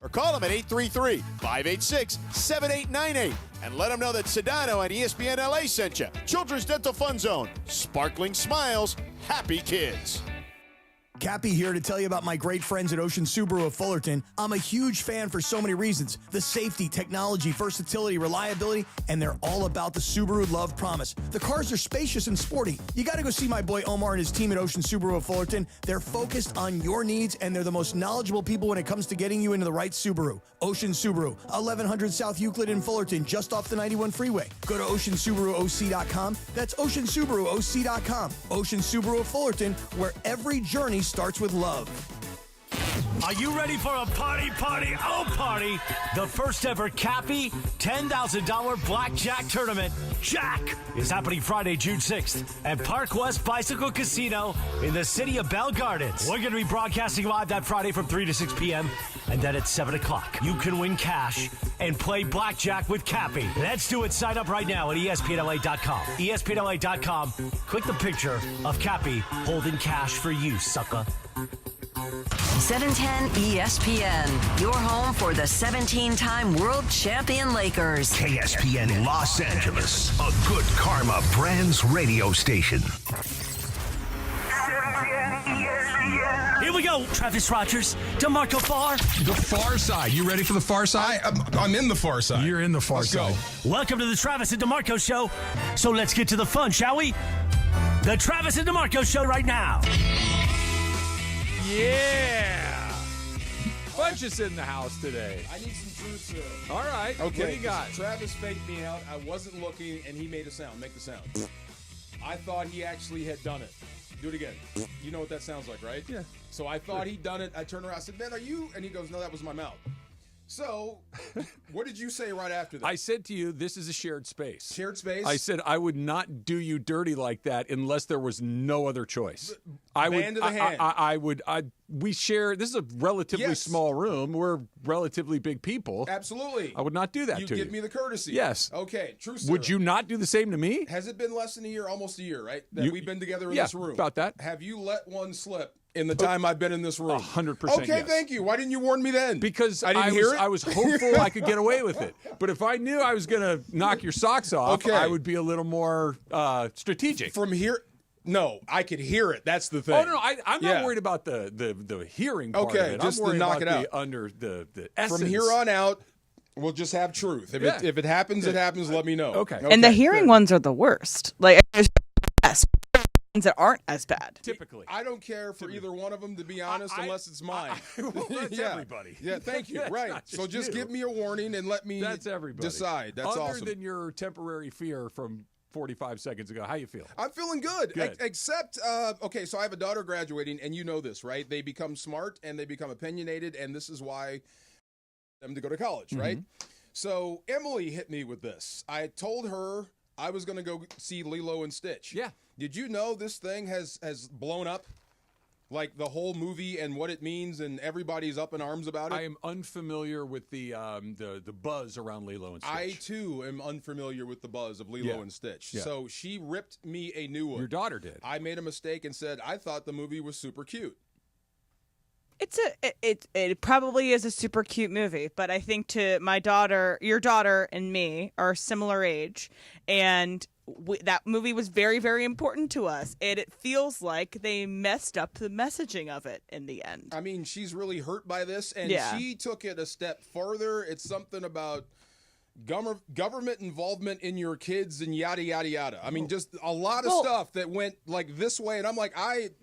Or call them at 833-586-7898 and let them know that Sedano and ESPN LA sent you. Children's Dental Fun Zone. Sparkling smiles, happy kids. Cappy here to tell you about my great friends at Ocean Subaru of Fullerton. I'm a huge fan for so many reasons. The safety, technology, versatility, reliability, and they're all about the Subaru Love Promise. The cars are spacious and sporty. You got to go see my boy Omar and his team at Ocean Subaru of Fullerton. They're focused on your needs, and they're the most knowledgeable people when it comes to getting you into the right Subaru. Ocean Subaru, 1100 South Euclid in Fullerton, just off the 91 freeway. Go to OceanSubaruOC.com. That's OceanSubaruOC.com. Ocean Subaru of Fullerton, where every journey starts with love. Are you ready for a party? Oh, party! The first ever Cappy $10,000 blackjack tournament. Jack is happening Friday, June 6th at Park West Bicycle Casino in the city of Bell Gardens. We're going to be broadcasting live that Friday from 3 to 6 p.m. And then at 7 o'clock, you can win cash and play blackjack with Cappy. Let's do it. Sign up right now at ESPNLA.com. ESPNLA.com. Click the picture of Cappy holding cash for you, sucker. 710 ESPN, your home for the 17-time world champion Lakers. KSPN Los Angeles, a Good Karma Brands radio station. Here we go, Travis Rogers, DeMarco Farr. The far side. You ready for the far side? I'm in the far side. You're in the far side. Go. Welcome to the Travis and DeMarco Show. So let's get to the fun, shall we? The Travis and DeMarco Show right now. Yeah. Bunch is in the house today. I need some truth serum. All right. Okay. What do you got? Travis faked me out. I wasn't looking, and he made a sound. Make the sound. I thought he actually had done it. Do it again. You know what that sounds like, right? Yeah. So I thought he'd done it. I turned around. I said, "Man, are you?" And he goes, "No, that was my mouth." So, what did you say right after that? I said to you, this is a shared space. Shared space? I said I would not do you dirty like that unless there was no other choice. I would. Man to the hand. We share. This is a relatively small room. We're relatively big people. Absolutely. I would not do that to you. You give me the courtesy. Yes. Okay. True serum. Would you not do the same to me? Has it been less than a year? Almost a year, right? That we've been together in this room. About that. Have you let one slip in the time I've been in this room? 100%. Okay, yes. Thank you. Why didn't you warn me then? Because I didn't hear it. I was hopeful I could get away with it. But if I knew I was going to knock your socks off, I would be a little more strategic. From here. No, I could hear it. That's the thing. Oh no, I'm not worried about the hearing part of it. Just I'm worried to knock about it out. Under the essence. From here on out, we'll just have truth. If it happens, it happens. Let me know. Okay. And the hearing ones are the worst. Like there's ones that aren't as bad. Typically, I don't care for either one of them, to be honest, unless it's mine. Well, that's everybody. Yeah, thank you. Right. So just give me a warning and let me decide. That's awesome. Other than your temporary fear from 45 seconds ago, how you feel? I'm feeling good. Except, okay, so I have a daughter graduating, and you know this, right? They become smart, and they become opinionated, and this is why them to go to college, right? So Emily hit me with this. I told her I was going to go see Lilo and Stitch. Yeah. Did you know this thing has blown up? Like the whole movie and what it means, and everybody's up in arms about it. I am unfamiliar with the buzz around Lilo and Stitch. I too am unfamiliar with the buzz of Lilo and Stitch. Yeah. So she ripped me a new one. Your daughter did. I made a mistake and said I thought the movie was super cute. It probably is a super cute movie, but I think to my daughter, your daughter and me are similar age, and that movie was very, very important to us, and it feels like they messed up the messaging of it in the end. I mean, she's really hurt by this, and she took it a step further. It's something about government involvement in your kids and yada, yada, yada. I mean, just a lot of stuff that went like this way, and I'm like,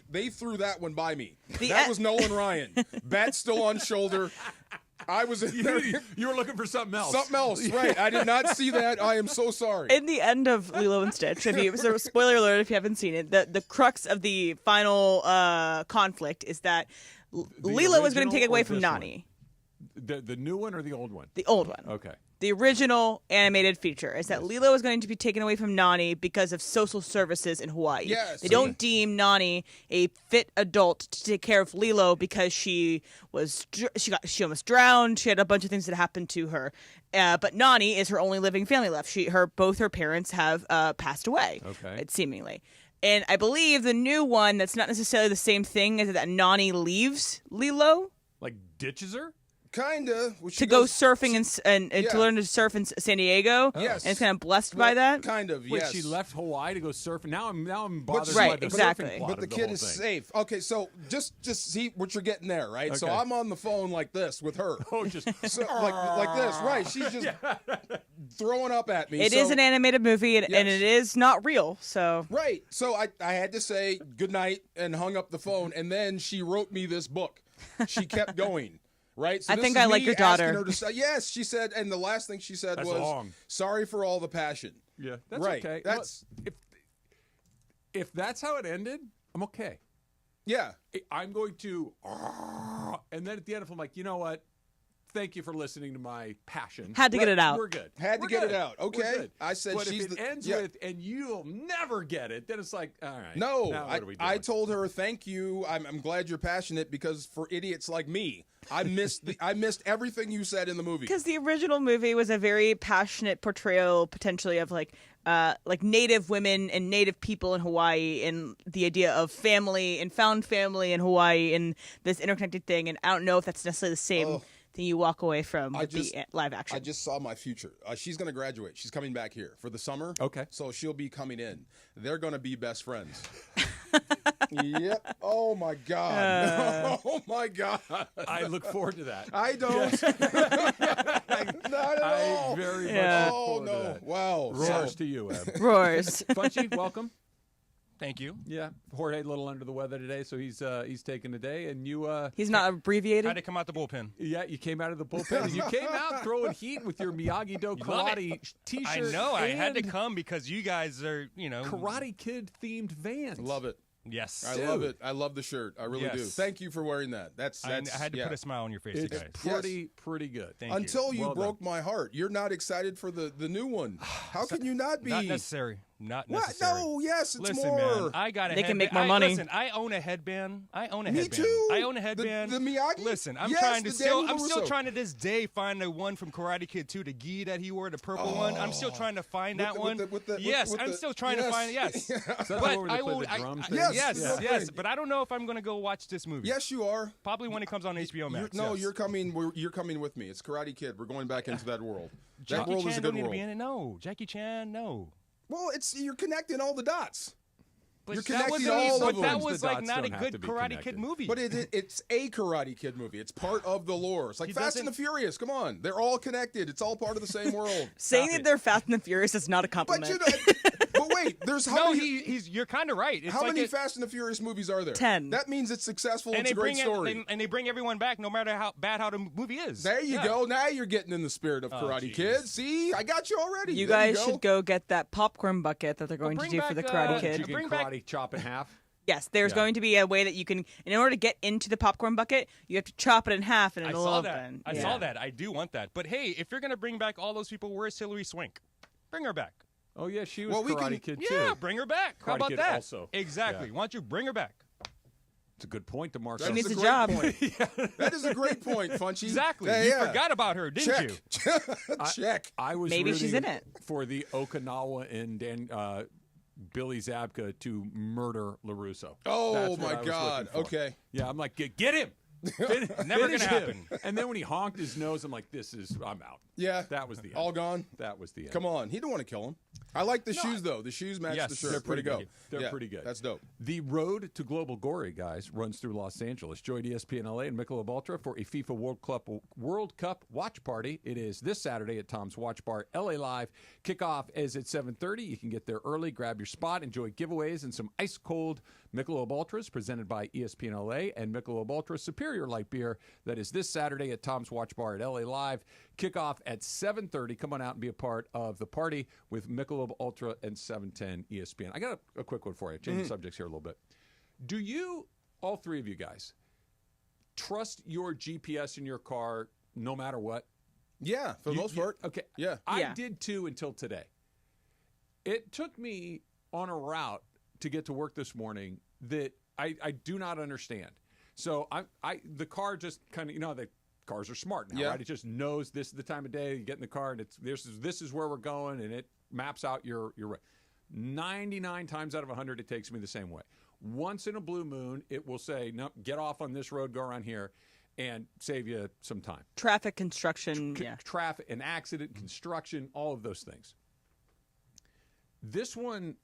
they threw that one by me. That was Nolan Ryan. Bat still on shoulder. I was in there. You were looking for something else. Something else, right. I did not see that. I am so sorry. In the end of Lilo and Stitch, so spoiler alert if you haven't seen it, the crux of the final conflict is that Lilo is going to take it away from Nani. The new one or the old one? The old one. Okay. The original animated feature is that Lilo is going to be taken away from Nani because of social services in Hawaii. Yes. They don't deem Nani a fit adult to take care of Lilo because she almost drowned. She had a bunch of things that happened to her. But Nani is her only living family left. Both her parents have passed away. Okay. Seemingly. And I believe the new one that's not necessarily the same thing is that Nani leaves Lilo. Like ditches her? Kinda. To go surfing and to learn to surf in San Diego. Yes. And it's kind of blessed by that. Kind of. Wait, yes. she left Hawaii to go surfing. Now I'm bothered Right, by the exactly. surfing plot But the of kid whole is thing. safe. Okay, so just see what you're getting there, right? Okay. So I'm on the phone like this with her. Oh, just So, like this, right? She's just throwing up at me. It is an animated movie, and it is not real. So right. So I had to say goodnight and hung up the phone, and then she wrote me this book. She kept going. Right? So I this think is I like me your daughter. asking her to yes, she said, and the last thing she said That's was, long. sorry for all the passion. Yeah, that's right. okay. That's if that's how it ended, I'm okay. yeah. I'm going to, and then at the end, if I'm like, you know what? Thank you for listening to my passion. Had to get it out. We're good. Had to We're get good. it out. We're Okay. good. I said but she's if it ends with, and you'll never get it, then it's like, all right. No, now what are we doing? I told her thank you. I'm glad you're passionate because for idiots like me, I missed everything you said in the movie. because the original movie was a very passionate portrayal, potentially of like Native women and Native people in Hawaii, and the idea of family and found family in Hawaii, and this interconnected thing. And I don't know if that's necessarily the same thing you walk away from with the live action. I just saw my future. She's going to graduate. She's coming back here for the summer. Okay. So she'll be coming in. They're going to be best friends. Yep. Oh, my God. Oh, my God. I look forward to that. I don't. Not at all. I very much Yeah. look Oh, forward to no. that. Wow. Roars to you, Eb. Roars. Funchy, welcome. Thank you. Yeah, Jorge a little under the weather today, so he's taking the day, and you. He's not abbreviated. Had to come out the bullpen. Yeah, you came out of the bullpen. And you came out throwing heat with your Miyagi-Do love karate T-shirt. I know. I had to and come because you guys are, Karate Kid themed Vans. Love it. Yes. I love it. I love the shirt. I really do. Yes. Thank you for wearing that. I had to put a smile on your face, It's guys. pretty good. Thank Until you Well broke my heart. You're not excited for the new one. How can you not be? Not necessary. Not What? necessary. No, yes, it's Listen, more. man, I got a They can headband. make more money. Listen, I own a headband. Me too. I own a headband. The Miyagi? Listen, I'm Yes, trying to the still. Daniel I'm still LaRusso. trying to this day find the one from Karate Kid 2, the gi that he wore, the purple one. I'm still trying to find that one. Yes, I'm still trying to find. Yes, Is that the but one where they I play will. the drum thing? Yes, Yes, yeah. yes. But I don't know if I'm going to go watch this movie. Yes, you are. Probably when it comes on HBO Max. yes. You're coming. You're coming with me. It's Karate Kid. We're going back into that world. That Jackie world Chan is a don't good need to world. be in it. No, Jackie Chan. No. Well, you're connecting all the dots. But You're that connecting wasn't- all but of that them. was The like dots not a don't have to good be Karate connected. Kid movie. But it's a Karate Kid movie. It's part of the lore. It's like He Fast and the doesn't- Furious. Come on, they're all connected. It's all part of the same world. Saying that they're Fast and the Furious is not a But compliment. you know, but wait, there's how no, many? you're kind of right. It's How like many Fast and the Furious movies are there? 10. That means it's successful. and It's they a great bring story. and they bring everyone back, no matter how bad the movie is. There you Yeah. go. Now you're getting in the spirit of Karate jeez. Kid. See, I got you already. You There guys should go get that popcorn bucket that they're going to bring do for the back, Karate You Kid. can Bring back- karate chop in half. Yes, there's Yeah. going to be a way that you can, in order to get into the popcorn bucket, you have to chop it in half and I it'll saw open. that. I saw that. I do want that. But hey, if you're gonna bring back all those people, where's Hilary Swank? Bring her back. Oh yeah, she was Well, we Karate can- Kid Yeah, too. bring her back. How Karate about Kid that? also. Exactly. Yeah. Why don't you bring her back? It's a good point, DeMarco. That needs is a great job. point. That is a great point, Funchy. Exactly. Yeah, You yeah. forgot about her, didn't you? Check. Check. I was Maybe she's rooting in it. for the Okinawa and Billy Zabka to murder LaRusso. Oh, That's what my I was God. looking for. Okay. Yeah, I'm like, get him. Never Finish gonna him. happen. And then when he honked his nose, I'm like, I'm out. Yeah. That was the end. All gone. That was the end. Come on. He didn't want to kill him. I like the shoes, though. The shoes match Yes, the shirt. They're pretty Way to good. go. They're Yeah, pretty good. That's dope. The road to global glory, guys, runs through Los Angeles. Join ESPN LA and Michelob Ultra for a FIFA World Cup watch party. It is this Saturday at Tom's Watch Bar, LA Live. Kickoff is at 7:30. You can get there early, grab your spot, enjoy giveaways and some ice-cold Michelob Ultras presented by ESPN LA and Michelob Ultra Superior Light Beer. That is this Saturday at Tom's Watch Bar at LA Live. Kickoff at 7:30. Come on out and be a part of the party with Michelob Ultra and 710 ESPN. I got a quick one for you. Changing subjects here a little bit. Do you, all three of you guys, trust your GPS in your car no matter what? Yeah, for the most part. Okay. Yeah. I Yeah. did too until today. It took me on a route to get to work this morning that I do not understand. So the car just kind of, the cars are smart now, Yeah. right? It just knows this is the time of day. You get in the car and this is where we're going, and it maps out your 99 times out of 100, it takes me the same way. Once in a blue moon, it will say, no, get off on this road, go around here. and save you some time. Traffic, construction, Traffic, an accident, construction, all of those things. This one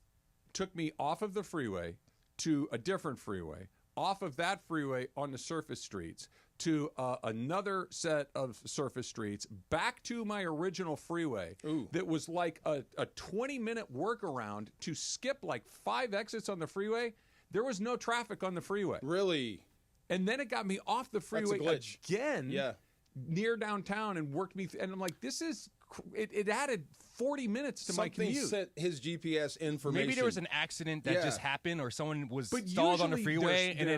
took me off of the freeway to a different freeway, off of that freeway on the surface streets to another set of surface streets, back to my original freeway. Ooh. That was like a 20-minute workaround to skip like 5 exits on the freeway. There was no traffic on the freeway. Really? And then it got me off the freeway again near downtown and worked me. And I'm like, this is, it added 40 minutes to my commute. Something sent his GPS information. Maybe there was an accident that just happened or someone was stalled on the freeway and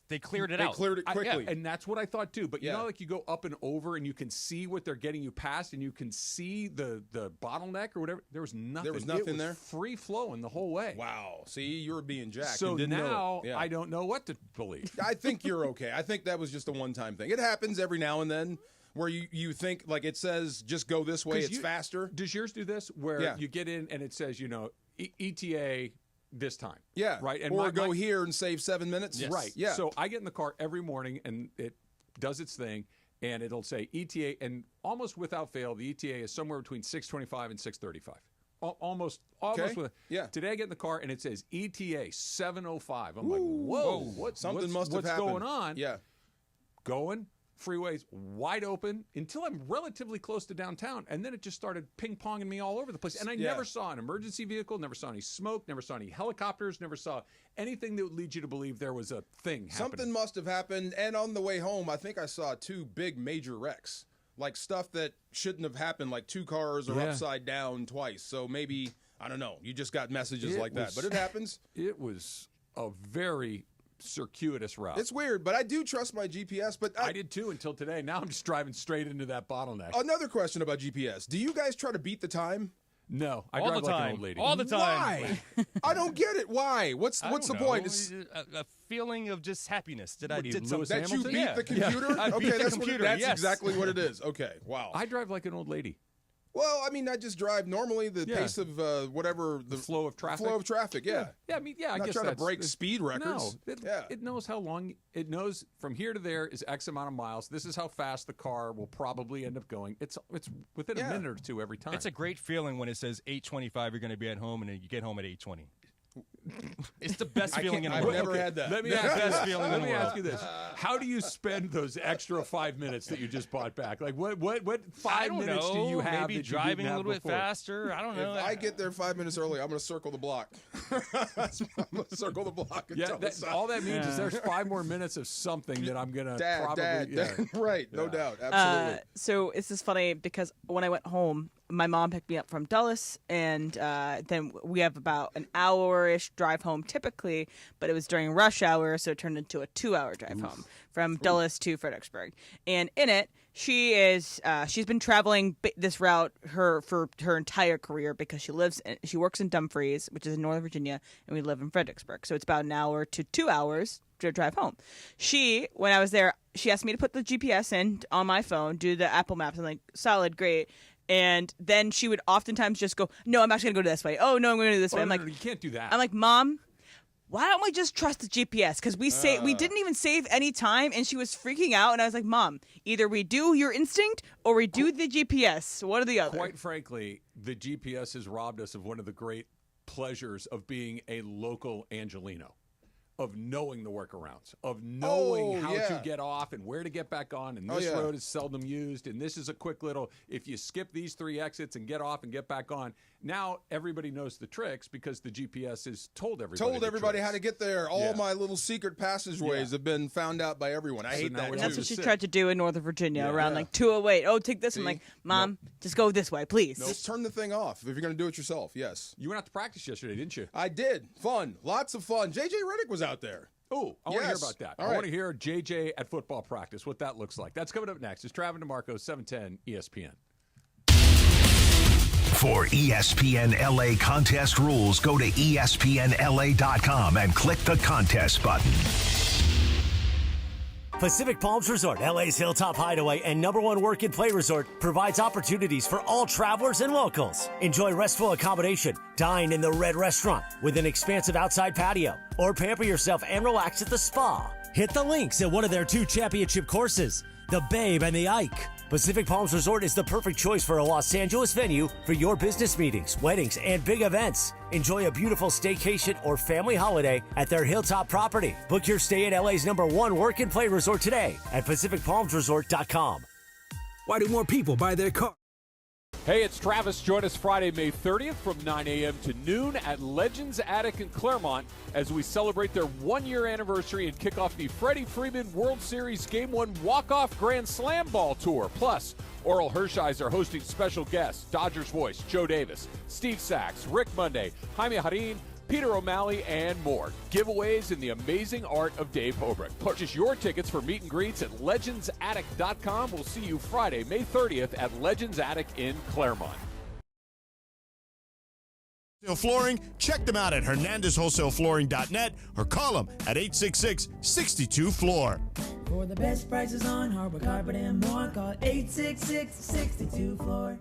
they cleared it out. They cleared it quickly. And that's what I thought too. But you know, like you go up and over and you can see what they're getting you past and you can see the bottleneck or whatever. There was nothing. There was nothing there? Free flowing the whole way. Wow. See, you were being jacked. So and didn't now know. I don't know what to believe. I think you're okay. I think that was just a one-time thing. It happens every now and then. Where you think, like it says, just go this way, it's faster. Does yours do this? Where you get in and it says, ETA this time. Yeah. Right. And or go here and save 7 minutes. Yes. Right. Yeah. So I get in the car every morning and it does its thing and it'll say ETA. And almost without fail, the ETA is somewhere between 6:25 and 6:35. Almost. Today I get in the car and it says ETA 7:05. I'm like, whoa, what's happened. Going on? Yeah. Going. Freeways wide open until I'm relatively close to downtown, and then it just started ping-ponging me all over the place. And I never saw an emergency vehicle, never saw any smoke, never saw any helicopters, never saw anything that would lead you to believe there was a thing happening. Something must have happened, and on the way home, I think I saw 2 big major wrecks, like stuff that shouldn't have happened, like 2 cars are upside down twice. So maybe, I don't know, you just got messages like that, but it happens. It was a very circuitous route. It's weird, but I do trust my GPS. But I did too until today. Now I'm just driving straight into that bottleneck. Another question about GPS: do you guys try to beat the time? No, I drive like an old lady. All the time. Why? I don't get it. Why? What's the point? It's a feeling of just happiness that I did something. That you beat the computer? I beat the computer. That's exactly what it is. Okay, wow. I drive like an old lady. Well, I mean, I just drive normally the pace of whatever the flow of traffic. Yeah. I mean, I not guess trying to break speed records. No, it knows how long. It knows from here to there is X amount of miles. This is how fast the car will probably end up going. It's within a minute or two every time. It's a great feeling when it says 8:25. You're going to be at home, and then you get home at 8:20. It's the best feeling in the world. I've never had that. Let me ask you this: how do you spend those extra 5 minutes that you just bought back? Like what 5 minutes do you have? Maybe driving a little bit faster. I don't know. If I get there 5 minutes early, I'm going to circle the block. I'm going to circle the block. All that means is there's 5 more minutes of something that I'm going to probably. Right, no doubt, absolutely. So this is funny because when I went home, my mom picked me up from Dulles, and then we have about an hour-ish drive home typically, but it was during rush hour, so it turned into a 2-hour drive home from Dulles to Fredericksburg. And in it, she's been traveling this route for her entire career because she works in Dumfries, which is in Northern Virginia, and we live in Fredericksburg. So it's about an hour to 2 hours to drive home. When I was there, she asked me to put the GPS in on my phone, do the Apple Maps. I'm like, solid, great. And then she would oftentimes just go, no, I'm actually going to go this way. Oh, no, I'm going to go this way. I'm like, you can't do that. I'm like, Mom, why don't we just trust the GPS? Because we didn't even save any time, and she was freaking out. And I was like, Mom, either we do your instinct or we do the GPS. One or the other. Quite frankly, the GPS has robbed us of one of the great pleasures of being a local Angelino. Of knowing the workarounds, of knowing how to get off and where to get back on, and this road is seldom used, and this is a quick little, if you skip these 3 exits and get off and get back on, now everybody knows the tricks because the GPS has told everybody how to get there. All my little secret passageways have been found out by everyone. I hate that. And that's what she tried to do in Northern Virginia around like 208. Oh, take this. I'm like, Mom, just go this way, please. Just turn the thing off if you're going to do it yourself. Yes. You went out to practice yesterday, didn't you? I did. Fun. Lots of fun. JJ Redick was out there. Oh, I want to hear about that. I want to hear JJ at football practice, what that looks like. That's coming up next. It's Travin DeMarco, 710 ESPN. For ESPN LA contest rules, go to ESPNLA.com and click the contest button. Pacific Palms Resort, LA's Hilltop Hideaway and #1 work and play resort, provides opportunities for all travelers and locals. Enjoy restful accommodation, dine in the Red Restaurant with an expansive outside patio, or pamper yourself and relax at the spa. Hit the links at one of their 2 championship courses, the Babe and the Ike. Pacific Palms Resort is the perfect choice for a Los Angeles venue for your business meetings, weddings, and big events. Enjoy a beautiful staycation or family holiday at their Hilltop property. Book your stay at LA's #1 work and play resort today at PacificPalmsResort.com. Why do more people buy their car? Hey, it's Travis. Join us Friday, May 30th from 9 a.m. to noon at Legends Attic in Claremont as we celebrate their 1-year anniversary and kick off the Freddie Freeman World Series Game 1 Walk-Off Grand Slam Ball Tour. Plus, Oral Hershiser hosting special guests, Dodgers voice Joe Davis, Steve Sachs, Rick Monday, Jaime Harin, Peter O'Malley, and more. Giveaways in the amazing art of Dave Hobrick. Purchase your tickets for meet and greets at legendsattic.com. We'll see you Friday, May 30th at Legends Attic in Claremont. Flooring, check them out at hernandezwholesaleflooring.net or call them at 866-62-FLOOR. For the best prices on hardwood, carpet, and more, call 866-62-FLOOR.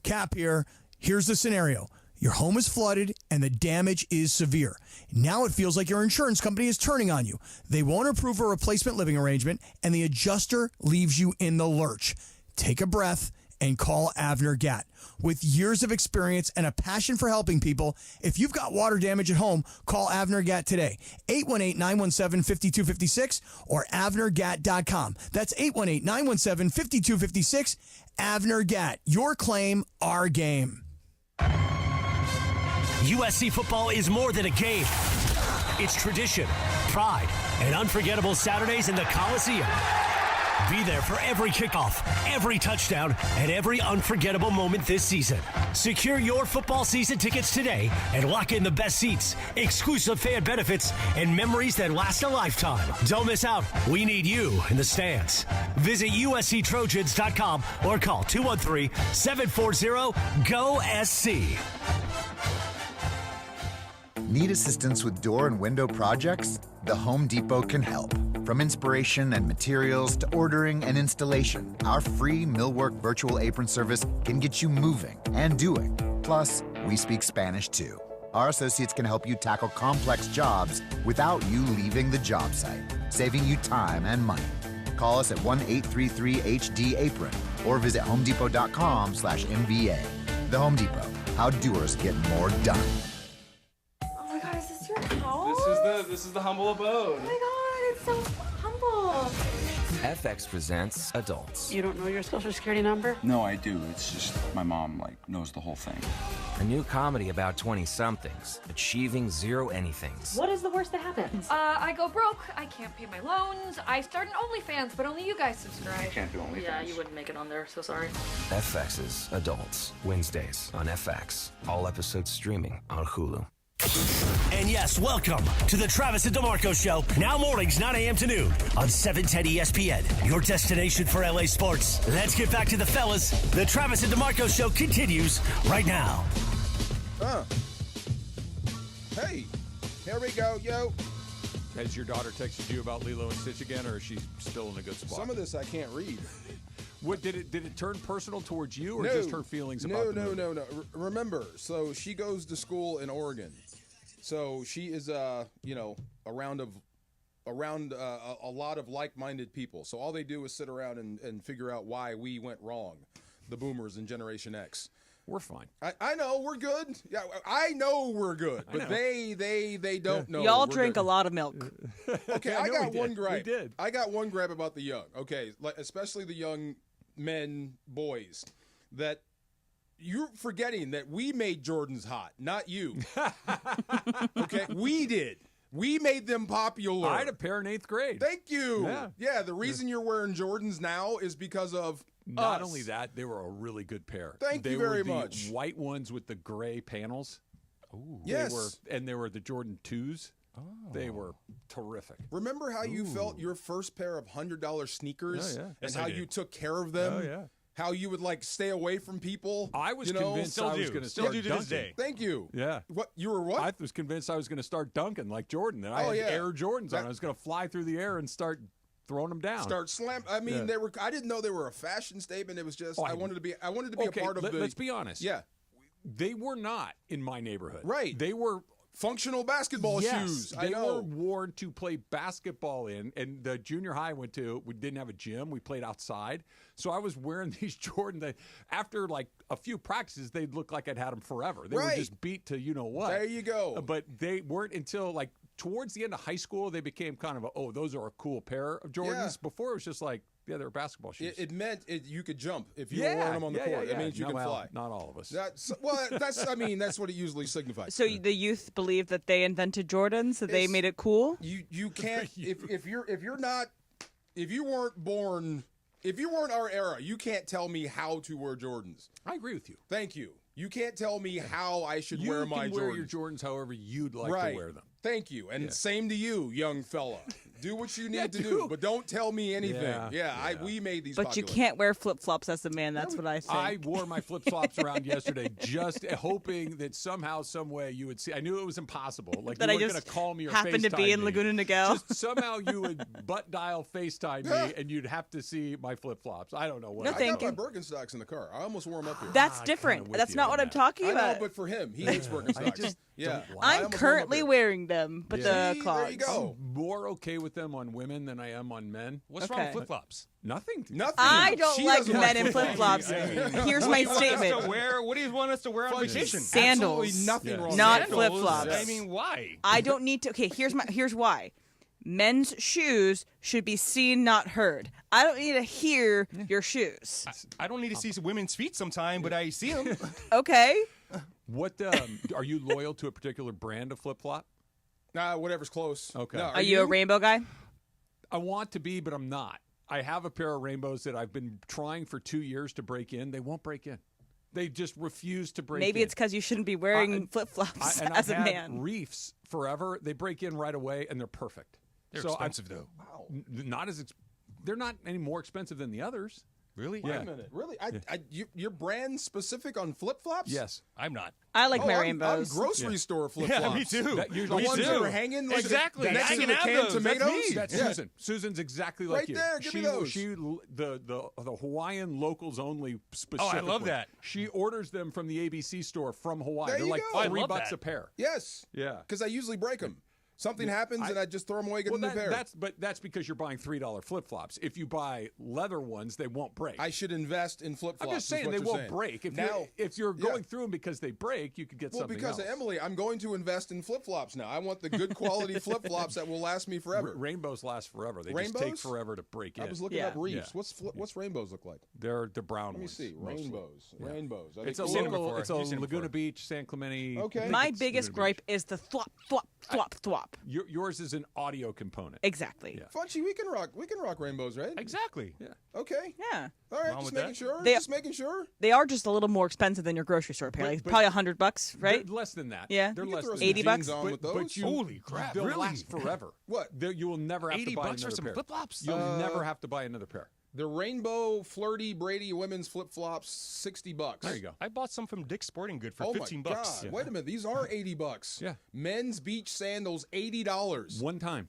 Cap here. Here's the scenario. Your home is flooded and the damage is severe. Now it feels like your insurance company is turning on you. They won't approve a replacement living arrangement and the adjuster leaves you in the lurch. Take a breath and call Avner Gatt. With years of experience and a passion for helping people, if you've got water damage at home, call Avner Gatt today. 818-917-5256 or avnergatt.com. That's 818-917-5256. Avner Gatt. Your claim, our game. USC football is more than a game. It's tradition, pride, and unforgettable Saturdays in the Coliseum. Be there for every kickoff, every touchdown, and every unforgettable moment this season. Secure your football season tickets today and lock in the best seats, exclusive fan benefits, and memories that last a lifetime. Don't miss out. We need you in the stands. Visit USCTrojans.com or call 213-740-GO-SC. Need assistance with door and window projects? The Home Depot can help. From inspiration and materials to ordering and installation, our free millwork virtual apron service can get you moving and doing. Plus, we speak Spanish too. Our associates can help you tackle complex jobs without you leaving the job site, saving you time and money. Call us at 1-833-HD-APRON or visit homedepot.com/MVA. The Home Depot, how doers get more done. This is the humble abode. Oh my God, it's so humble. FX presents Adults. You don't know your social security number? No, I do. It's just my mom, knows the whole thing. A new comedy about 20-somethings achieving zero anythings. What is the worst that happens? I go broke. I can't pay my loans. I start an OnlyFans, but only you guys subscribe. I can't do OnlyFans. Yeah, you wouldn't make it on there, so sorry. FX's Adults, Wednesdays on FX. All episodes streaming on Hulu. And yes, welcome to the Travis and DeMarco Show. Now mornings, 9 a.m. to noon on 710 ESPN, your destination for LA sports. Let's get back to the fellas. The Travis and DeMarco Show continues right now. Hey, here we go, yo. Has your daughter texted you about Lilo and Stitch again, or is she still in a good spot? Some of this I can't read. What did it turn personal towards you, or just her feelings about the movie? No. Remember, so she goes to school in Oregon, so she is around a lot of like-minded people. So all they do is sit around and figure out why we went wrong, the Boomers and Generation X. We're fine. I know we're good. Yeah, I know we're good, but they don't know. Y'all drink a lot of milk. Okay, I got one gripe. We did. I got one gripe about the young. Okay, especially the young men, boys, that you're forgetting that we made Jordans hot, not you. Okay, we did. We made them popular. I had a pair in 8th grade. Thank you. Yeah, the reason you're wearing Jordans now is because of Not us. only that, they were a really good pair. Thank you very much. White ones with the gray panels. Ooh. Yes. They were the Jordan 2s. Oh. They were terrific. Remember how you felt your first pair of $100 sneakers? Oh, yeah. And how you took care of them? Oh, yeah. How you would stay away from people? I was convinced I was going to start dunking. To this day. Thank you. Yeah. What you were? What? I was convinced I was going to start dunking like Jordan. That I had Air Jordans on. I was going to fly through the air and start throwing them down. Start slam. I mean, they were. I didn't know they were a fashion statement. It was just I wanted to be. I wanted to be a part of the. Let's be honest. Yeah. They were not in my neighborhood. Right. They were functional basketball shoes. They were worn to play basketball in, and the junior high I went to, we didn't have a gym. We played outside. So I was wearing these Jordan that after like a few practices, they'd look like I'd had them forever. They were just beat to you know what. There you go. But they weren't until like towards the end of high school, they became kind of those are a cool pair of Jordans. Yeah. Before it was just like, they were basketball shoes. It meant you could jump if you were wearing them on the court. It means you can fly. Not all of us. That's what it usually signifies. So the youth believe that they invented Jordans, that they made it cool. You can't if you weren't our era, you can't tell me how to wear Jordans. I agree with you. Thank you. You can't tell me how I should wear my Jordans. You can wear your Jordans however you'd like to wear them. Thank you. And same to you, young fella. Do what you need to do, but don't tell me anything. We made these. But popular. You can't wear flip-flops as a man. That's what I think. I wore my flip-flops around yesterday, just hoping that somehow, some way, you would see. I knew it was impossible. Like that you weren't going to call me or happened to be in Laguna Niguel. Just somehow you would butt dial FaceTime me, and you'd have to see my flip-flops. I don't know what. I got my Birkenstocks in the car. I almost wore them up here. That's different. That's not what I'm talking about. I know, but for him, he hates Birkenstocks. I'm currently wearing them, but the clogs. There you go. I'm more okay with them on women than I am on men. What's wrong with flip-flops? Nothing. I don't like men in flip-flops. Here's my statement. What do you want us to wear on vacation? Sandals. Absolutely nothing wrong. Not flip-flops. I mean, why? I don't need to. Okay, here's why. Men's shoes should be seen, not heard. I don't need to hear your shoes. I don't need to see women's feet sometime, but I see them. Okay. What are you loyal to a particular brand of flip-flop? Nah, whatever's close. Okay. No, are you a rainbow guy? I want to be, but I'm not. I have a pair of rainbows that I've been trying for 2 years to break in. They won't break in. They just refuse to break in. Maybe it's because you shouldn't be wearing flip-flops as a man. Reefs forever. They break in right away, and they're perfect. They're expensive, though. Wow. They're not any more expensive than the others. Really? Wait a minute. Really? You're brand specific on flip-flops? Yes. I'm not. I like my rainbows. I'm grocery store flip-flops. Yeah, me too. The ones that are hanging like exactly. next to the canned tomatoes? That's Susan. Susan's exactly like you. Right there. Give me those. The Hawaiian locals only specifically. Oh, I love that. She orders them from the ABC store from Hawaii. There They're you like go. $3 a pair. Yes. Yeah. Because I usually break them. Something happens and I just throw them away, get a new pair. That's because you're buying $3 flip-flops. If you buy leather ones, they won't break. I should invest in flip-flops. I'm just saying they won't break. If you're going through them because they break, you could get something else. Well, because of Emily, I'm going to invest in flip-flops now. I want the good quality flip-flops that will last me forever. Rainbows last forever. They just take forever to break in. I was looking up reefs. What's rainbows look like? They're the brown ones. Let me see. Rainbows. Rainbows. It's a Laguna Beach, San Clemente. Okay. My biggest gripe is the thwop, thwop, thwop, thwop. Yours is an audio component. Exactly. Yeah. Funchy, we can rock rainbows, right? Exactly. Yeah. Okay. Yeah. All right, just making sure. Just making sure. They are just a little more expensive than your grocery store pair. Like probably $100, right? Less than that. Yeah. They're less than $80. On with those. Holy crap! They'll last forever. What? You will never have to buy $80 for another some pair. flip-flops? You'll never have to buy another pair. The Rainbow Flirty Brady women's flip-flops, $60. There you go. I bought some from Dick's Sporting Good for $15. Oh my God! Yeah. Wait a minute, these are $80. Yeah. Men's beach sandals, $80. One time.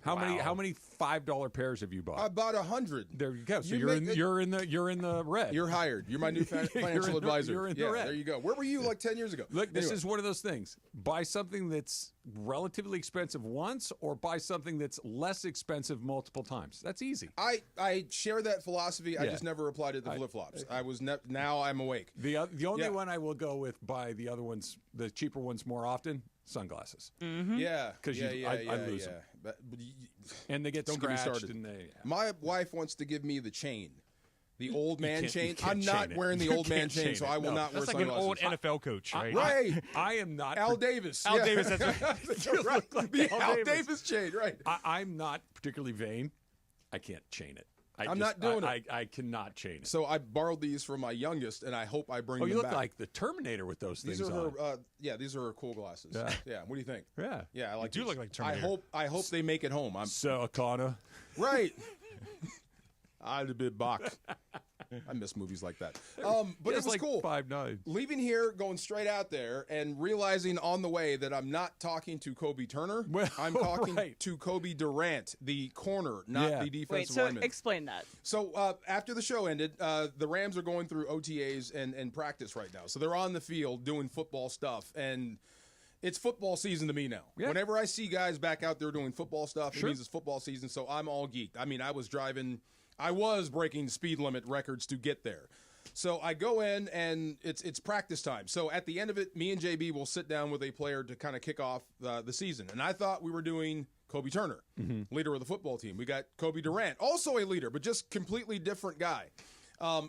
How many $5 pairs have you bought? I bought 100. There you go. So you're in the red. You're hired. You're my new financial advisor. You're in the red. There you go. Where were you like 10 years ago? Look, this is one of those things. Buy something that's relatively expensive once, or buy something that's less expensive multiple times. That's easy. I share that philosophy. I just never applied it to flip-flops. Now I'm awake. The only one I will go with, buy the other ones, the cheaper ones more often. Sunglasses. Mm-hmm. Yeah. Because I lose them. But and they get scratched. And My wife wants to give me the chain. The old man chain. I'm not wearing the old man chain, so I will not wear sunglasses. That's like an old NFL coach, right? Right. I am not. Al Davis. Al Davis, that's right. Right. The Al Davis chain, right. I'm not particularly vain. I can't chain it. I'm not doing it. I cannot chain it. So I borrowed these from my youngest, and I hope I bring them back. Oh, you look like the Terminator with those things on. These are these are her cool glasses. Yeah. What do you think? Yeah. I like. You do look like Terminator. I hope they make it home. Sarah Connor. Right. I'd have been back. I miss movies like that. But it was like cool. 5'9". Leaving here, going straight out there, and realizing on the way that I'm not talking to Kobe Turner. Well, I'm talking to Kobe Durant, the corner, not the defensive lineman. Explain that. So after the show ended, the Rams are going through OTAs and practice right now. So they're on the field doing football stuff. And It's football season to me now. Yeah. Whenever I see guys back out there doing football stuff, Sure. it means it's football season, so I'm all geeked. I mean, I was breaking speed limit records to get there. So I go in, and it's practice time. So at the end of it, me and JB will sit down with a player to kind of kick off the season. And I thought we were doing Kobe Turner, leader of the football team. We got Kobe Durant, also a leader, but just completely different guy.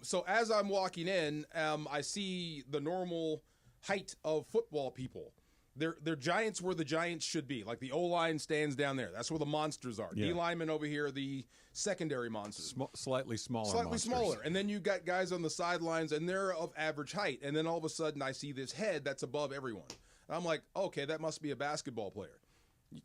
So as I'm walking in, I see the normal height of football people. They're giants where the giants should be. Like the O-line stands down there. That's where the monsters are. Yeah. D-linemen over here, the secondary monsters. Slightly smaller Slightly monsters. smaller. And then you got guys on the sidelines, and they're of average height. And then all of a sudden, I see this head that's above everyone. And I'm like, okay, that must be a basketball player.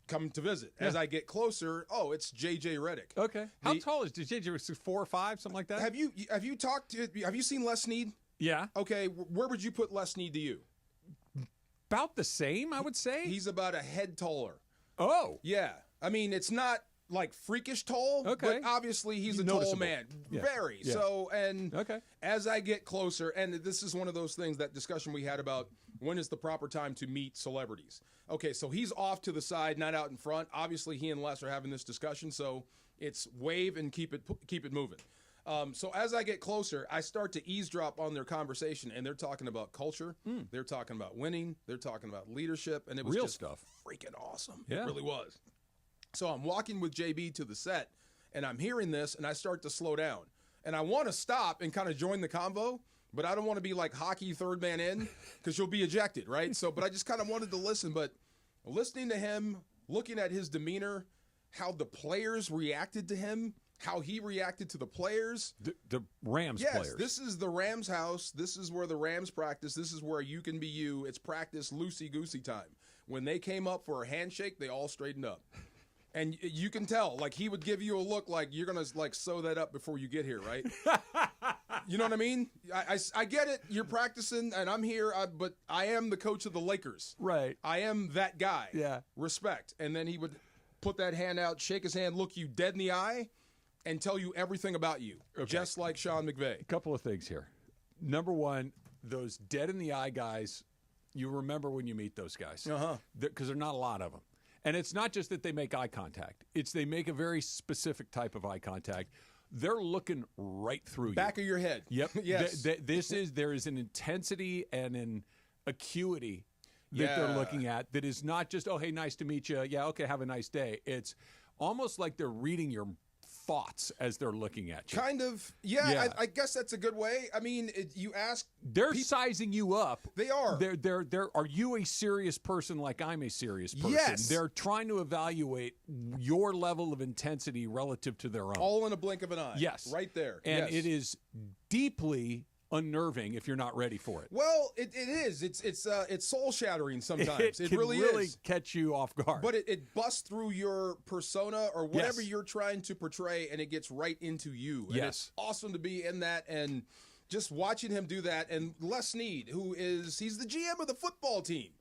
Come to visit. Yeah. As I get closer, it's J.J. Redick. Okay. How tall is J.J.? 4 or 5, something like that? Have you seen Les Snead? Yeah. Okay, where would you put Les Snead to you? About the same, I would say. He's about a head taller. Oh. Yeah. I mean, it's not like freakish tall, okay. but obviously he's a Noticeable. tall man. Yeah. Very. Yeah. So, and okay. as I get closer, and this is one of those things, that discussion we had about when is the proper time to meet celebrities. Okay, so he's off to the side, not out in front. Obviously, he and Les are having this discussion, so it's wave and keep it moving. So as I get closer, I start to eavesdrop on their conversation, and they're talking about culture. They're talking about winning. They're talking about leadership, and it was real just stuff. Freaking awesome. Yeah. It really was. So I'm walking with JB to the set, and I'm hearing this, and I start to slow down. And I want to stop and kind of join the convo, but I don't want to be like hockey third man in because you'll be ejected, right? So, but I just kind of wanted to listen. But listening to him, looking at his demeanor, how the players reacted to him, how he reacted to the players. The Rams players. Yes, this is the Rams house. This is where the Rams practice. This is where you can be you. It's practice loosey-goosey time. When they came up for a handshake, they all straightened up. And you can tell, like, he would give you a look like you're going to, like, sew that up before you get here, right? You know what I mean? I get it. You're practicing, and I'm here, but I am the coach of the Lakers. Right. I am that guy. Yeah. Respect. And then he would put that hand out, shake his hand, look you dead in the eye, and tell you everything about you, just like Sean McVay. A couple of things here. Number one, those dead-in-the-eye guys, you remember when you meet those guys. Because there are not a lot of them. And it's not just that they make eye contact. It's they make a very specific type of eye contact. They're looking right through you. Back of your head. Yep. Yes. There is an intensity and an acuity that they're looking at that is not just, oh, hey, nice to meet you. Yeah, okay, have a nice day. It's almost like they're reading your thoughts as they're looking at you. Kind of. Yeah. I guess that's a good way. I mean, you ask. They're sizing you up. They are. They're. Are you a serious person like I'm a serious person? Yes. They're trying to evaluate your level of intensity relative to their own. All in a blink of an eye. Yes. Right there. And yes. it is deeply unnerving if you're not ready for it. Well, it is. It's soul shattering sometimes. It It can really is. Catch you off guard. But it busts through your persona or whatever Yes. you're trying to portray, and it gets right into you. And Yes. it's awesome to be in that, and just watching him do that. And Les Snead, he's the GM of the football team.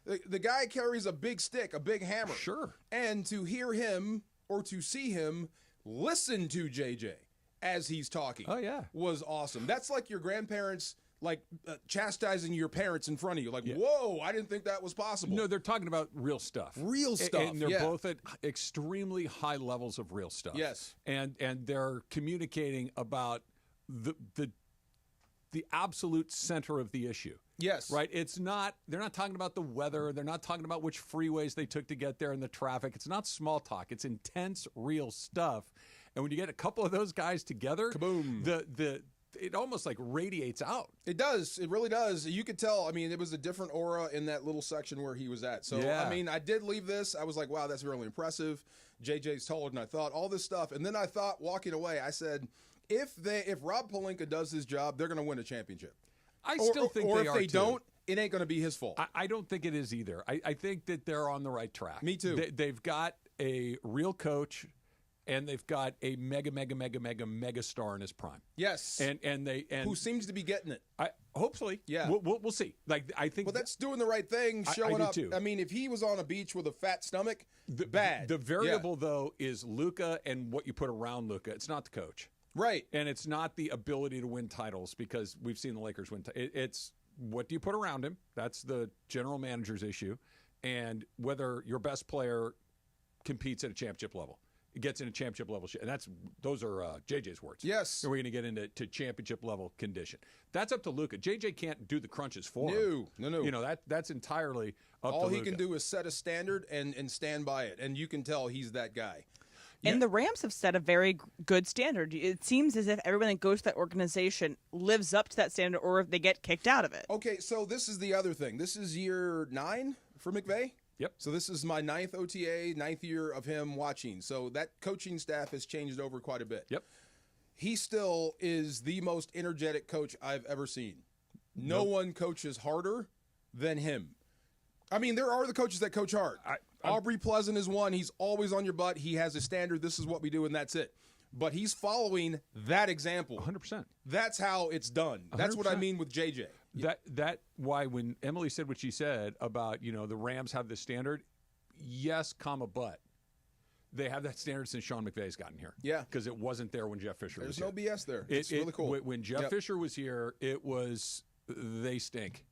The guy carries a big stick, a big hammer. Sure. And to hear him or to see him listen to JJ as he's talking was awesome. That's like your grandparents chastising your parents in front of you. Like, whoa, I didn't think that was possible. No, they're talking about real stuff. Real stuff, And they're both at extremely high levels of real stuff. Yes. And they're communicating about the absolute center of the issue. Yes. Right? They're not talking about the weather. They're not talking about which freeways they took to get there and the traffic. It's not small talk. It's intense, real stuff. And when you get a couple of those guys together, kaboom, it almost like radiates out. It does. It really does. You could tell. I mean, it was a different aura in that little section where he was at. So, I mean, I did leave this. I was like, wow, that's really impressive. JJ's taller than I thought. All this stuff. And then I thought, walking away, I said, if Rob Pelinka does his job, they're going to win a championship. I still think or they if are they too. don't, it ain't going to be his fault. I don't think it is either. I think that they're on the right track. Me too. They've got a real coach, and they've got a mega star in his prime. Yes. And who seems to be getting it. Hopefully. Yeah. We'll see. I think. Well, that's doing the right thing, showing I up. do too. I mean, if he was on a beach with a fat stomach, bad. The variable, though, is Luka and what you put around Luka. It's not the coach. Right. And it's not the ability to win titles, because we've seen the Lakers win. It's what do you put around him? That's the general manager's issue. and whether your best player competes at a championship level. It gets into championship level shit. And those are JJ's words. Yes. And we're going to get into championship level condition. That's up to Luka. JJ can't do the crunches for him. No. You know, that's entirely up to Luka. All he can do is set a standard and stand by it. And you can tell he's that guy. And the Rams have set a very good standard. It seems as if everyone that goes to that organization lives up to that standard, or if they get kicked out of it. Okay, so this is the other thing. This is year 9 for McVay. Yep. So this is my 9th OTA, 9th year of him watching. So that coaching staff has changed over quite a bit. Yep. He still is the most energetic coach I've ever seen. No one coaches harder than him. I mean, there are the coaches that coach hard. Aubrey Pleasant is one. He's always on your butt. He has a standard. This is what we do, and that's it. But he's following that example. 100%. That's how it's done. That's 100%. What I mean with JJ. That why when Emily said what she said about, you know, the Rams have this standard, yes, but they have that standard since Sean McVay's gotten here. Yeah. Because it wasn't there when Jeff Fisher was here. There's no BS there. It's really cool. When Jeff Fisher was here, it was they stink.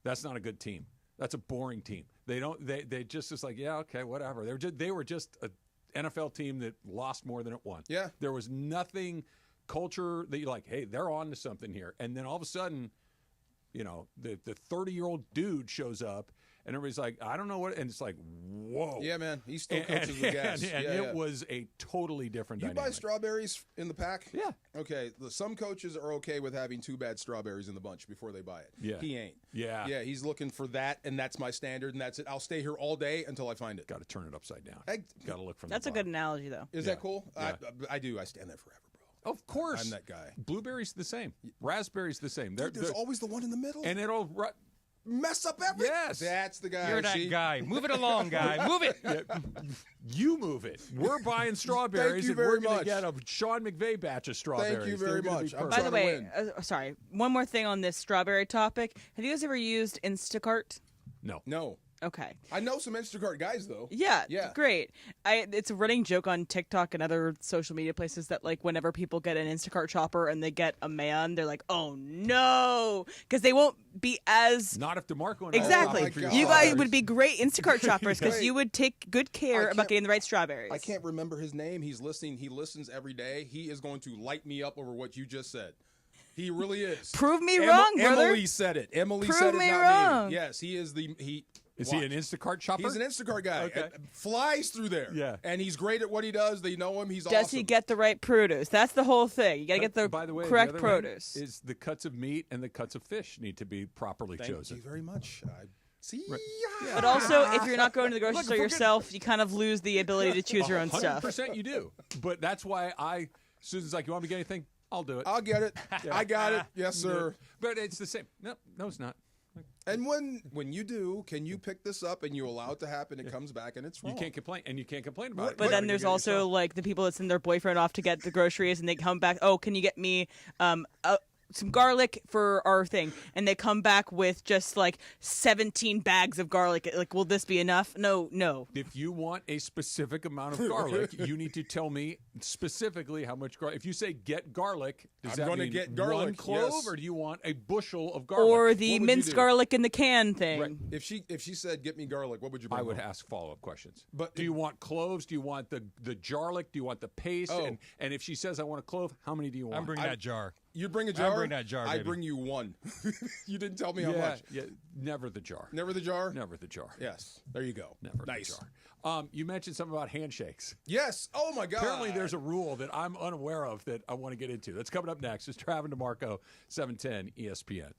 That's not a good team. That's a boring team. They just is like, yeah, okay, whatever. They were just an NFL team that lost more than it won. Yeah. There was nothing culture that you're like, hey, they're on to something here. And then all of a sudden, you know, the 30-year-old dude shows up, and everybody's like, I don't know what, and it's like, whoa. Yeah, man, he still coaches with gas. And it was a totally different dynamic. You buy strawberries in the pack? Yeah. Okay, some coaches are okay with having 2 bad strawberries in the bunch before they buy it. Yeah. He ain't. Yeah. Yeah, he's looking for that, and that's my standard, and that's it. I'll stay here all day until I find it. Got to turn it upside down. Got to look from That's the a good analogy, though. Is that cool? Yeah. I do. I stand there forever. Of course. I'm that guy. Blueberries the same. Raspberries the same. Dude, there's always the one in the middle. And it'll mess up everything. Yes. That's the guy. You're that guy. Move it along, guy. Move it. Yeah. You move it. We're buying strawberries, and we're going to get a Sean McVay batch of strawberries. Thank you very much. By the way, sorry, one more thing on this strawberry topic. Have you guys ever used Instacart? No. Okay. I know some Instacart guys, though. Yeah, great. It's a running joke on TikTok and other social media places that, like, whenever people get an Instacart shopper and they get a man, they're like, oh, no, because they won't be as... Not if DeMarco and Exactly. You guys would be great Instacart shoppers because you would take good care about getting the right strawberries. I can't remember his name. He's listening. He listens every day. He is going to light me up over what you just said. He really is. Prove me wrong, brother. Emily said it. Emily said it, Prove me not wrong. me. Yes, he is the... Is he an Instacart shopper? He's an Instacart guy. Okay. Flies through there. Yeah. And he's great at what he does. They know him. He's awesome. Does he get the right produce? That's the whole thing. You got to get the By the way, correct the other produce. one is the cuts of meat and the cuts of fish need to be properly chosen. Thank you very much. See? Right. Yeah. But also, if you're not going to the grocery store yourself, you kind of lose the ability to choose your own stuff. 100% you do. But that's why Susan's like, you want me to get anything? I'll do it. I'll get it. Yeah. I got it. Yes, sir. But it's the same. No, it's not. And when you do, can you pick this up and you allow it to happen? It comes back and it's wrong. You can't complain, and you can't complain about it. But then there's also like the people that send their boyfriend off to get the groceries, and they come back. Oh, can you get me some garlic for our thing? And they come back with just like 17 bags of garlic. Like, will this be enough? No. If you want a specific amount of garlic, you need to tell me specifically how much garlic. If you say get garlic, does that mean get garlic, one clove, yes. or do you want a bushel of garlic? Or the minced garlic in the can thing. Right. If she said get me garlic, what would you bring? I would home? ask follow-up questions. But do you want cloves? Do you want the jarlic? Do you want the paste? Oh. And if she says I want a clove, how many do you want? I'm bringing that jar. You bring a jar? I bring that jar, I baby. bring you one. You didn't tell me how much. Yeah, never the jar. Never the jar? Never the jar. Yes. There you go. Never nice. the jar. You mentioned something about handshakes. Yes. Oh, my God. Apparently there's a rule that I'm unaware of that I want to get into. That's coming up next. It's Travin DeMarco, 710 ESPN.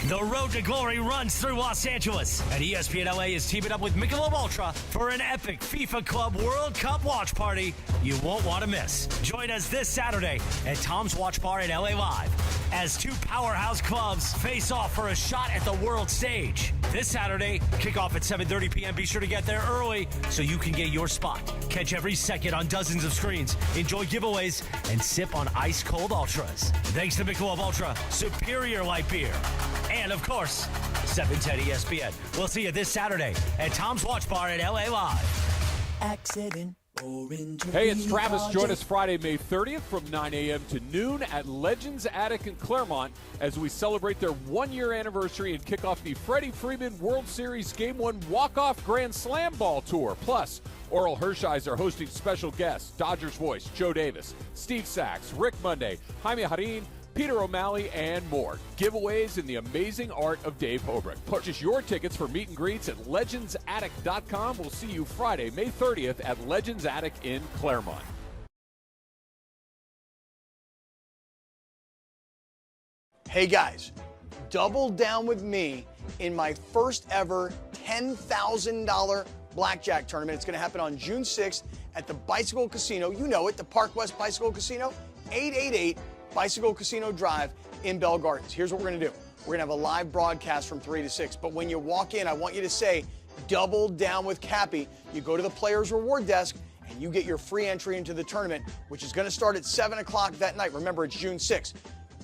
The road to glory runs through Los Angeles, and ESPN LA is teaming up with Michelob Ultra for an epic FIFA Club World Cup watch party you won't want to miss. Join us this Saturday at Tom's Watch Bar in LA Live as two powerhouse clubs face off for a shot at the world stage. This Saturday, kickoff at 7:30 p.m. Be sure to get there early so you can get your spot. Catch every second on dozens of screens, enjoy giveaways, and sip on ice-cold Ultras. Thanks to Michelob Ultra, superior light beer. And, of course, 710 ESPN. We'll see you this Saturday at Tom's Watch Bar at LA Live. Accident, Hey, it's Travis. Join us Friday, May 30th from 9 a.m. to noon at Legends Attic in Claremont as we celebrate their one-year anniversary and kick off the Freddie Freeman World Series Game 1 Walk-Off Grand Slam Ball Tour. Plus, Oral Hershiser hosting special guests, Dodgers voice Joe Davis, Steve Sachs, Rick Monday, Jaime Harin, Peter O'Malley, and more. Giveaways in the amazing art of Dave Hobrecht. Purchase your tickets for meet and greets at legendsattic.com. We'll see you Friday, May 30th at Legends Attic in Claremont. Hey guys, double down with me in my first ever $10,000 blackjack tournament. It's going to happen on June 6th at the Bicycle Casino. You know it, the Park West Bicycle Casino, 888 Bicycle Casino Drive in Bell Gardens. Here's what we're going to do. We're going to have a live broadcast from 3 to 6. But when you walk in, I want you to say, double down with Cappy. You go to the Players Reward Desk, and you get your free entry into the tournament, which is going to start at 7 o'clock that night. Remember, it's June 6th.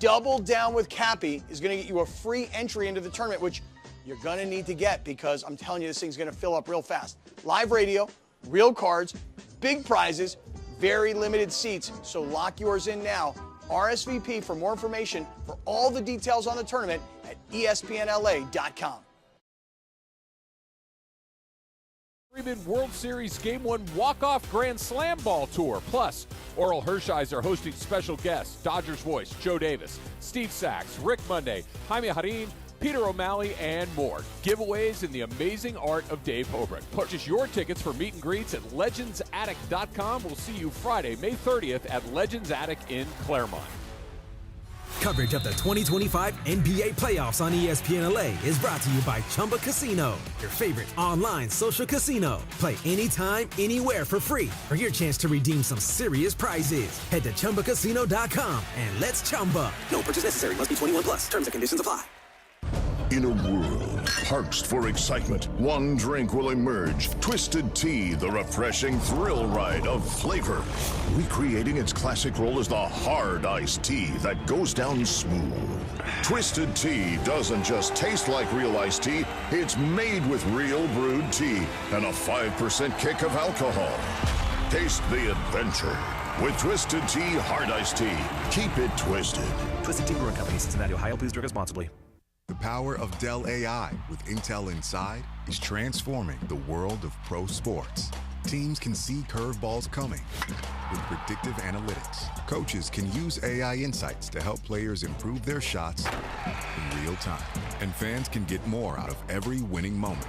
Double down with Cappy is going to get you a free entry into the tournament, which you're going to need to get because I'm telling you, this thing's going to fill up real fast. Live radio, real cards, big prizes, very limited seats. So lock yours in now. RSVP for more information for all the details on the tournament at espnla.com. Freeman World Series Game 1 Walk-Off Grand Slam Ball Tour. Plus, Oral Hershiser hosting special guests, Dodgers voice Joe Davis, Steve Sachs, Rick Monday, Jaime Harin, Peter O'Malley, and more. Giveaways in the amazing art of Dave Hobrecht. Purchase your tickets for meet and greets at legendsattic.com. We'll see you Friday, May 30th at Legends Attic in Claremont. Coverage of the 2025 NBA playoffs on ESPN LA is brought to you by Chumba Casino, your favorite online social casino. Play anytime, anywhere for free for your chance to redeem some serious prizes. Head to ChumbaCasino.com and let's Chumba. No purchase necessary. Must be 21 plus. Terms and conditions apply. In a world parched for excitement, one drink will emerge. Twisted Tea, the refreshing thrill ride of flavor. Recreating its classic role as the hard iced tea that goes down smooth. Twisted Tea doesn't just taste like real iced tea, it's made with real brewed tea and a 5% kick of alcohol. Taste the adventure with Twisted Tea Hard Iced Tea. Keep it twisted. Twisted Tea Brewing Company, Cincinnati, Ohio. Please drink responsibly. The power of Dell AI with Intel Inside is transforming the world of pro sports. Teams can see curveballs coming with predictive analytics. Coaches can use AI insights to help players improve their shots in real time. And fans can get more out of every winning moment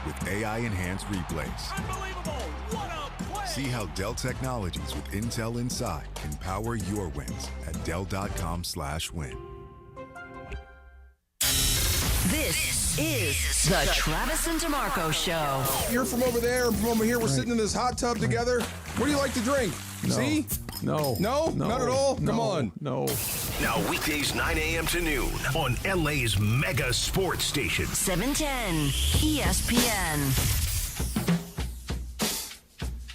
with AI-enhanced replays. Unbelievable! What a play! See how Dell Technologies with Intel Inside can power your wins at Dell.com/win. This is the Travis and DeMarco Show. You're from over there, I'm from over here. We're sitting in this hot tub together. What do you like to drink? No. See? No. No? Not at all? Come on. No. Now weekdays 9 a.m. to noon on LA's mega sports station. 710 ESPN.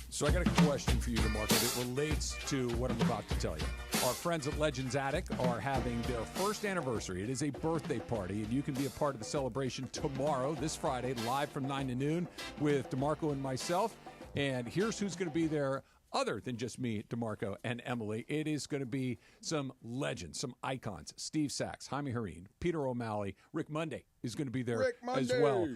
So I got a question for you, DeMarco, that relates to what I'm about to tell you. Our friends at Legends Attic are having their first anniversary. It is a birthday party, and you can be a part of the celebration tomorrow, this Friday, live from 9 to noon with DeMarco and myself. And here's who's going to be there other than just me, DeMarco, and Emily. It is going to be some legends, some icons. Steve Sachs, Jaime Harin, Peter O'Malley, Rick Monday is going to be there as well.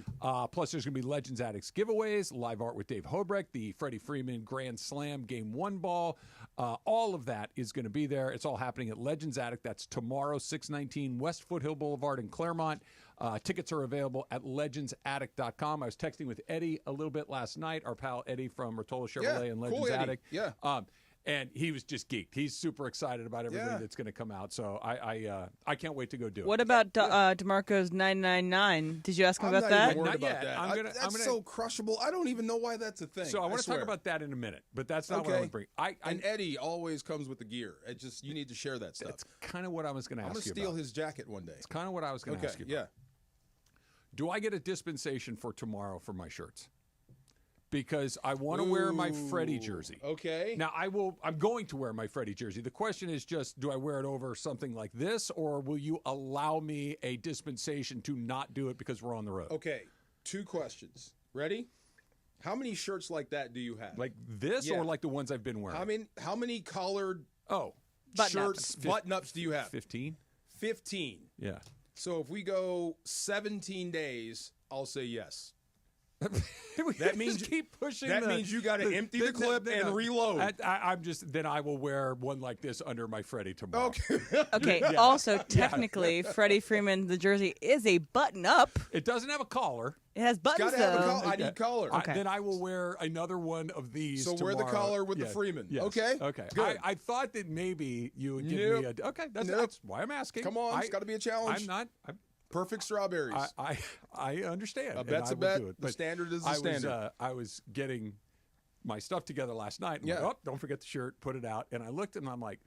Plus, there's going to be Legends Addicts giveaways, live art with Dave Hobrecht, the Freddie Freeman Grand Slam Game 1 ball. All of that is going to be there. It's all happening at Legends Attic. That's tomorrow, 619 West Foothill Boulevard in Claremont. Tickets are available at legendsattic.com. I was texting with Eddie a little bit last night, our pal Eddie from Rotolo Chevrolet and Legends Attic. Yeah. And he was just geeked. He's super excited about everything that's going to come out. So I can't wait to go do it. What about DeMarco's 999? Did you ask him about that? Not yet. That's so crushable. I don't even know why that's a thing. So I want to talk about that in a minute, but that's not what I want to bring. And Eddie always comes with the gear. You need to share that stuff. It's kind of what I was going to ask you about. I'm going to steal his jacket one day. It's kind of what I was going to ask you about. Do I get a dispensation for tomorrow for my shirts? Because I want to wear my Freddie jersey. Okay. Now, I'm going to wear my Freddie jersey. The question is just, do I wear it over something like this, or will you allow me a dispensation to not do it because we're on the road? Okay. 2 questions. Ready? How many shirts like that do you have? Like this or like the ones I've been wearing? How many collared shirts, button-ups do you have? 15. 15. Yeah. So if we go 17 days, I'll say yes. That means keep pushing. That means you got to empty the clip and reload. Then I will wear one like this under my Freddie tomorrow. Okay. Also, technically, Freddie Freeman, the jersey is a button-up. It doesn't have a collar. It has buttons, Gotta have a though. collar. I need collar. Okay. Then I will wear another one of these. So tomorrow. wear the collar with the Freeman. Yes. Okay. Okay. Good. I thought that maybe you would give me a. Okay. That's why I'm asking. Come on, it's got to be a challenge. I'm not. Perfect strawberries. I understand. A bet's a bet. The standard is the standard. I was getting my stuff together last night. And like, don't forget the shirt. Put it out. And I looked and I'm like,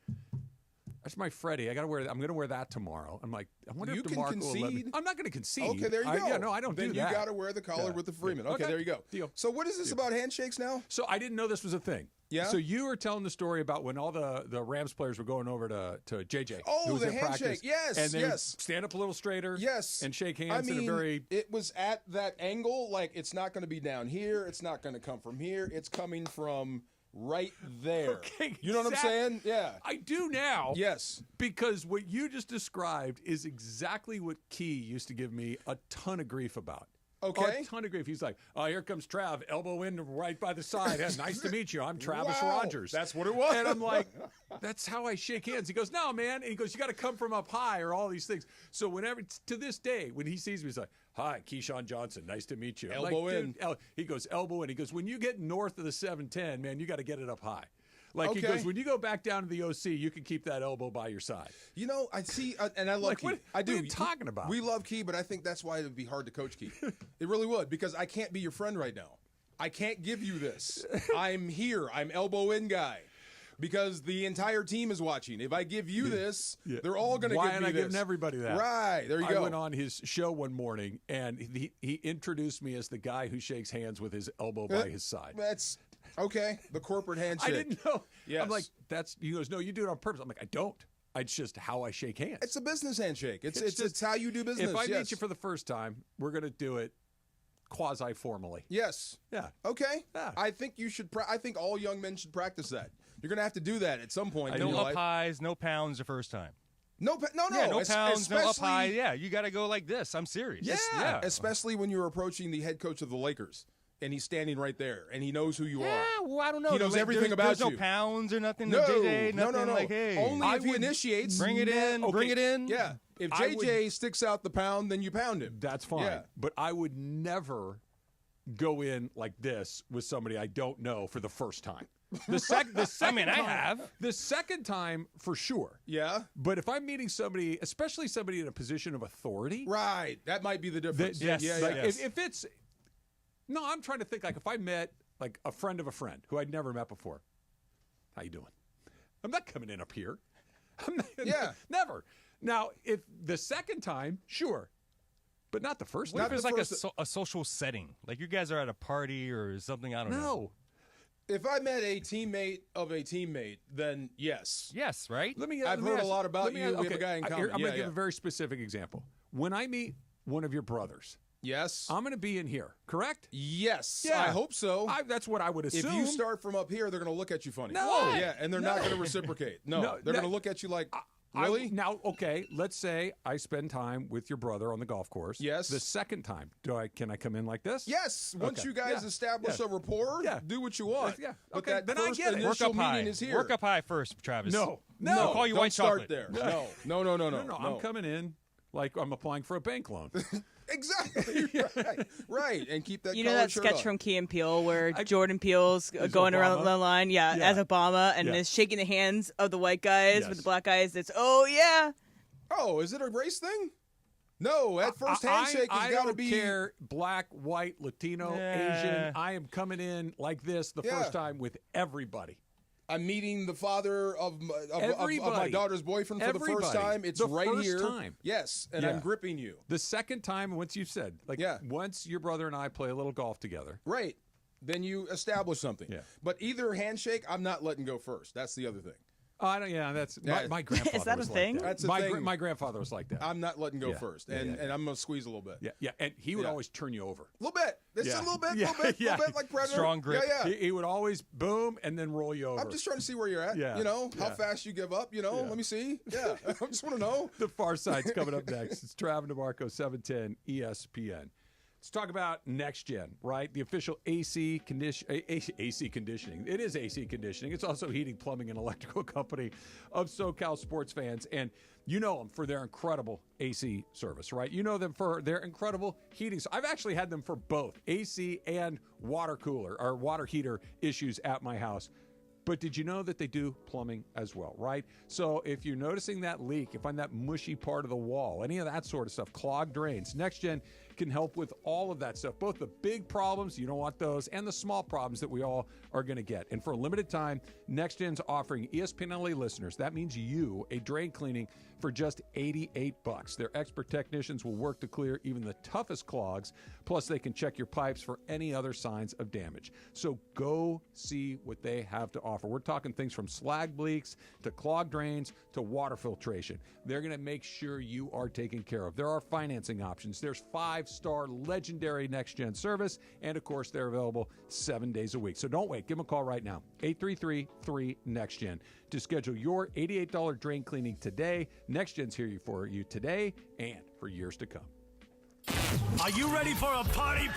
that's my Freddie. I'm going to wear that tomorrow. I'm like, I wonder if DeMarco will let me. I'm not going to concede. Okay, there you go. Yeah, no, I don't do that. Then you got to wear the collar with the Freeman. Okay, there you go. Deal. So what is this about handshakes now? So I didn't know this was a thing. Yeah. So you were telling the story about when all the Rams players were going over to JJ. Oh, who was the at handshake. practice, Yes, and they yes. would stand up a little straighter. Yes. And shake hands in a very. It was at that angle. Like, it's not going to be down here. It's not going to come from here. It's coming from right there. Okay, you know what I'm saying? Yeah. I do now. Yes. Because what you just described is exactly what Key used to give me a ton of grief about. Okay. A ton of grief. He's like, oh, here comes Trav, elbow in right by the side. Hey, nice to meet you. I'm Travis Rogers. That's what it was. And I'm like, that's how I shake hands. He goes, no, man. And he goes, you got to come from up high or all these things. So whenever, to this day, when he sees me, he's like, hi, Keyshawn Johnson. Nice to meet you. Elbow in. He goes, elbow in. He goes, when you get north of the 710, man, you got to get it up high. Like Okay. he goes, when you go back down to the OC, you can keep that elbow by your side. You know, I see, and I love Like, Key. what I do. are you talking about? We love Key, but I think that's why it would be hard to coach Key. It really would, because I can't be your friend right now. I can't give you this. I'm here. I'm elbow in guy. Because the entire team is watching. If I give you this, they're all going to give me this. Why am I giving everybody that? Right. There you go. I went on his show one morning, and he introduced me as the guy who shakes hands with his elbow by his side. That's okay. The corporate handshake. I didn't know. Yes. I'm like, he goes, no, you do it on purpose. I'm like, I don't. It's just how I shake hands. It's a business handshake. It's how you do business. If I meet you for the first time, we're going to do it quasi-formally. Yes. Yeah. Okay. Yeah. I think you should. I think all young men should practice that. You're going to have to do that at some point. No up highs, no pounds the first time. No. Yeah, no pounds, no up high. Yeah, you got to go like this. I'm serious. Yeah. Especially when you're approaching the head coach of the Lakers. And he's standing right there, and he knows who you are. Yeah, well, I don't know. He knows everything about you. There's no pounds or nothing. No, JJ, nothing no. Like, hey, only if he initiates. Bring it in. Okay. Bring it in. Yeah. If JJ sticks out the pound, then you pound him. That's fine. Yeah. But I would never go in like this with somebody I don't know for the first time. The second I mean, time, I have. The second time, for sure. Yeah. But if I'm meeting somebody, especially somebody in a position of authority. Right. That might be the difference. Yes. Like if it's. No, I'm trying to think, like, if I met, like, a friend of a friend who I'd never met before. How you doing? I'm not coming in up here. Never. Now, if the second time, sure. But not the first time. What if it's like a social setting? Like you guys are at a party or something, I don't know. No. If I met a teammate of a teammate, then yes. Yes, right? I've heard a lot about you. We have a guy in common. I'm going to give a very specific example. When I meet one of your brothers. Yes. I'm going to be in here, correct? Yes. Yeah. I hope so. That's what I would assume. If you start from up here, they're going to look at you funny. No. Yeah, and they're not going to reciprocate. No. They're going to look at you like, really? Now, okay, let's say I spend time with your brother on the golf course. Yes. The second time, can I come in like this? Yes. Once Okay. you guys establish a rapport, do what you want. Yeah. But Okay, that then I first get it. Work initial up high. meeting is here. Work up high first, Travis. No. I'll call you don't white start chocolate. there. No. No, I'm coming in like I'm applying for a bank loan. Exactly. Right. And keep that You know that shirt sketch on. from Key and Peele where Jordan Peele's going around the line, as Obama, and is shaking the hands of the white guys with the black guys. It's, oh, yeah. Oh, is it a race thing? No, at first handshake has got to be. I don't care, black, white, Latino, Asian. I am coming in like this the first time with everybody. I'm meeting the father of my daughter's boyfriend for the first time. It's the right first here. Time. Yes, and I'm gripping you. The second time, once you've said, once your brother and I play a little golf together. Right. Then you establish something. Yeah. But either handshake, I'm not letting go first. That's the other thing. I don't. Yeah, that's my grandfather. Is that a was thing? Like that. That's a my thing. My grandfather was like that. I'm not letting go first, and I'm going to squeeze a little bit. Yeah, and he would always turn you over. A little bit. It's a little bit, like Predator. Strong grip. Yeah. He would always boom and then roll you over. I'm just trying to see where you're at. Yeah. How fast you give up. Let me see. Yeah, I just want to know. The Far Side's coming up next. It's Travis DeMarco, 710 ESPN. Let's talk about next gen, right? The official AC conditioning. It is AC conditioning. It's also heating, plumbing, and electrical company of SoCal sports fans. And you know them for their incredible AC service, right? You know them for their incredible heating. So I've actually had them for both AC and water cooler or water heater issues at my house. But did you know that they do plumbing as well, right? So if you're noticing that leak, you find that mushy part of the wall, any of that sort of stuff, clogged drains, Next Gen can help with all of that stuff, both the big problems, you don't want those, and the small problems that we all are going to get. And for a limited time, Next Gen's offering ESPN LA listeners, that means you, a drain cleaning for just $88. Their expert technicians will work to clear even the toughest clogs, plus they can check your pipes for any other signs of damage. So go see what they have to offer. We're talking things from slag leaks to clogged drains to water filtration. They're going to make sure you are taken care of. There are financing options. There's 5-star legendary Next Gen service, and of course, they're available 7 days a week. So don't wait. Give them a call right now, 833-3NEXT-GEN, to schedule your $88 drain cleaning today. Next Gen's here for you today and for years to come. Are you ready for a party?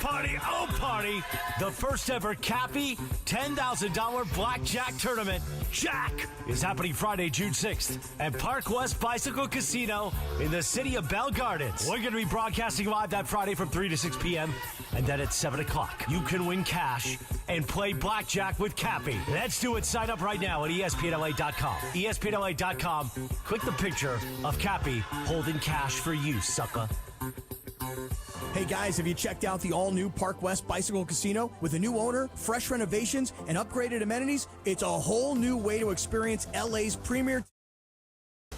Oh, party! The first ever Cappy $10,000 blackjack tournament, Jack, is happening Friday, June 6th at Park West Bicycle Casino in the city of Bell Gardens. We're going to be broadcasting live that Friday from 3 to 6 p.m. and then at 7 o'clock. You can win cash and play blackjack with Cappy. Let's do it. Sign up right now at ESPNLA.com. ESPNLA.com. Click the picture of Cappy holding cash for you, sucker. Hey guys, have you checked out the all-new Park West Bicycle Casino? With a new owner, fresh renovations, and upgraded amenities, it's a whole new way to experience LA's premier.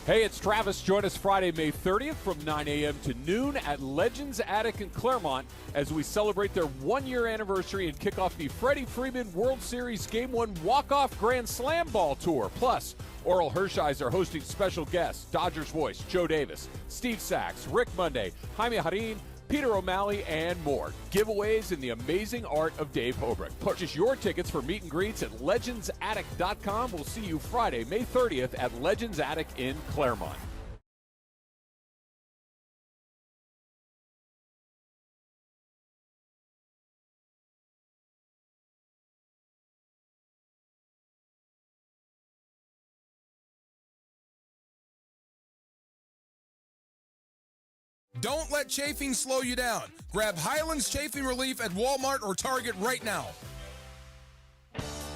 Hey, it's Travis. Join us Friday, May 30th from 9 a.m. to noon at Legends Attic in Claremont as we celebrate their one-year anniversary and kick off the Freddie Freeman World Series Game 1 Walk-Off Grand Slam Ball Tour. Plus, Oral Hershiser hosting special guests, Dodgers voice Joe Davis, Steve Sachs, Rick Monday, Jaime Harin, Peter O'Malley, and more. Giveaways in the amazing art of Dave Hobrick. Purchase your tickets for meet and greets at legendsattic.com. We'll see you Friday, May 30th at Legends Attic in Claremont. Don't let chafing slow you down. Grab Highlands Chafing Relief at Walmart or Target right now.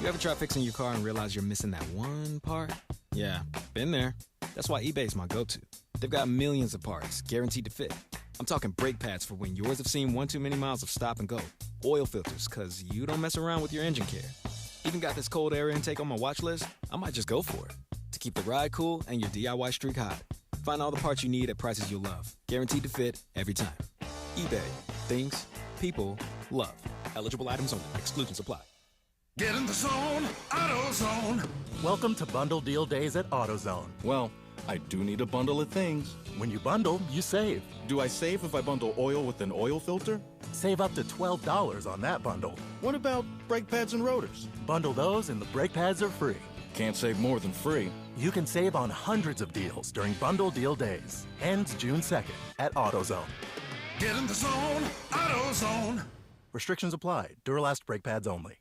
You ever try fixing your car and realize you're missing that one part? Yeah, been there. That's why eBay's my go-to. They've got millions of parts, guaranteed to fit. I'm talking brake pads for when yours have seen one too many miles of stop and go. Oil filters, because you don't mess around with your engine care. Even got this cold air intake on my watch list. I might just go for it. To keep the ride cool and your DIY streak hot. Find all the parts you need at prices you'll love. Guaranteed to fit every time. eBay. Things people love. Eligible items only. Exclusions apply. Get in the zone. AutoZone. Welcome to Bundle Deal Days at AutoZone. Well, I do need a bundle of things. When you bundle, you save. Do I save if I bundle oil with an oil filter? Save up to $12 on that bundle. What about brake pads and rotors? Bundle those and the brake pads are free. Can't save more than free. You can save on hundreds of deals during Bundle Deal Days. Ends June 2nd at AutoZone. Get in the zone. AutoZone. Restrictions apply. Duralast brake pads only.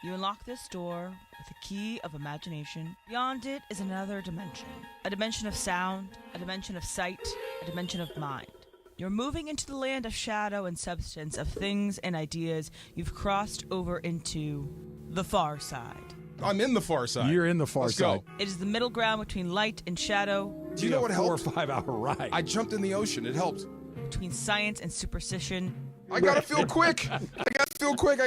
You unlock this door with a key of imagination. Beyond it is another dimension. A dimension of sound, a dimension of sight, a dimension of mind. You're moving into the land of shadow and substance, of things and ideas you've crossed over into the far side. I'm in the far side. You're in the far Let's side. Go. It is the middle ground between light and shadow. Do you know what helped? 4 or 5 hour ride. I jumped in the ocean. It helped. Between science and superstition. I gotta feel quick. I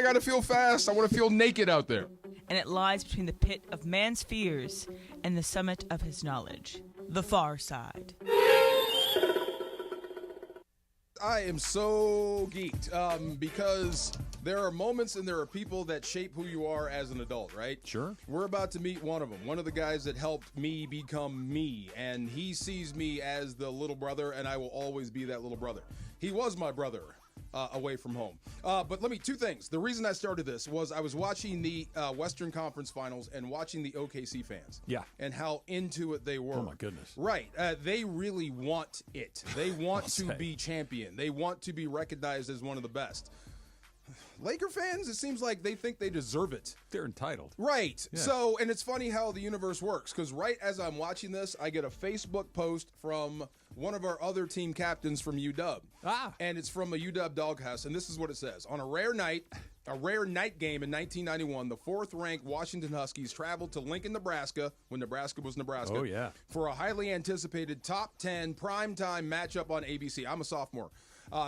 gotta feel fast. I want to feel naked out there. And it lies between the pit of man's fears and the summit of his knowledge. The far side. I am so geeked because there are moments and there are people that shape who you are as an adult, right? Sure. We're about to meet one of them, one of the guys that helped me become me, and he sees me as the little brother, and I will always be that little brother. He was my brother. away from home. But two things. The reason I started this was I was watching the Western Conference Finals and watching the OKC fans. Yeah. And how into it they were. Oh, my goodness. Right. They really want it. They want to be champion. They want to be recognized as one of the best. Laker fans, it seems like they think they deserve it. They're entitled. Right. Yeah. So, and it's funny how the universe works, because right as I'm watching this, I get a Facebook post from one of our other team captains from UW. And it's from a UW doghouse, and this is what it says. On a rare night game in 1991, the fourth-ranked Washington Huskies traveled to Lincoln, Nebraska, when Nebraska was Nebraska. Oh, yeah. For a highly anticipated top 10 primetime matchup on ABC. I'm a sophomore.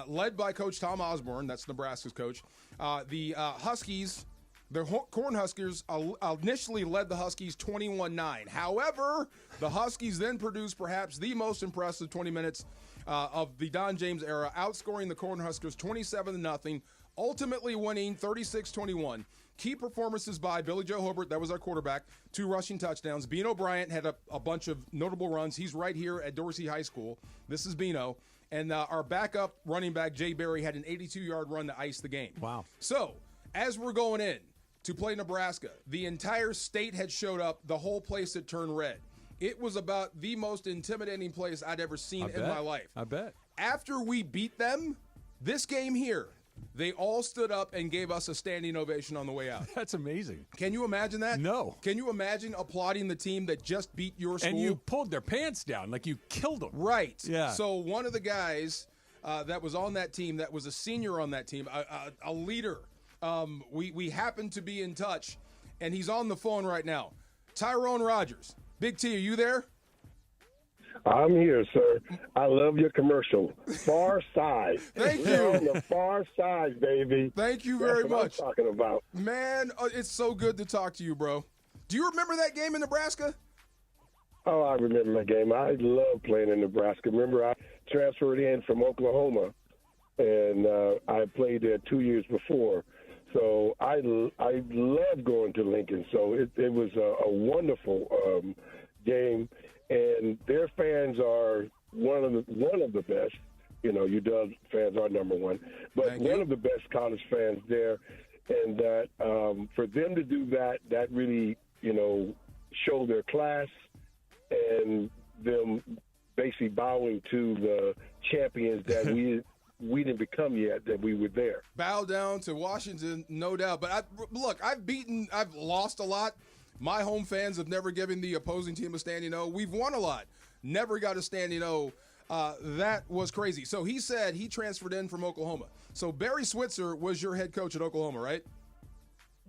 Led by Coach Tom Osborne, that's Nebraska's coach. The Huskies, the Cornhuskers, initially led the Huskies 21-9. However, the Huskies then produced perhaps the most impressive 20 minutes of the Don James era, outscoring the Cornhuskers 27-0, ultimately winning 36-21. Key performances by Billy Joe Hobart, that was our quarterback, 2 rushing touchdowns. Bino Bryant had a bunch of notable runs. He's right here at Dorsey High School. This is Bino. And our backup running back, Jay Berry, had an 82-yard run to ice the game. Wow. So, as we're going in to play Nebraska, the entire state had showed up. The whole place had turned red. It was about the most intimidating place I'd ever seen in my life. I bet. After we beat them, this game here, they all stood up and gave us a standing ovation on the way out. That's amazing. Can you imagine that? No. Can you imagine applauding the team that just beat your school? And you pulled their pants down, like you killed them. Right. Yeah. So one of the guys that was on that team, that was a senior on that team, a leader, we happened to be in touch, and he's on the phone right now. Tyrone Rogers. Big T, are you there? I'm here, sir. I love your commercial. Far Side. Thank We're you. on the far side, baby. Thank you very That's what much. I'm talking about. Man, it's so good to talk to you, bro. Do you remember that game in Nebraska? Oh, I remember that game. I love playing in Nebraska. Remember, I transferred in from Oklahoma, and I played there 2 years before. So I love going to Lincoln. So it was a wonderful game. And their fans are one of the best. You know, UW fans are number one, but one of the best college fans there. And that for them to do that really, show their class and them basically bowing to the champions that we didn't become yet, that we were there. Bow down to Washington, no doubt. But I've lost a lot. My home fans have never given the opposing team a standing O. We've won a lot. Never got a standing O. That was crazy. So he said he transferred in from Oklahoma. So Barry Switzer was your head coach at Oklahoma, right?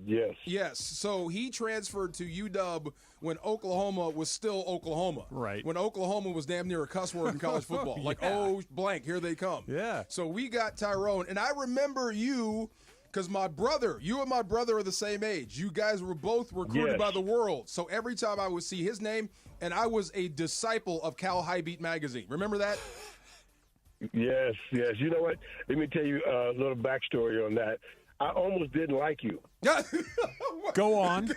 Yes. Yes. So he transferred to UW when Oklahoma was still Oklahoma. Right. When Oklahoma was damn near a cuss word in college football. Yeah. Like, oh, blank, here they come. Yeah. So we got Tyrone. And I remember you, because you and my brother are the same age. You guys were both recruited by the world. So every time I would see his name, and I was a disciple of Cal High Beat magazine. Remember that? Yes. You know what? Let me tell you a little backstory on that. I almost didn't like you. Go on.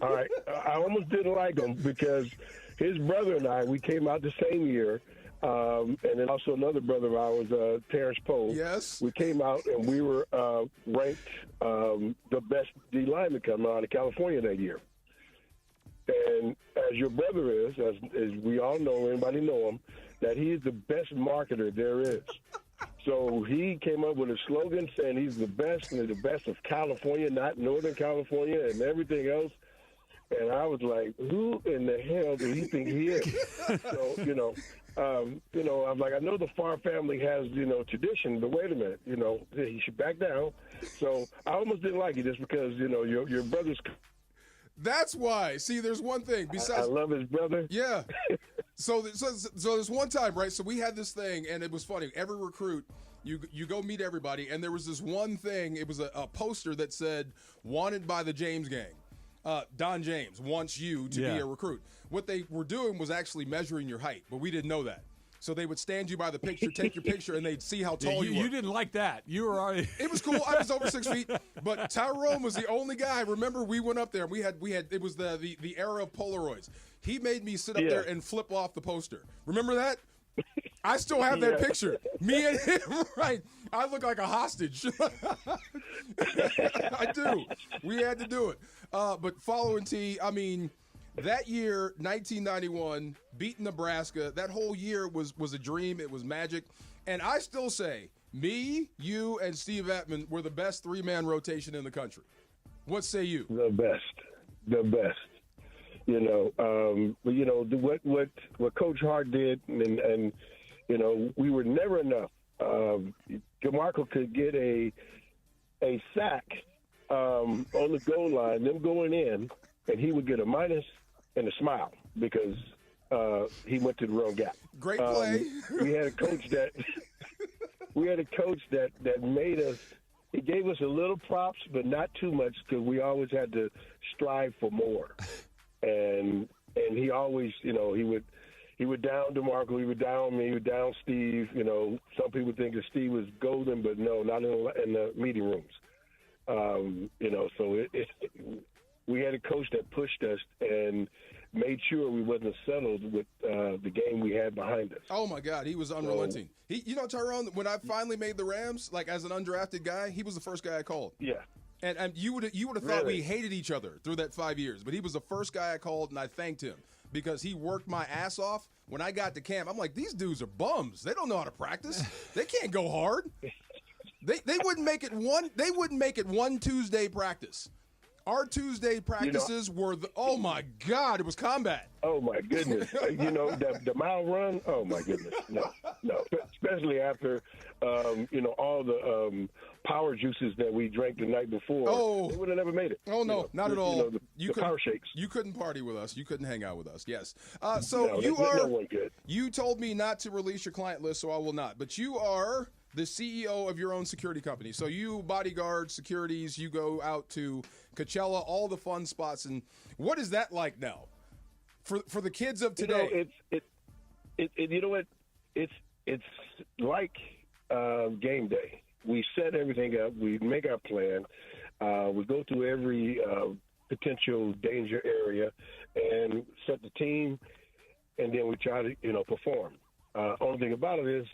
All right. I almost didn't like him because his brother and I, we came out the same year. And then also another brother of ours, Terrence Poe. Yes. We came out and we were ranked the best D lineman coming out of California that year. And as your brother is, as we all know, everybody know him, that he is the best marketer there is. So he came up with a slogan saying he's the best and the best of California, not Northern California and everything else. And I was like, who in the hell do he think he is? So, I'm like, I know the Farr family has, tradition, but wait a minute, he should back down. So I almost didn't like it just because, your brother's. That's why. See, there's one thing. Besides, I love his brother. Yeah. So there's one time, right? So we had this thing, and it was funny. Every recruit, you go meet everybody, and there was this one thing. It was a poster that said, wanted by the James gang. Don James wants you to be a recruit. What they were doing was actually measuring your height, but we didn't know that. So they would stand you by the picture, take your picture, and they'd see how tall you were. You didn't like that. You were already. It was cool. I was over 6 feet, but Tyrone was the only guy. Remember, we went up there and we had. It was the era of Polaroids. He made me sit up there and flip off the poster. Remember that? I still have that picture. Me and him, right? I look like a hostage. I do. We had to do it. But following T, I mean, that year, 1991, beating Nebraska, that whole year was a dream. It was magic. And I still say, me, you, and Steve Atman were the best three-man rotation in the country. What say you? The best. You know, what Coach Hart did, and you know, we were never enough. DeMarco could get a sack on the goal line, them going in, and he would get a minus and a smile because he went to the wrong gap. Great play. We had a coach that made us. He gave us a little props, but not too much because we always had to strive for more. And he always, you know, he would down DeMarco, he would down me, he would down Steve. You know, some people think that Steve was golden, but no, not in the meeting rooms. You know, so we had a coach that pushed us and made sure we wasn't settled with the game we had behind us. Oh my God, he was unrelenting. You know, Tyrone, when I finally made the Rams, like as an undrafted guy, he was the first guy I called. Yeah. And you would have thought we hated each other through that 5 years, but he was the first guy I called, and I thanked him because he worked my ass off. When I got to camp, I'm like, these dudes are bums. They don't know how to practice. They can't go hard. They wouldn't make it one. They wouldn't make it one Tuesday practice. Our Tuesday practices were oh my God, it was combat. Oh my goodness. You know, the mile run, oh my goodness. No. Especially after, you know, all the power juices that we drank the night before. Oh. They would have never made it. Oh, no, not at all. You know, the power shakes. You couldn't party with us. You couldn't hang out with us. Yes. No one could. You told me not to release your client list, so I will not. But you are the CEO of your own security company. So you bodyguard securities, you go out to Coachella, all the fun spots. And what is that like now for the kids of today? You know what? It's like game day. We set everything up. We make our plan. We go through every potential danger area and set the team, and then we try to, you know, perform. Only thing about it is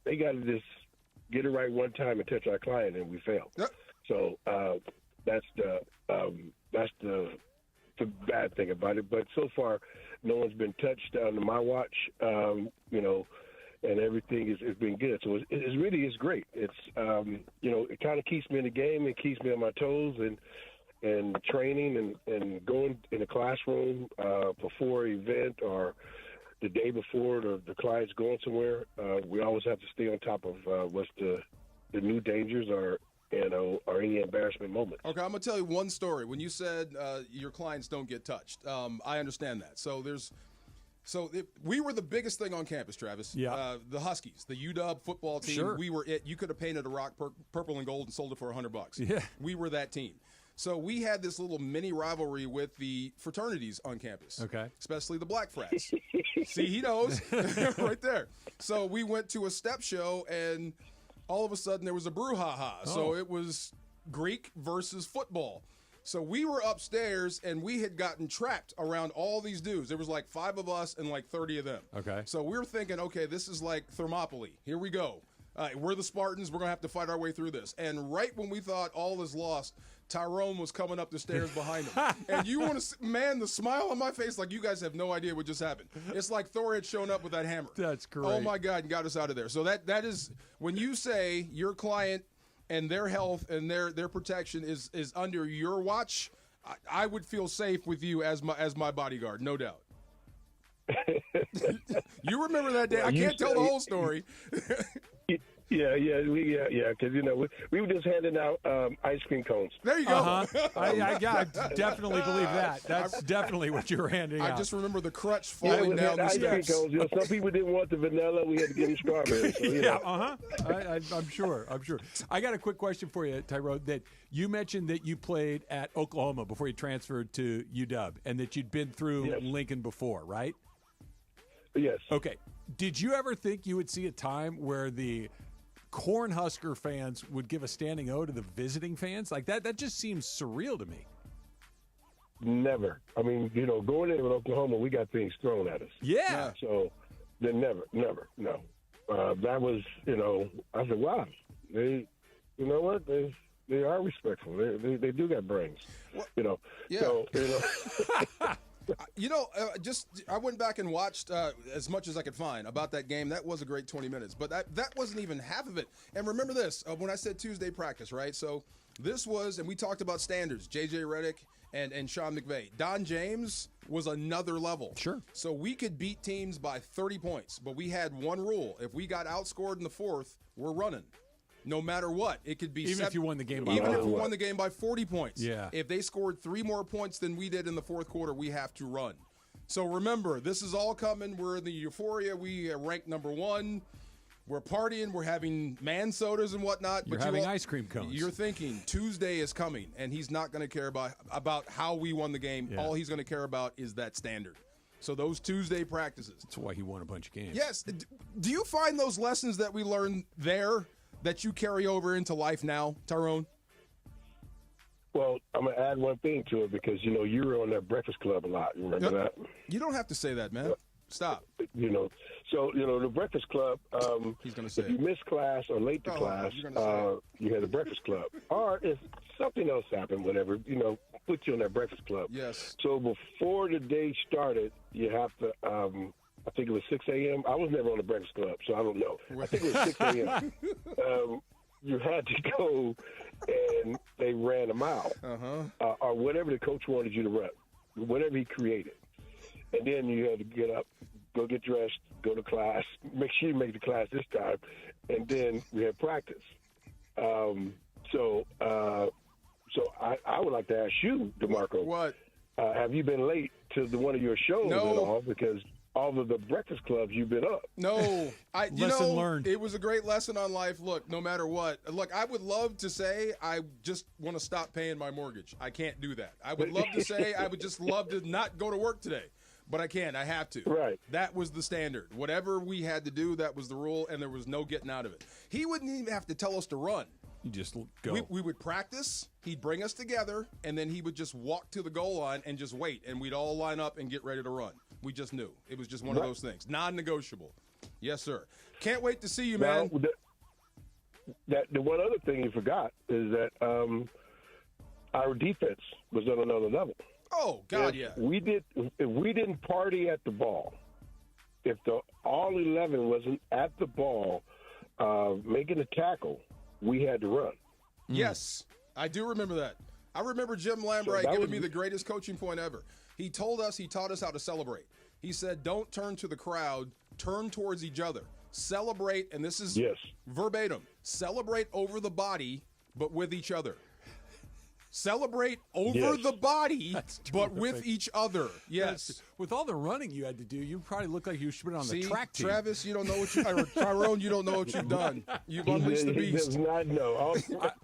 they got to just get it right one time and touch our client, and we fail. Yep. So that's the bad thing about it. But so far, no one's been touched under my watch. You know, and everything has been good. So it really is great. It's you know, it kind of keeps me in the game and keeps me on my toes and training and going in the classroom before an event or the day before the client's going somewhere. We always have to stay on top of what's the new dangers or, you know, or any embarrassment moment. Okay, I'm going to tell you one story. When you said your clients don't get touched, I understand that. We were the biggest thing on campus, Travis. Yeah. The Huskies, the UW football team. Sure. We were it. You could have painted a rock purple and gold and sold it for $100. Yeah. We were that team. So we had this little mini rivalry with the fraternities on campus. Okay. Especially the black frats. See, he knows. Right there. So we went to a step show, and all of a sudden there was a brouhaha. Oh. So it was Greek versus football. So we were upstairs, and we had gotten trapped around all these dudes. There was like 5 of us and like 30 of them. Okay. So we were thinking, okay, this is like Thermopylae. Here we go. We're the Spartans. We're going to have to fight our way through this. And right when we thought all is lost, Tyrone was coming up the stairs behind him. And you want to, man, the smile on my face, like you guys have no idea what just happened. It's like Thor had shown up with that hammer. That's great. Oh, my God, and got us out of there. So that is, when you say your client and their health and their protection is under your watch, I would feel safe with you as my bodyguard, no doubt. You remember that day? Well, I can't tell the whole story. Yeah, because, you know, we were just handing out ice cream cones. There you go. Uh-huh. I definitely believe that. That's definitely what you were handing out. I just remember the crutch falling down the steps. Ice cream cones. You know, some people didn't want the vanilla. We had to give them strawberries. So, yeah, I'm sure. I got a quick question for you, Tyrone, that you mentioned that you played at Oklahoma before you transferred to UW and that you'd been through Lincoln before, right? Yes. Okay. Did you ever think you would see a time where the Cornhusker fans would give a standing O to the visiting fans? Like that just seems surreal to me. Never. I mean, you know, going in with Oklahoma, we got things thrown at us. Yeah. So Then never, no. That was, I said, wow, they, you know what, they are respectful. They do got brains, Yeah. So, I went back and watched as much as I could find about that game. That was a great 20 minutes, but that wasn't even half of it. And remember this, when I said Tuesday practice, right? So this was, and we talked about standards, J.J. Redick and Sean McVay. Don James was another level. Sure. So we could beat teams by 30 points, but we had one rule. If we got outscored in the fourth, we're running. No matter what, it could be if you won the game by even if we won the game by 40 points. Yeah. If they scored 3 more points than we did in the fourth quarter, we have to run. So remember, this is all coming. We're in the euphoria. We are ranked number 1. We're partying. We're having man sodas and whatnot. You're having ice cream cones. You're thinking Tuesday is coming, and he's not going to care about how we won the game. Yeah. All he's going to care about is that standard. So those Tuesday practices. That's why he won a bunch of games. Yes. Do you find those lessons that we learned there that you carry over into life now, Tyrone? Well, I'm going to add one thing to it because, you were on that Breakfast Club a lot. You remember that? You don't have to say that, man. Stop. So, the Breakfast Club, he's gonna say if you miss class or late to class, you had the Breakfast Club. Or if something else happened, whatever, put you on that Breakfast Club. Yes. So before the day started, you have to, I think it was 6 a.m. I was never on the Breakfast Club, so I don't know. I think it was 6 a.m. You had to go, and they ran a mile, or whatever the coach wanted you to run, whatever he created. And then you had to get up, go get dressed, go to class, make sure you make the class this time, and then we had practice. So I would like to ask you, DeMarco. What? Have you been late to one of your shows at all? Because all of the breakfast clubs you've been up. No. Lesson learned. It was a great lesson on life. Look, no matter what. Look, I would love to say I just want to stop paying my mortgage. I can't do that. I would love to say I would just love to not go to work today. But I can't. I have to. Right. That was the standard. Whatever we had to do, that was the rule, and there was no getting out of it. He wouldn't even have to tell us to run. You just go. We would practice. He'd bring us together, and then he would just walk to the goal line and just wait, and we'd all line up and get ready to run. We just knew. It was just one of those things. Non-negotiable. Yes, sir. Can't wait to see you, man. The one other thing you forgot is that our defense was on another level. Oh, God, If we didn't party at the ball, if the all 11 wasn't at the ball making a tackle, we had to run. Yes, I do remember that. I remember Jim Lambright giving me the greatest coaching point ever. He taught us how to celebrate. He said, don't turn to the crowd, turn towards each other. Celebrate, and this is verbatim, celebrate over the body, but with each other. Celebrate over the body, but with each other. Yes. With all the running you had to do, you probably look like you should have been on the track team. Travis, you don't know what Tyrone, you don't know what you've done. You've unleashed the beast. He does not know.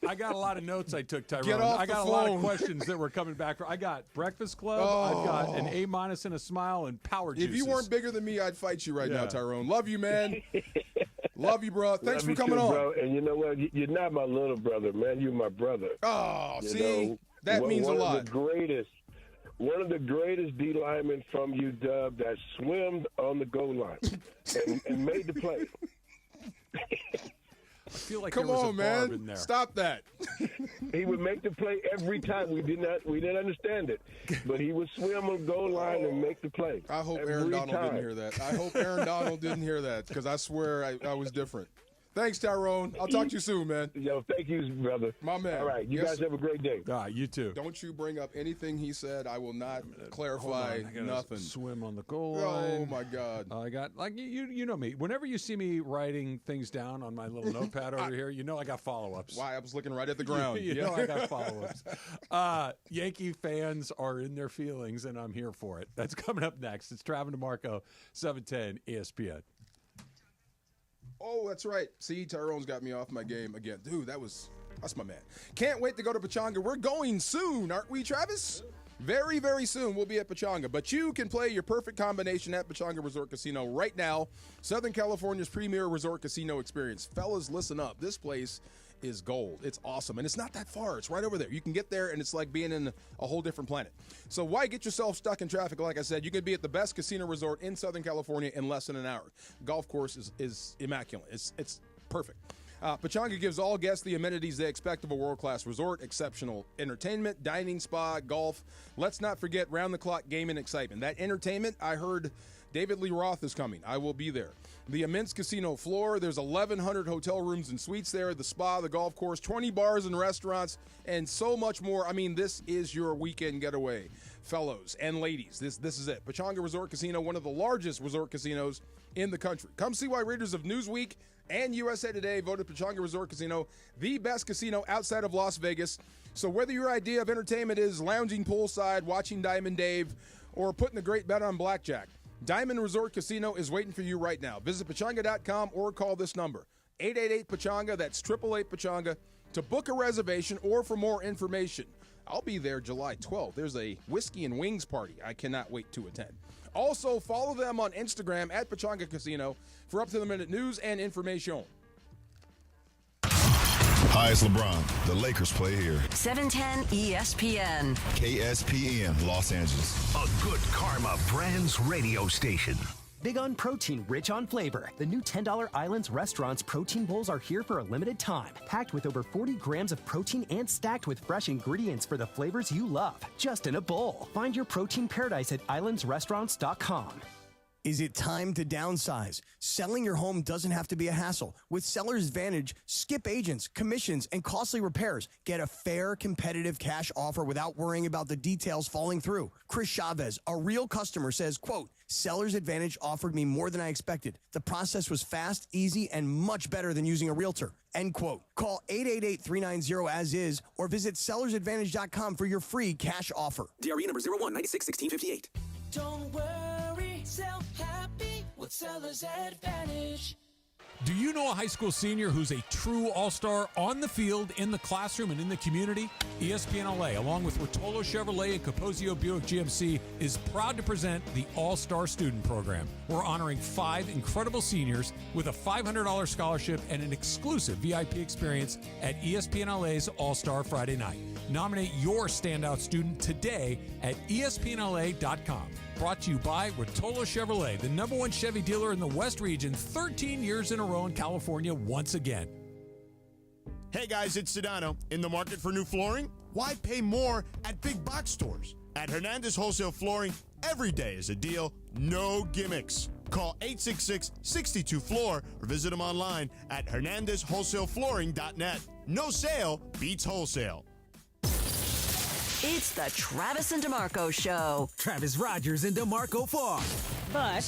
I got a lot of notes I took, Tyrone. Get off I got the a lot phone. of questions that were coming back. I got Breakfast Club. I've got an A- and a smile and power juices. If you weren't bigger than me, I'd fight you right now, Tyrone. Love you, man. Love you, bro. Thanks for coming on. Bro. And you know what? You're not my little brother, man. You're my brother. Oh, that means a lot. One of the greatest D linemen from UW that swimmed on the goal line and made the play. I feel like Come there was on, a man. barb in there. Stop that. He would make the play every time. We didn't understand it, but he would swim on the goal line and make the play. I hope Aaron Donald didn't hear that. I hope Aaron Donald didn't hear that because I swear I was different. Thanks, Tyrone. I'll talk to you soon, man. Yo, thank you, brother. My man. All right, you guys have a great day. All right, you too. Don't you bring up anything he said. I will not clarify nothing. Swim on the goal line. Oh, my God. I got, you know me. Whenever you see me writing things down on my little notepad over here, you know I got follow-ups. Why? I was looking right at the ground. You know I got follow-ups. Yankee fans are in their feelings, and I'm here for it. That's coming up next. It's Travin DeMarco, 710 ESPN. Oh, that's right. See, Tyrone's got me off my game again. Dude, that's my man. Can't wait to go to Pechanga. We're going soon, aren't we, Travis? Very, very soon we'll be at Pechanga. But you can play your perfect combination at Pechanga Resort Casino right now. Southern California's premier resort casino experience. Fellas, listen up. This place is gold. It's awesome. And it's not that far. It's right over there. You can get there, and it's like being in a whole different planet. So why get yourself stuck in traffic? Like I said, you could be at the best casino resort in Southern California in less than an hour. Golf course is immaculate. It's perfect. Pechanga gives all guests the amenities they expect of a world-class resort, exceptional entertainment, dining, spa, golf. Let's not forget round-the-clock gaming excitement. That entertainment, I heard David Lee Roth is coming. I will be there. The immense casino floor, there's 1,100 hotel rooms and suites there, the spa, the golf course, 20 bars and restaurants, and so much more. I mean, this is your weekend getaway, fellows and ladies. This is it. Pechanga Resort Casino, one of the largest resort casinos in the country. Come see why readers of Newsweek and USA Today voted Pechanga Resort Casino the best casino outside of Las Vegas. So whether your idea of entertainment is lounging poolside, watching Diamond Dave, or putting a great bet on blackjack, Diamond Resort Casino is waiting for you right now. Visit Pechanga.com or call this number, 888-PECHANGA, that's 888-PECHANGA, to book a reservation or for more information. I'll be there July 12th. There's a whiskey and wings party I cannot wait to attend. Also, follow them on Instagram at Pechanga Casino for up-to-the-minute news and information. Hi, it's LeBron. The Lakers play here. 710 ESPN. KSPN, Los Angeles. A good karma brands radio station. Big on protein, rich on flavor. The new $10 Islands Restaurants protein bowls are here for a limited time. Packed with over 40 grams of protein and stacked with fresh ingredients for the flavors you love. Just in a bowl. Find your protein paradise at islandsrestaurants.com. Is it time to downsize? Selling your home doesn't have to be a hassle. With Seller's Advantage, skip agents, commissions, and costly repairs. Get a fair, competitive cash offer without worrying about the details falling through. Chris Chavez, a real customer, says, quote, Seller's Advantage offered me more than I expected. The process was fast, easy, and much better than using a realtor. End quote. Call 888-390-AS-IS or visit sellersadvantage.com for your free cash offer. DRE number 01961658. Don't worry, sell happy with Seller's Advantage. Do you know a high school senior who's a true all-star on the field, in the classroom, and in the community? ESPN LA, along with Rotolo Chevrolet and Capozio Buick GMC, is proud to present the All-Star Student Program. We're honoring 5 incredible seniors with a $500 scholarship and an exclusive VIP experience at ESPN LA's All-Star Friday Night. Nominate your standout student today at ESPNLA.com. Brought to you by Rotolo Chevrolet, the #1 Chevy dealer in the West region, 13 years in a row in California once again. Hey guys, it's Sedano. In the market for new flooring? Why pay more at big box stores? At Hernandez Wholesale Flooring, every day is a deal, no gimmicks. Call 866-62-FLOOR or visit them online at hernandezwholesaleflooring.net. No sale beats wholesale. It's the Travis and DeMarco Show. Travis Rogers and DeMarco Farr. But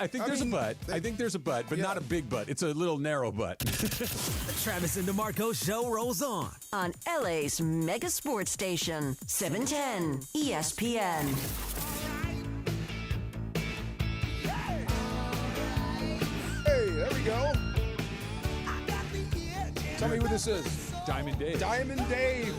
I think there's a but. I think there's a but, but not a big but. It's a little narrow but. The Travis and DeMarco Show rolls on LA's mega sports station, 710 ESPN. Hey, there we go. Tell me who this is. Diamond Dave. Diamond Dave.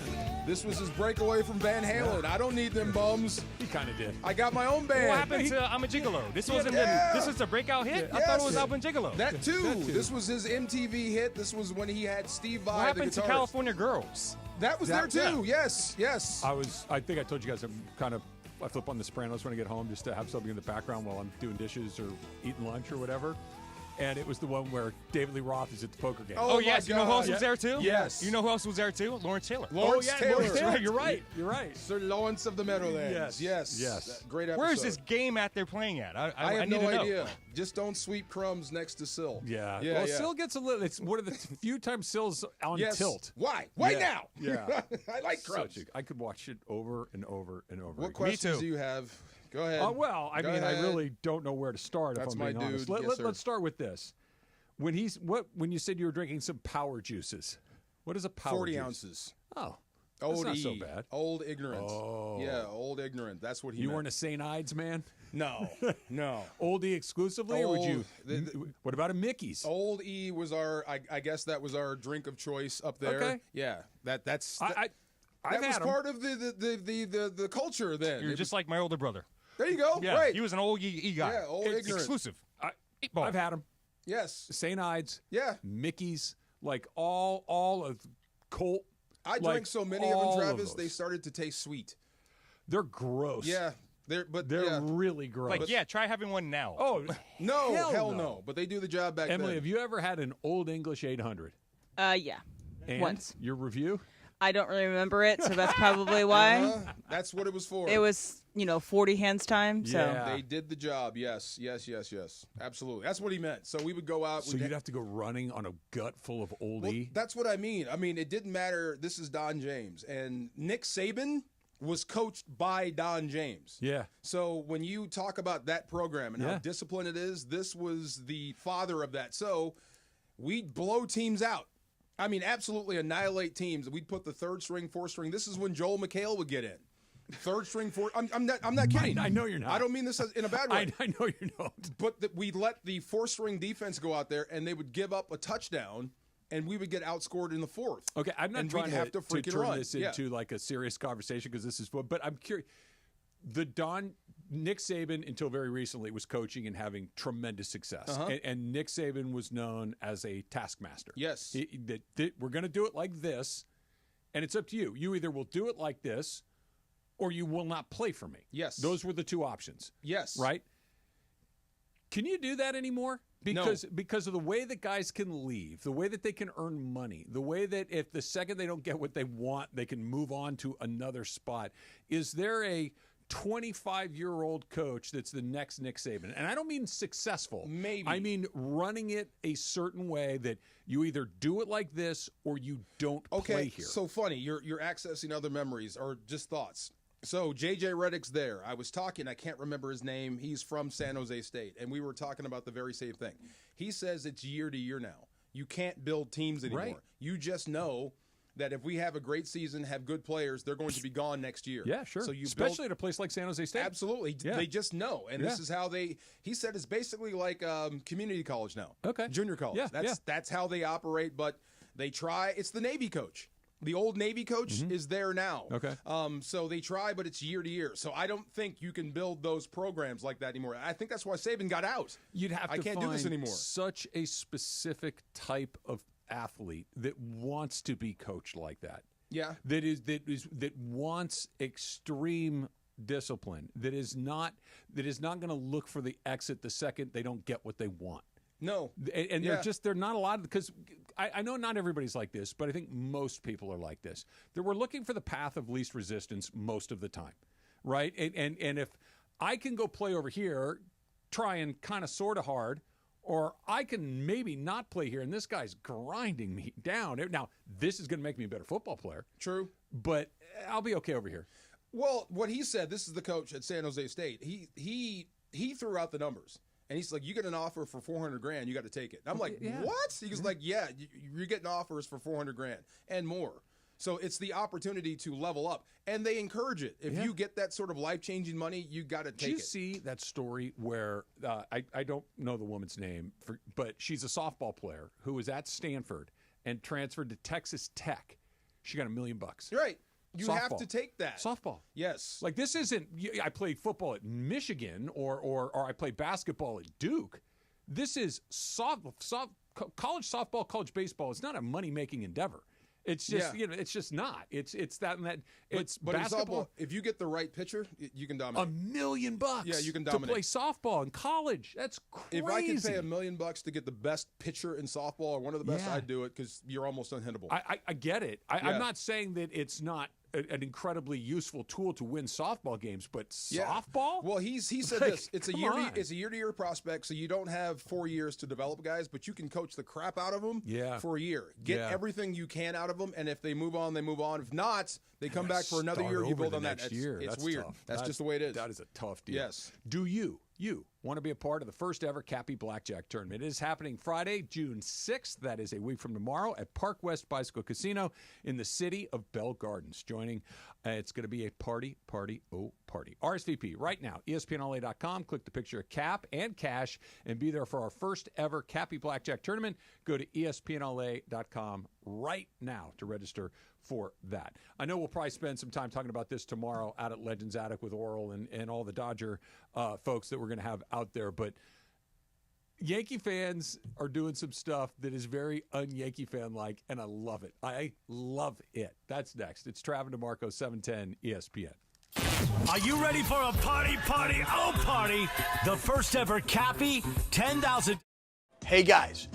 This was his breakaway from Van Halen. I don't need them bums. He kind of did. I got my own band. What happened to I'm a Gigolo? This wasn't this was the breakout hit? I thought it was Album Gigolo. That too. This was his MTV hit. This was when he had Steve Vai, what happened to California Girls? That was there too. Yeah. Yes. I think I told you guys I flip on The Sopranos when I get home just to have something in the background while I'm doing dishes or eating lunch or whatever. And it was the one where David Lee Roth is at the poker game. Oh yes, you know who else was there too? Yes. You know who else was there too? Lawrence Taylor. Lawrence Taylor. You're right. You're right. Sir Lawrence of the Meadowlands. Yes. Great episode. Where is this game at they're playing at? I have no idea. Just don't sweep crumbs next to Syl. Yeah. Well, Syl gets a little. It's one of the few times Syl's on tilt. Why? Why now? Yeah. I like crumbs. I could watch it over and over and over. What questions do you have? Go ahead. I really don't know where to start. That's if I'm being honest. Let's start with this. When you said you were drinking some power juices, what is a power 40 juice? ounces. Oh, that's not so bad. Old ignorant. Oh. Yeah, old ignorant. That's what he You meant. weren't a St. Ides man? No. Old E exclusively, or would you? What about a Mickey's? Old E was I guess that was our drink of choice up there. Okay. Yeah, that was had part of the culture then. You're just like my older brother. There you go. Yeah, right. He was an old E guy. Yeah, old it's ignorant. Exclusive. I've had them. Yes. St. Ides. Yeah. Mickey's. Like all of Colt. I drank so many of them, Travis, they started to taste sweet. They're gross. Yeah. They're really gross. Like, try having one now. Oh, no, hell no. But they do the job back Emily, then. have you ever had an Old English 800? Yeah. And once. Your review? I don't really remember it, so that's probably why. That's what it was for. It was, 40 hands time. So Yeah. They did the job. Yes. Absolutely. That's what he meant. So we would go out. So you'd have to go running on a gut full of oldie? Well, that's what I mean. I mean, it didn't matter. This is Don James. And Nick Saban was coached by Don James. Yeah. So when you talk about that program and how disciplined it is, this was the father of that. So we'd blow teams out. I mean, absolutely annihilate teams. We'd put the third string, fourth string. This is when Joel McHale would get in. Third string, fourth. I'm not kidding. I know you're not. I don't mean this in a bad way. I know you don't. But we'd let the fourth string defense go out there, and they would give up a touchdown, and we would get outscored in the fourth. Okay, I'm not trying have to freaking turn run. this into like a serious conversation because this is fun. But I'm curious. Nick Saban, until very recently, was coaching and having tremendous success. And Nick Saban was known as a taskmaster. Yes. We're going to do it like this, and it's up to you. You either will do it like this, or you will not play for me. Yes. Those were the two options. Yes. Right? Can you do that anymore? Because of the way that guys can leave, the way that they can earn money, the way that if the second they don't get what they want, they can move on to another spot. Is there a 25-year-old coach that's the next Nick Saban? And I don't mean successful. Maybe. I mean running it a certain way that you either do it like this or you don't play here. So funny. You're accessing other memories or just thoughts. So J.J. Redick's there. I was talking, I can't remember his name. He's from San Jose State, and we were talking about the very same thing. He says it's year to year now. You can't build teams anymore. Right. You just know that if we have a great season, have good players, they're going to be gone next year. Yeah, sure. So especially at a place like San Jose State. Absolutely. Yeah. They just know. And this is how he said it's basically like community college now. Okay. Junior college. That's how they operate, but they try. It's the Navy coach. The old Navy coach is there now. Okay. So they try, but it's year to year. So I don't think you can build those programs like that anymore. I think that's why Saban got out. You'd have to I can't find do this anymore. Such a specific type of athlete that wants to be coached like that. Yeah. That wants extreme discipline. That is not going to look for the exit the second they don't get what they want. No. And they're not a lot of, because I know not everybody's like this, but I think most people are like this. That we're looking for the path of least resistance most of the time, right? And if I can go play over here, trying kind of sort of hard, or I can maybe not play here, and this guy's grinding me down. Now, this is going to make me a better football player. True. But I'll be okay over here. Well, what he said, this is the coach at San Jose State. He threw out the numbers. And he's like, you get an offer for $400,000, you got to take it. And I'm like, what? He was like, you're getting offers for $400,000 and more. So it's the opportunity to level up, and they encourage it. If you get that sort of life-changing money, you got to take it. Did you see that story where I don't know the woman's name, but she's a softball player who was at Stanford and transferred to Texas Tech. She got $1 million. Right. You softball. Have to take that. Softball. Yes. Like, this isn't, I played football at Michigan or I played basketball at Duke. This is college softball, college baseball. It's not a money-making endeavor. It's just, it's just not. It's that and that. It's but basketball. If you get the right pitcher, you can dominate. $1 million. Yeah, you can dominate. To play softball in college. That's crazy. If I could pay $1 million to get the best pitcher in softball or one of the best, I'd do it because you're almost unhittable. I get it. I'm not saying that it's not an incredibly useful tool to win softball games, but softball? Well, he said this. It's a year-to-year prospect, so you don't have 4 years to develop guys, but you can coach the crap out of them for a year. Get everything you can out of them, and if they move on, they move on. If not, they come back for another year. You build on that. It's weird. Tough. That's just the way it is. That is a tough deal. Yes. Do you want to be a part of the first ever Cappy Blackjack Tournament? It is happening Friday, June 6th. That is a week from tomorrow at Park West Bicycle Casino in the city of Bell Gardens. Joining, it's going to be a party. RSVP right now, ESPNLA.com. Click the picture of Cap and Cash and be there for our first ever Cappy Blackjack Tournament. Go to ESPNLA.com right now to register for that. I know we'll probably spend some time talking about this tomorrow out at Legends Attic with Oral and all the Dodger folks that we're going to have out there. But Yankee fans are doing some stuff that is very un-Yankee fan-like, and I love it. I love it. That's next. It's Travis DeMarco, 710 ESPN. Are you ready for a party, party? The first ever Cappy 10,000. Hey guys,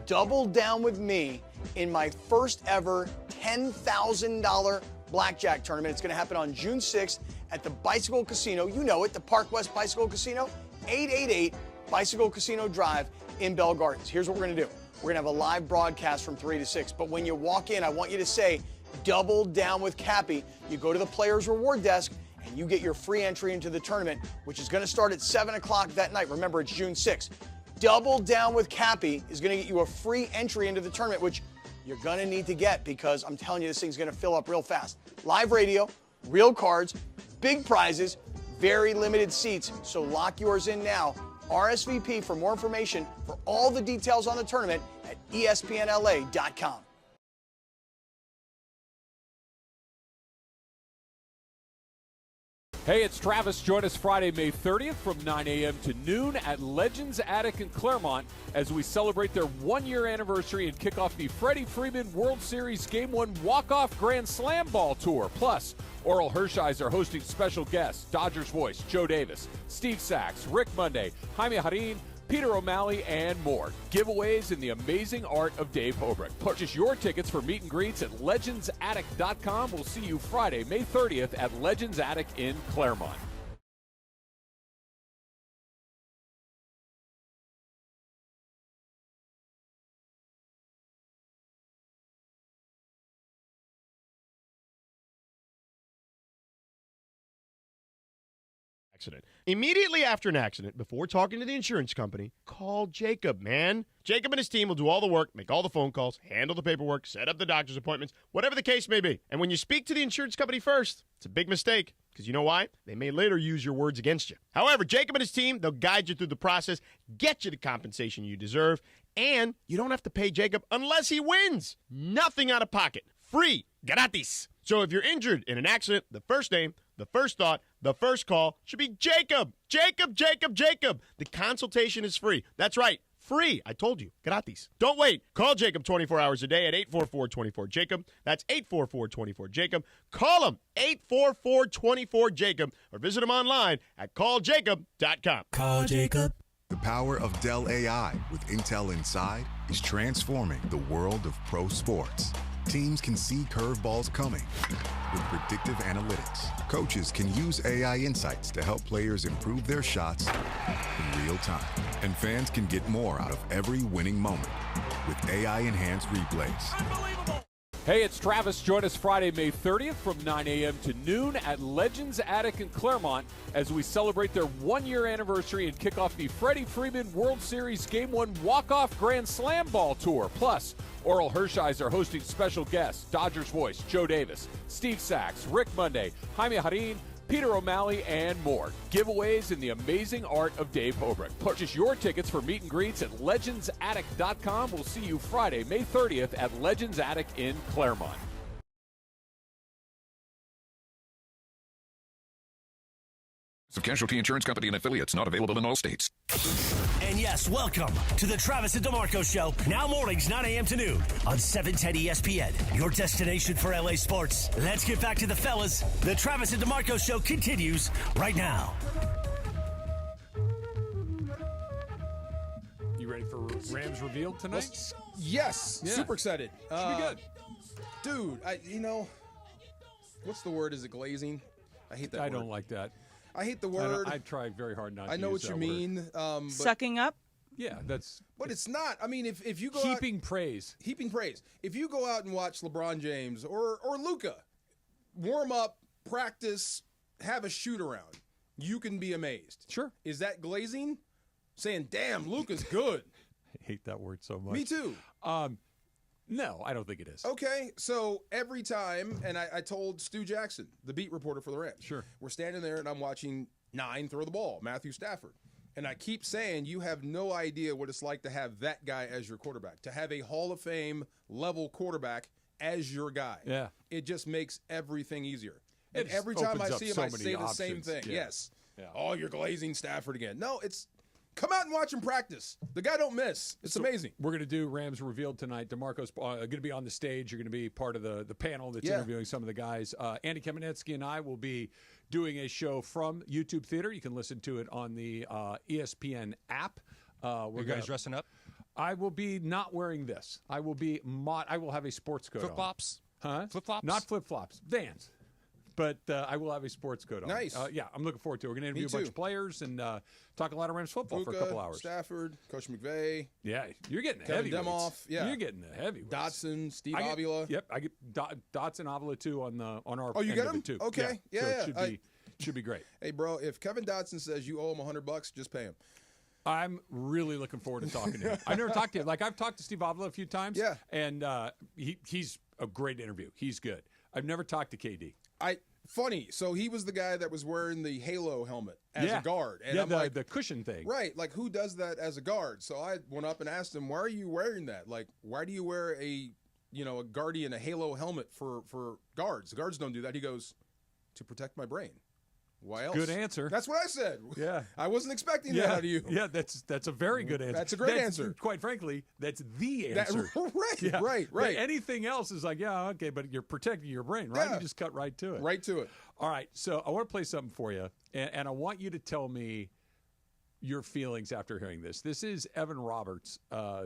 double down with me in my first ever $10,000 blackjack tournament. It's going to happen on June 6th at the Bicycle Casino. You know it, the Park West Bicycle Casino, 888 Bicycle Casino Drive in Bell Gardens. Here's what we're going to do. We're going to have a live broadcast from 3 to 6. But when you walk in, I want you to say, double down with Cappy. You go to the Players Reward Desk, and you get your free entry into the tournament, which is going to start at 7 o'clock that night. Remember, it's June 6th. Double down with Cappy is going to get you a free entry into the tournament, which you're going to need to get because I'm telling you, this thing's going to fill up real fast. Live radio, real cards, big prizes, very limited seats. So lock yours in now. RSVP for more information for all the details on the tournament at ESPNLA.com. Hey, it's Travis. Join us Friday, May 30th from 9 a.m. to noon at Legends Attic in Claremont as we celebrate their one-year anniversary and kick off the Freddie Freeman World Series Game 1 Walk-Off Grand Slam Ball Tour. Plus, Oral Hershiser hosting special guests, Dodgers voice Joe Davis, Steve Sachs, Rick Monday, Jaime Harin, Peter O'Malley, and more. Giveaways in the amazing art of Dave Hobrick. Purchase your tickets for meet and greets at legendsattic.com. We'll see you Friday, May 30th at Legends Attic in Claremont. Accident. Immediately after an accident, before talking to the insurance company, call Jacob, man. Jacob and his team will do all the work, make all the phone calls, handle the paperwork, set up the doctor's appointments, whatever the case may be. And when you speak to the insurance company first, it's a big mistake. Because you know why? They may later use your words against you. However, Jacob and his team, they'll guide you through the process, get you the compensation you deserve, and you don't have to pay Jacob unless he wins. Nothing out of pocket. Free. Gratis. So if you're injured in an accident, the first name, the first thought, the first call should be Jacob. Jacob, Jacob, Jacob. The consultation is free. That's right. Free. I told you. Gratis. Don't wait. Call Jacob 24 hours a day at 844-24-JACOB. That's 844-24-JACOB. Call him 844-24-JACOB or visit him online at calljacob.com. Call Jacob. The power of Dell AI with Intel Inside is transforming the world of pro sports. Teams can see curveballs coming with predictive analytics. Coaches can use AI insights to help players improve their shots in real time. And fans can get more out of every winning moment with AI-enhanced replays. Unbelievable. Hey, it's Travis. Join us Friday, May 30th from 9 a.m. to noon at Legends Attic in Claremont as we celebrate their one-year anniversary and kick off the Freddie Freeman World Series Game 1 Walk-Off Grand Slam Ball Tour. Plus, Oral Hershiser hosting special guests, Dodgers voice Joe Davis, Steve Sachs, Rick Monday, Jaime Harin, Peter O'Malley, and more. Giveaways in the amazing art of Dave Hobrick. Purchase your tickets for meet and greets at legendsattic.com. We'll see you Friday, May 30th at Legends Attic in Claremont. Of Casualty Insurance Company and affiliates, not available in all states. And yes, welcome to the Travis and DeMarco Show. Now mornings, 9 a.m. to noon on 710 ESPN, your destination for LA sports. Let's get back to the fellas. The Travis and DeMarco Show continues right now. You ready for Rams reveal tonight? Yes. Yeah. Super excited. Should be good. Dude, what's the word? Is it glazing? I hate that word. I don't like that. I hate the word. I try very hard not to. I know use what you that mean. word. Sucking up? Yeah, that's. But it's not. I mean, if you go heaping praise. Heaping praise. If you go out and watch LeBron James or Luka warm up, practice, have a shoot around, you can be amazed. Sure. Is that glazing? Saying, damn, Luka's good. I hate that word so much. Me too. No, I don't think it is. Okay, so every time, and I told Stu Jackson, the beat reporter for the Rams, sure, we're standing there and I'm watching 9 throw the ball, Matthew Stafford. And I keep saying, you have no idea what it's like to have that guy as your quarterback, to have a Hall of Fame level quarterback as your guy. Yeah. It just makes everything easier. And It every time I opens up see him, so I many say the same options. thing. Yeah. Yes. Yeah. Oh, you're glazing Stafford again. No, it's Come out and watch him practice. The guy don't miss. It's amazing. We're going to do Rams Revealed tonight. DeMarco's going to be on the stage. You're going to be part of the panel that's interviewing some of the guys. Andy Kamenetsky and I will be doing a show from YouTube Theater. You can listen to it on the ESPN app. You guys dressing up? I will be not wearing this. I will be I will have a sports coat Flip-flops? on. Huh? Flip-flops? Not flip-flops. Vans. But I will have a sports coat on. Nice. Yeah, I'm looking forward to it. We're going to interview a bunch of players and talk a lot of Rams football for a couple hours. Stafford, Coach McVay. Yeah, you're getting the Kevin heavyweights. Demoff. Yeah. You're getting the heavyweights. Dotson, Steve Avila. Yep, I get Dotson, Avila too on our. Oh, you end get of him it too. Okay, yeah. So it should be great. Hey, bro, if Kevin Dotson says you owe him $100, just pay him. I'm really looking forward to talking to him. I've never talked to him. Like, I've talked to Steve Avila a few times. Yeah. And he's a great interview. He's good. I've never talked to KD. Funny. So he was the guy that was wearing the Halo helmet as a guard. And I'm the cushion thing. Right. Like, who does that as a guard? So I went up and asked him, why are you wearing that? Like, why do you wear a Guardian, a Halo helmet for guards? The guards don't do that. He goes, to protect my brain. Why else? Good answer. That's what I said. Yeah. I wasn't expecting that out of you. Yeah, that's a very good answer. That's a great answer. Quite frankly, that's the answer. Right. But anything else is like, yeah, okay, but you're protecting your brain, right? Yeah. You just cut right to it. Right to it. All right, so I want to play something for you, and I want you to tell me your feelings after hearing this. This is Evan Roberts,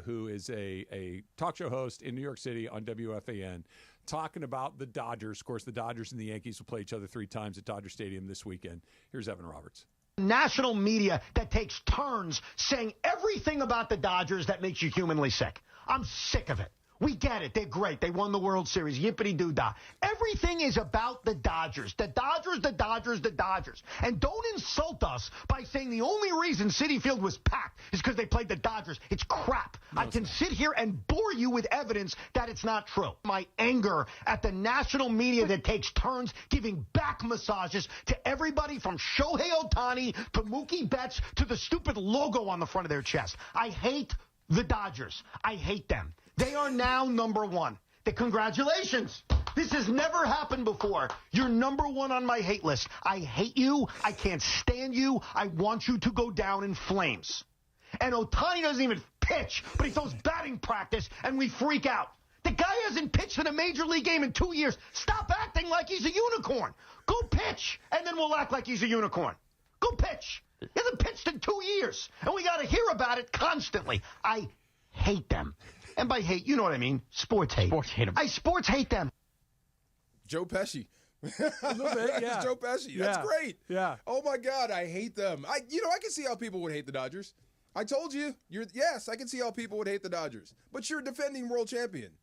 who is a talk show host in New York City on WFAN, talking about the Dodgers. Of course, the Dodgers and the Yankees will play each other 3 times at Dodger Stadium this weekend. Here's Evan Roberts. National media that takes turns saying everything about the Dodgers that makes you humanly sick. I'm sick of it. We get it. They're great. They won the World Series. Yippity-doo-dah. Everything is about the Dodgers. The Dodgers, the Dodgers, the Dodgers. And don't insult us by saying the only reason Citi Field was packed is because they played the Dodgers. It's crap. I can sit here and bore you with evidence that it's not true. My anger at the national media that takes turns giving back massages to everybody from Shohei Ohtani to Mookie Betts to the stupid logo on the front of their chest. I hate the Dodgers. I hate them. They are now number 1. Congratulations. This has never happened before. You're number 1 on my hate list. I hate you. I can't stand you. I want you to go down in flames. And Ohtani doesn't even pitch, but he throws batting practice, and we freak out. The guy hasn't pitched in a major league game in 2 years. Stop acting like he's a unicorn. Go pitch, and then we'll act like he's a unicorn. Go pitch. He hasn't pitched in 2 years, and we got to hear about it constantly. I hate them. And by hate, you know what I mean. Sports hate. Sports hate them. I sports hate them. Joe Pesci. A little bit, yeah. Joe Pesci. That's great. Yeah. Oh, my God. I hate them. I can see how people would hate the Dodgers. I told you. Yes, I can see how people would hate the Dodgers. But you're a defending world champion.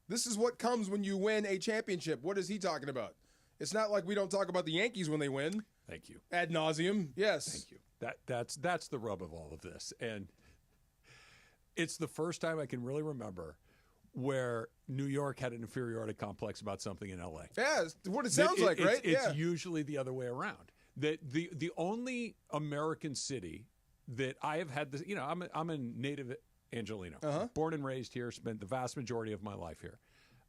This is what comes when you win a championship. What is he talking about? It's not like we don't talk about the Yankees when they win. Thank you. Ad nauseum. Yes. Thank you. That's the rub of all of this. And it's the first time I can really remember where New York had an inferiority complex about something in L.A. Yeah, it's what it sounds like, right? It's usually the other way around. That the only American city that I have had this, I'm a native Angelino, born and raised here, spent the vast majority of my life here.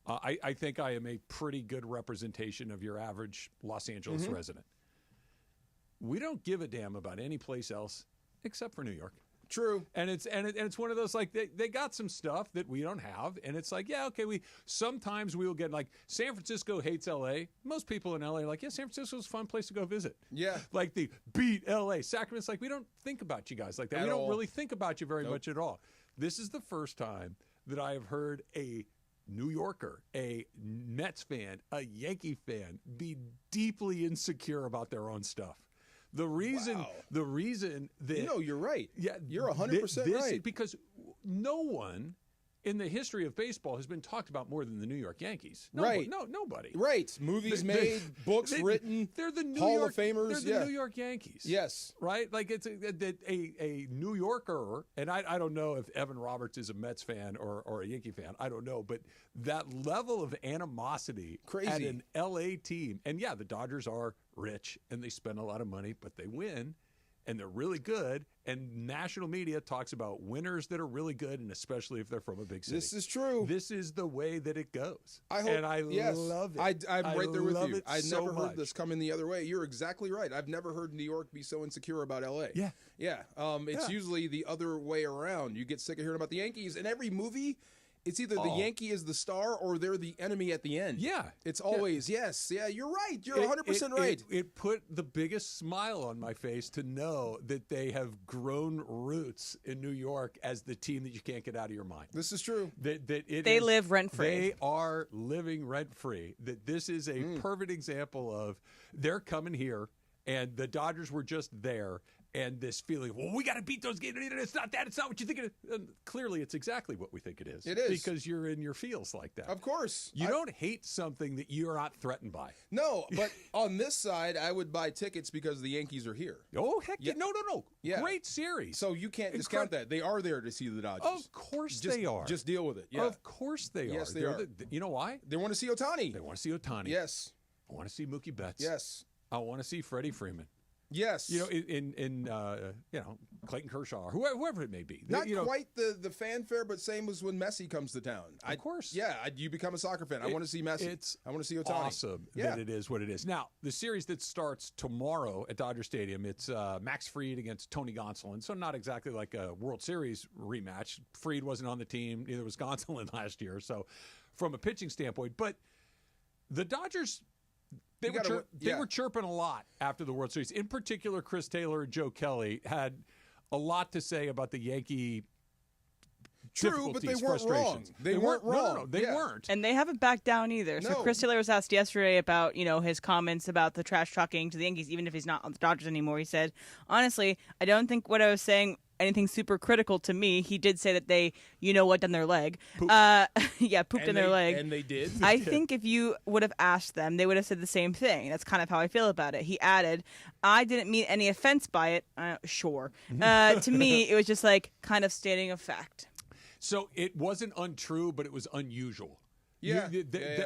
I think I am a pretty good representation of your average Los Angeles resident. We don't give a damn about any place else except for New York. True. And it's one of those, like, they got some stuff that we don't have, and it's like, yeah, okay, sometimes we will get, like, San Francisco hates L.A. Most people in L.A. are like, yeah, San Francisco's a fun place to go visit. Yeah. Like, the beat L.A. Sacramento's like, we don't think about you guys like that. We don't really think about you very much at all. This is the first time that I have heard a New Yorker, a Mets fan, a Yankee fan be deeply insecure about their own stuff. The reason that you're right. Yeah, you're 100% right. Because no one in the history of baseball has been talked about more than the New York Yankees. Nobody. Right. Movies made, books written. They're the Hall of Famers. They're the New York Yankees. Yes. Right. Like it's a New Yorker, and I don't know if Evan Roberts is a Mets fan or a Yankee fan. I don't know, but that level of animosity at an LA team, and yeah, the Dodgers are rich and they spend a lot of money, but they win. and they're really good, and national media talks about winners that are really good, and especially if they're from a big city. This is true. This is the way that it goes. I hope, and I love it. I'm right there with you. I so never much. heard this coming the other way. You're exactly right. I've never heard New York be so insecure about L.A. Yeah. It's usually the other way around. You get sick of hearing about the Yankees. In every movie, it's either the Yankee is the star or they're the enemy at the end. Yeah. It's always, you're right. You're 100% right. It put the biggest smile on my face to know that they have grown roots in New York as the team that you can't get out of your mind. This is true. They live rent-free. They are living rent-free. That this is a perfect example of they're coming here, and the Dodgers were just there. And this feeling, well, we got to beat those games. It's not that. It's not what you think it is. And clearly, it's exactly what we think it is. It is. Because you're in your feels like that. Of course. You don't hate something that you're not threatened by. No, but on this side, I would buy tickets because the Yankees are here. Oh, heck yeah. No. Yeah. Great series. So you can't discount that. They are there to see the Dodgers. Of course they are. Just deal with it. Yeah. Of course they are. Yes, they are. You know why? They want to see Ohtani. They want to see Ohtani. Yes. I want to see Mookie Betts. Yes. I want to see Freddie Freeman. Yes. In Clayton Kershaw, or whoever it may be. Not quite the fanfare, but same as when Messi comes to town. Of course. Yeah, you become a soccer fan. I want to see Messi. I want to see Ohtani. Awesome that it is what it is. Now, the series that starts tomorrow at Dodger Stadium, it's Max Fried against Tony Gonsolin. So not exactly like a World Series rematch. Fried wasn't on the team. Neither was Gonsolin last year. So from a pitching standpoint. But the Dodgers... They were chirping a lot after the World Series. In particular, Chris Taylor and Joe Kelly had a lot to say about the Yankee True, but they weren't wrong. They weren't wrong. No, they weren't. And they haven't backed down either. So Chris Taylor was asked yesterday about, his comments about the trash talking to the Yankees, even if he's not on the Dodgers anymore. He said, honestly, I don't think what I was saying anything super critical to me. He did say that they, down their leg. Pooped in their leg. And they did. I think if you would have asked them, they would have said the same thing. That's kind of how I feel about it. He added, I didn't mean any offense by it. Sure. To me, it was just like kind of stating a fact. So it wasn't untrue, but it was unusual. Yeah.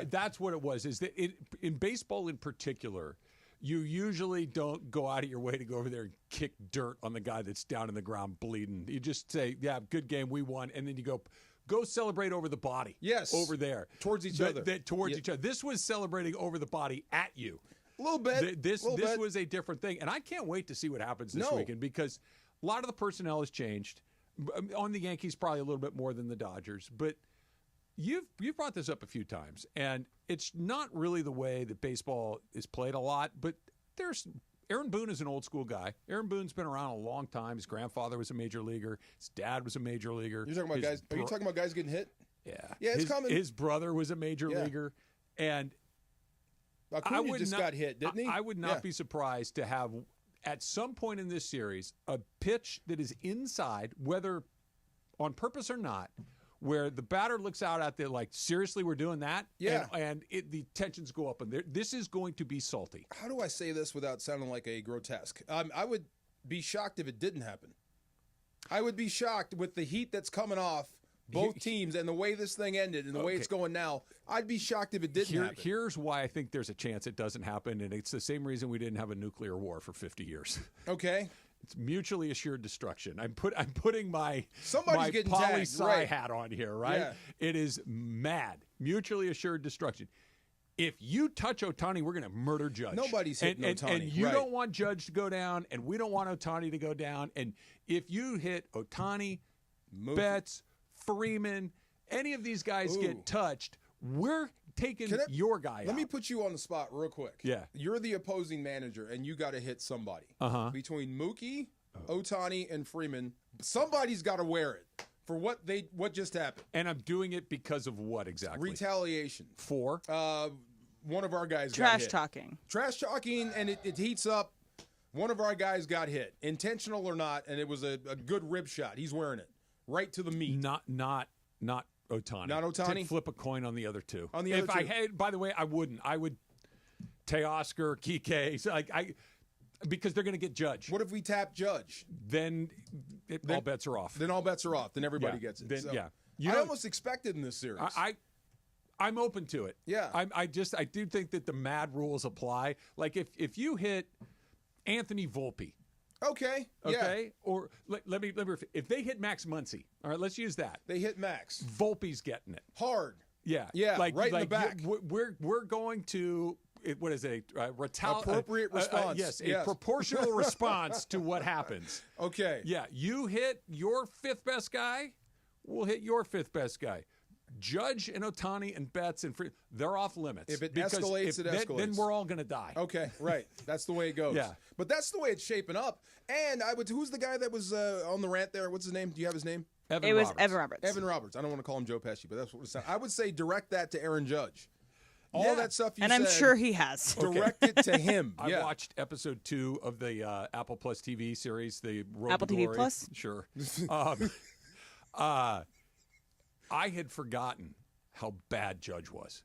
That's what it was. Is that in baseball in particular, you usually don't go out of your way to go over there and kick dirt on the guy that's down in the ground bleeding. You just say, yeah, good game, we won. And then you go celebrate over the body. Yes. Over there. Towards each other. Towards each other. This was celebrating over the body at you. A little bit. This was a different thing. And I can't wait to see what happens this weekend because a lot of the personnel has changed. On the Yankees, probably a little bit more than the Dodgers. But you've brought this up a few times, and it's not really the way that baseball is played a lot. But Aaron Boone is an old school guy. Aaron Boone's been around a long time. His grandfather was a major leaguer. His dad was a major leaguer. You're talking about guys? Are you talking about guys getting hit? Yeah. Yeah, it's coming. His brother was a major leaguer, and Acuna just got hit, didn't he? I would not be surprised to have, at some point in this series, a pitch that is inside, whether on purpose or not, where the batter looks out at there like, seriously, we're doing that? Yeah. And the tensions go up. And this is going to be salty. How do I say this without sounding like a grotesque? I would be shocked if it didn't happen. I would be shocked with the heat that's coming off both teams and the way this thing ended and the way it's going now. I'd be shocked if it didn't happen. Here's why I think there's a chance it doesn't happen, and it's the same reason we didn't have a nuclear war for 50 years. Okay. It's mutually assured destruction. I'm putting my getting poli-sci hat on here, right? Yeah. It is mad. Mutually assured destruction. If you touch Ohtani, we're going to murder Judge. Nobody's hitting Ohtani. And you don't want Judge to go down, and we don't want Ohtani to go down. And if you hit Ohtani, Betts, Freeman, any of these guys get touched, we're taking your guy out. Let me put you on the spot real quick. Yeah. You're the opposing manager, and you got to hit somebody. Between Mookie, Ohtani, and Freeman, somebody's got to wear it for what just happened. And I'm doing it because of what exactly? Retaliation. For? One of our guys Trash got hit. talking. Trash talking, and it heats up. One of our guys got hit, intentional or not, and it was a good rib shot. He's wearing it right to the meat. Not Ohtani. Not Ohtani? Flip a coin on the other two. On the other two. By the way, I wouldn't. I would Teoscar, Kike. So because they're going to get Judge. What if we tap Judge? Then all bets are off. Then all bets are off. Then everybody gets it. I almost expected in this series. I'm open to it. Yeah. I do think that the mad rules apply. Like if you hit Anthony Volpe Okay. Okay. Or let me. If they hit Max Muncy, all right, let's use that. They hit Max. Volpe's getting it hard. Yeah. Yeah. Right in the back. We're going to. What is it? Appropriate response. Yes, a proportional response to what happens. Okay. Yeah, you hit your fifth best guy, we'll hit your fifth best guy. Judge and Ohtani and Betts and they're off limits. If it escalates, it escalates. Then we're all going to die. Okay, right. That's the way it goes. Yeah. But that's the way it's shaping up. And who's the guy that was on the rant there? What's his name? Do you have his name? Evan Roberts. Evan Roberts. Evan Roberts. I don't want to call him Joe Pesci, but that's what it sounds. I would say direct that to Aaron Judge. All that stuff you said. And I'm sure he has. Direct it to him. I watched episode 2 of the Apple Plus TV series, the Road Apple to TV Glory. Plus? Sure. I had forgotten how bad Judge was.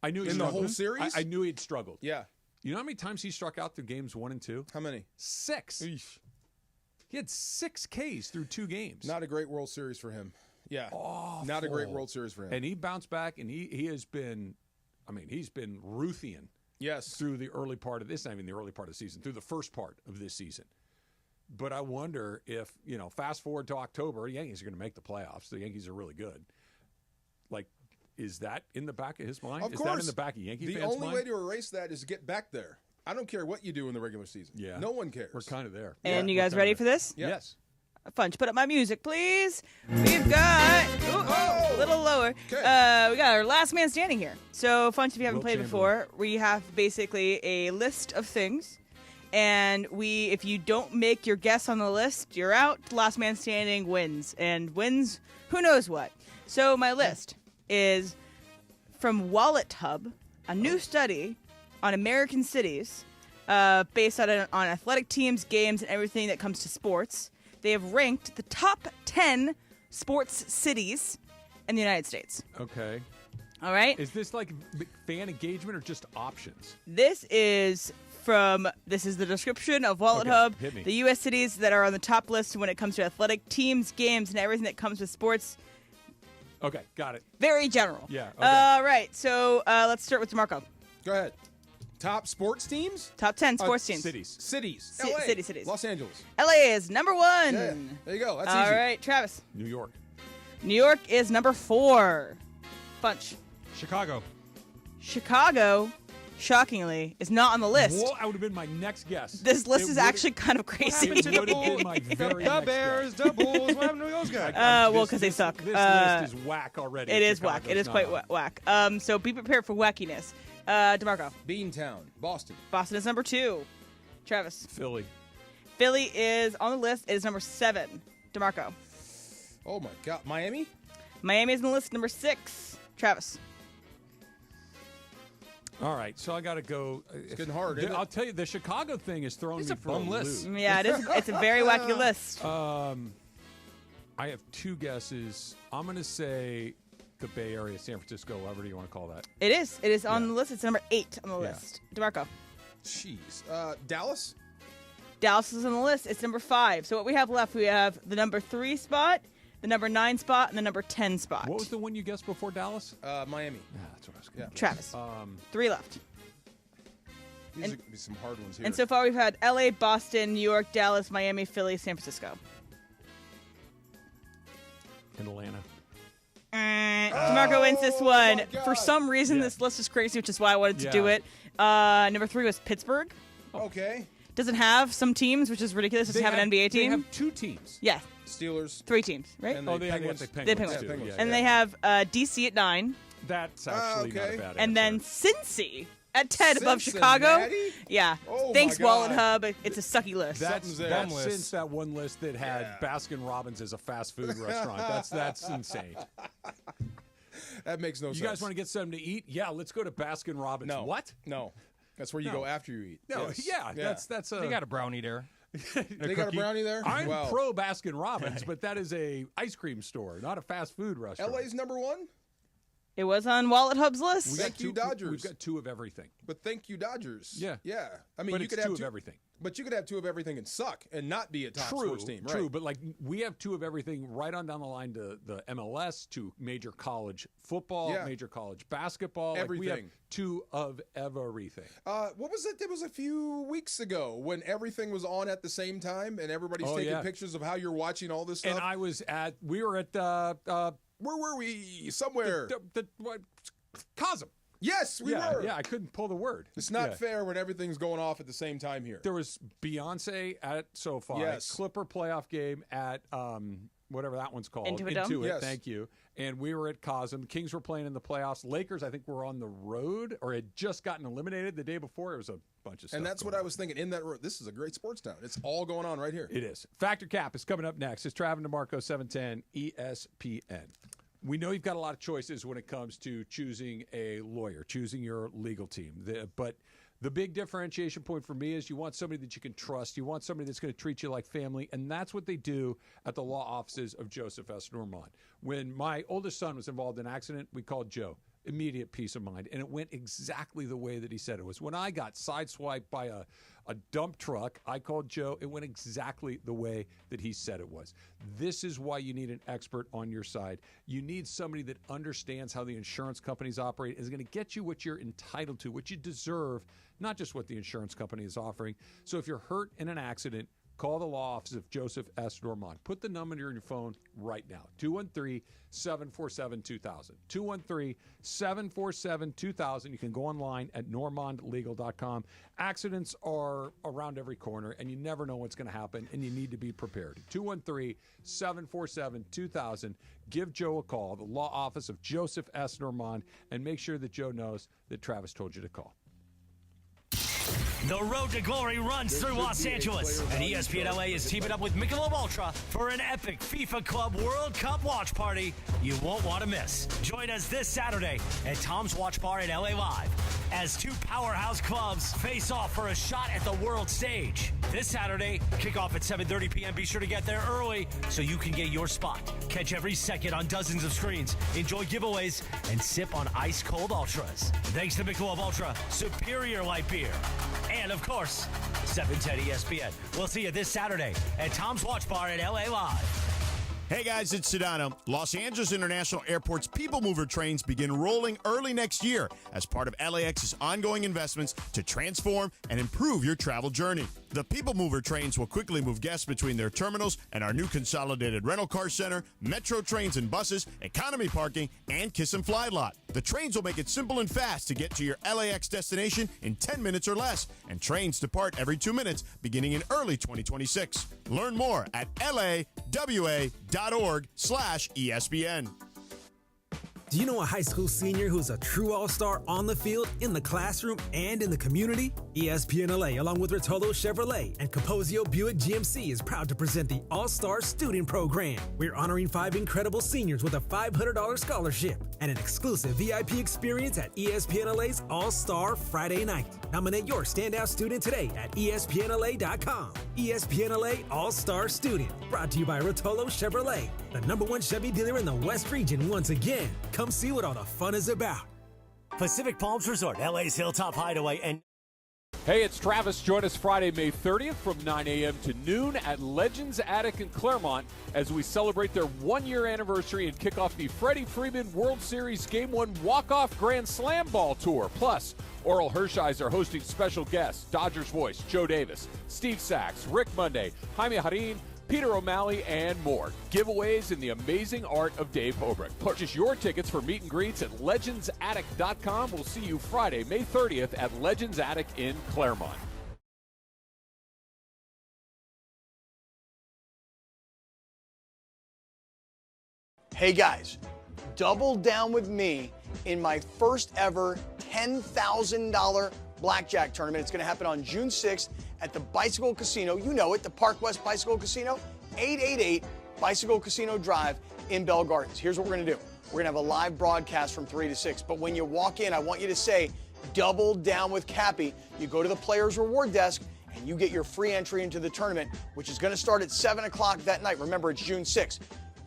I knew he in struggled. the whole series. I knew he'd struggled. Yeah. You know how many times he struck out through games 1 and 2? How many? 6. Eesh. He had 6 Ks through 2 games. Not a great World Series for him. Yeah. Awful. Not a great World Series for him. And he bounced back, and he has been. I mean, he's been Ruthian. Yes. Through the early part of this, not even the early part of the season, through the first part of this season. But I wonder if, fast forward to October, the Yankees are going to make the playoffs. The Yankees are really good. Like, is that in the back of his mind? Of is course. that in the back of Yankee fans' mind? The only way to erase that is to get back there. I don't care what you do in the regular season. Yeah. No one cares. We're kind of there. And you guys ready for this? Yes. Funch, put up my music, please. We've got a little lower. We got our last man standing here. So, Funch, if you haven't played before, we have basically a list of things, and if you don't make your guess on the list, you're out. Last man standing wins, and wins who knows what. So, my list is from Wallet Hub, a new study on American cities, based on athletic teams, games, and everything that comes to sports. They have ranked the top 10 sports cities in the United States. Okay. All right. Is this like fan engagement or just options? This is the description of Wallet Hub, hit me. the U.S. cities that are on the top list when it comes to athletic teams, games, and everything that comes with sports. Okay, got it. Very general. Yeah. Okay. All right. So let's start with DeMarco. Go ahead. Top sports teams? Top 10 sports teams. Cities. LA. Cities. Los Angeles. LA is number 1. Yeah. There you go. That's All easy. right, Travis. New York. New York is number 4. Bunch. Chicago, shockingly, is not on the list. Whoa, that would have been my next guess. This list is actually kind of crazy. It would have been my very the next Bears, guess. the Bulls. What happened to those guys? Well, because they suck. This list is whack already. It is whack. It is quite not. whack. So be prepared for wackiness. DeMarco. Beantown, Boston. Boston is number 2. Travis. Philly. Philly is on the list. It is number 7. DeMarco. Oh, my God. Miami? Miami is on the list, number 6. Travis. All right, so I got to go. It's getting hard, isn't it? I'll tell you, the Chicago thing is throwing me for a bum list. loop. Yeah, it is. It's a very wacky list. I have 2 guesses. I'm going to say the Bay Area, San Francisco, whatever you want to call that. It is. It is on the list. It's number 8 on the list. DeMarco. Jeez. Dallas? Dallas is on the list. It's number 5. So what we have left, we have the number 3 spot, the number 9 spot, and the number 10 spot. What was the one you guessed before Dallas? Miami. Yeah, that's what I was going to Travis. 3 left. These are going to be some hard ones here. And so far we've had LA, Boston, New York, Dallas, Miami, Philly, San Francisco. Atlanta. DeMarco wins this one. my God. For some reason, this list is crazy, which is why I wanted to do it. Number 3 was Pittsburgh. Okay. Doesn't have some teams, which is ridiculous. Doesn't have an NBA team. They have 2 teams. Yeah. Steelers. 3 teams, right? And they Penguins. have the The Penguins, Penguins. too. Yeah, And yeah. they have DC at 9. That's actually not a bad And then answer. Cincy at 10 above Chicago. Cincinnati? Yeah. Oh, Thanks, my God. Wallet Hub. It's a sucky list. That's Something's there. since that one list that had Baskin Robbins as a fast food restaurant. That's insane. That makes no sense. You guys want to get something to eat? Yeah, let's go to Baskin Robbins. No. What? No. That's where you go after you eat. No, Yes. yeah, that's a. They got a brownie there. They got a brownie there? I'm Wow. pro Baskin Robbins, but that is a ice cream store, not a fast food restaurant. LA's number 1? It was on Wallet Hub's list. Thank you, Dodgers. We've got two of everything. But thank you, Dodgers. Yeah. Yeah. I mean, but you it's could have two of everything. But you could have two of everything and suck and not be a top sports team. Right? True, but like we have two of everything right on down the line to the MLS, to major college football, major college basketball. Everything. Like we have two of everything. What was it? It was a few weeks ago when everything was on at the same time and everybody's taking pictures of how you're watching all this stuff. And we were at where were we? Somewhere. Cosm. Yes, we were. Yeah, I couldn't pull the word. It's not fair when everything's going off at the same time here. There was Beyonce at SoFi. Yes. Clipper playoff game at whatever that one's called. Intuit. Yes. Thank you. And we were at Cosm. The Kings were playing in the playoffs. Lakers, I think, were on the road or had just gotten eliminated the day before. It was a bunch of stuff. And that's what I was thinking. In that road, this is a great sports town. It's all going on right here. It is. Factor Cap is coming up next. It's Travin DeMarco, 710 ESPN. We know you've got a lot of choices when it comes to choosing a lawyer, choosing your legal team. But the big differentiation point for me is you want somebody that you can trust. You want somebody that's going to treat you like family, and that's what they do at the law offices of Joseph S. Normand. When my oldest son was involved in an accident, we called Joe. Immediate peace of mind, and it went exactly the way that he said it was. When I got sideswiped by a dump truck, I called Joe. It went exactly the way that he said it was. This is why you need an expert on your side. You need somebody that understands how the insurance companies operate, is going to get you what you're entitled to, what you deserve, not just what the insurance company is offering. So if you're hurt in an accident, call the law office of Joseph S. Normand. Put the number in your phone right now, 213-747-2000. 213-747-2000. You can go online at normandlegal.com. Accidents are around every corner, and you never know what's going to happen, and you need to be prepared. 213-747-2000. Give Joe a call, the law office of Joseph S. Normand, and make sure that Joe knows that Travis told you to call. The road to glory runs through Los Angeles, and ESPN LA is teaming up with Michelob Ultra for an epic FIFA Club World Cup watch party you won't want to miss. Join us this Saturday at Tom's Watch Bar at LA Live as two powerhouse clubs face off for a shot at the world stage. This Saturday, kickoff at 7:30 p.m. Be sure to get there early so you can get your spot. Catch every second on dozens of screens, enjoy giveaways, and sip on ice-cold ultras. Thanks to Michelob Ultra, superior light beer. And, of course, 710 ESPN. We'll see you this Saturday at Tom's Watch Bar at LA Live. Hey guys, it's Sedano. Los Angeles International Airport's People Mover trains begin rolling early next year as part of LAX's ongoing investments to transform and improve your travel journey. The People Mover trains will quickly move guests between their terminals and our new consolidated rental car center, metro trains and buses, economy parking, and Kiss and Fly lot. The trains will make it simple and fast to get to your LAX destination in 10 minutes or less, and trains depart every 2 minutes beginning in early 2026. Learn more at lawa.org/ESPN. Do you know a high school senior who's a true all-star on the field, in the classroom, and in the community? ESPN LA, along with Rotolo Chevrolet and Capozio Buick GMC, is proud to present the All-Star Student Program. We're honoring 5 incredible seniors with a $500 scholarship and an exclusive VIP experience at ESPN LA's All-Star Friday night. Nominate your standout student today at ESPNLA.com. ESPN LA All-Star Student, brought to you by Rotolo Chevrolet, the #1 Chevy dealer in the West region once again. Come see what all the fun is about. Pacific Palms Resort, LA's Hilltop Hideaway, and Hey, it's Travis. Join us Friday, May 30th from 9 a.m. to noon at Legends Attic in Claremont as we celebrate their 1-year anniversary and kick off the Freddie Freeman World Series Game 1 Walk-Off Grand Slam Ball Tour. Plus, Oral Hershiser hosting special guests, Dodgers voice Joe Davis, Steve Sachs, Rick Monday, Jaime Harin, Peter O'Malley, and more. Giveaways in the amazing art of Dave Hobrick. Purchase your tickets for meet and greets at legendsattic.com. We'll see you Friday, May 30th at Legends Attic in Claremont. Hey guys, double down with me in my first ever $10,000 blackjack tournament. It's going to happen on June 6th at the Bicycle Casino. You know it, the Park West Bicycle Casino, 888 Bicycle Casino Drive in Bell Gardens. Here's what we're going to do. We're going to have a live broadcast from 3 to 6. But when you walk in, I want you to say, double down with Cappy. You go to the Players Reward Desk and you get your free entry into the tournament, which is going to start at 7 o'clock that night. Remember, it's June 6th.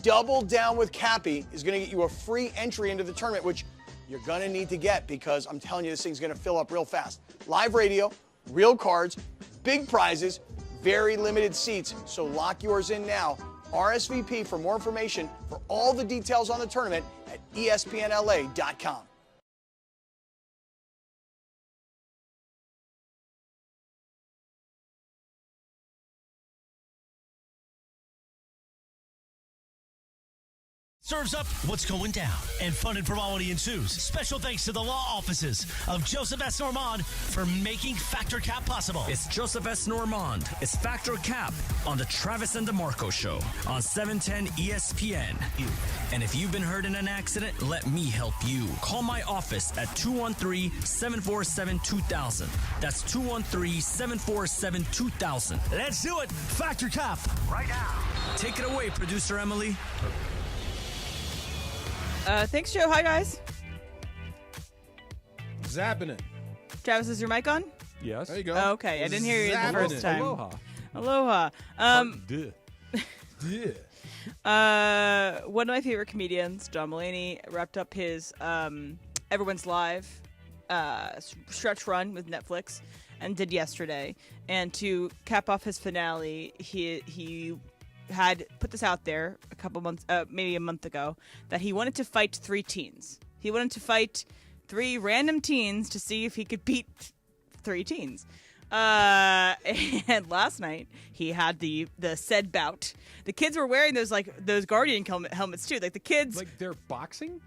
Double down with Cappy is going to get you a free entry into the tournament, which you're going to need to get, because I'm telling you, this thing's going to fill up real fast. Live radio, real cards, big prizes, very limited seats. So lock yours in now. RSVP for more information for all the details on the tournament at ESPNLA.com. Serves up what's going down, and fun and frivolity ensues. Special thanks to the law offices of Joseph S. Normand for making Factor Cap possible. It's Joseph S. Normand. It's Factor Cap on the Travis and DeMarco Show on 710 ESPN. And if you've been hurt in an accident, let me help you. Call my office at 213-747-2000. That's 213-747-2000. Let's do it. Factor Cap. Right now. Take it away, producer Emily. Thanks, Joe. Hi, guys. Zapping it. Travis, is your mic on? Yes. There you go. Oh, okay. I didn't hear you the first time. Aloha. Aloha. Duh. One of my favorite comedians, John Mulaney, wrapped up his Everyone's Live stretch run with Netflix and did yesterday. And to cap off his finale, he had put this out there a couple months, maybe a month ago, that he wanted to fight 3 teens. He wanted to fight 3 random teens to see if he could beat 3 teens. And last night he had the said bout. The kids were wearing those Guardian helmets too. Like the kids, like they're boxing.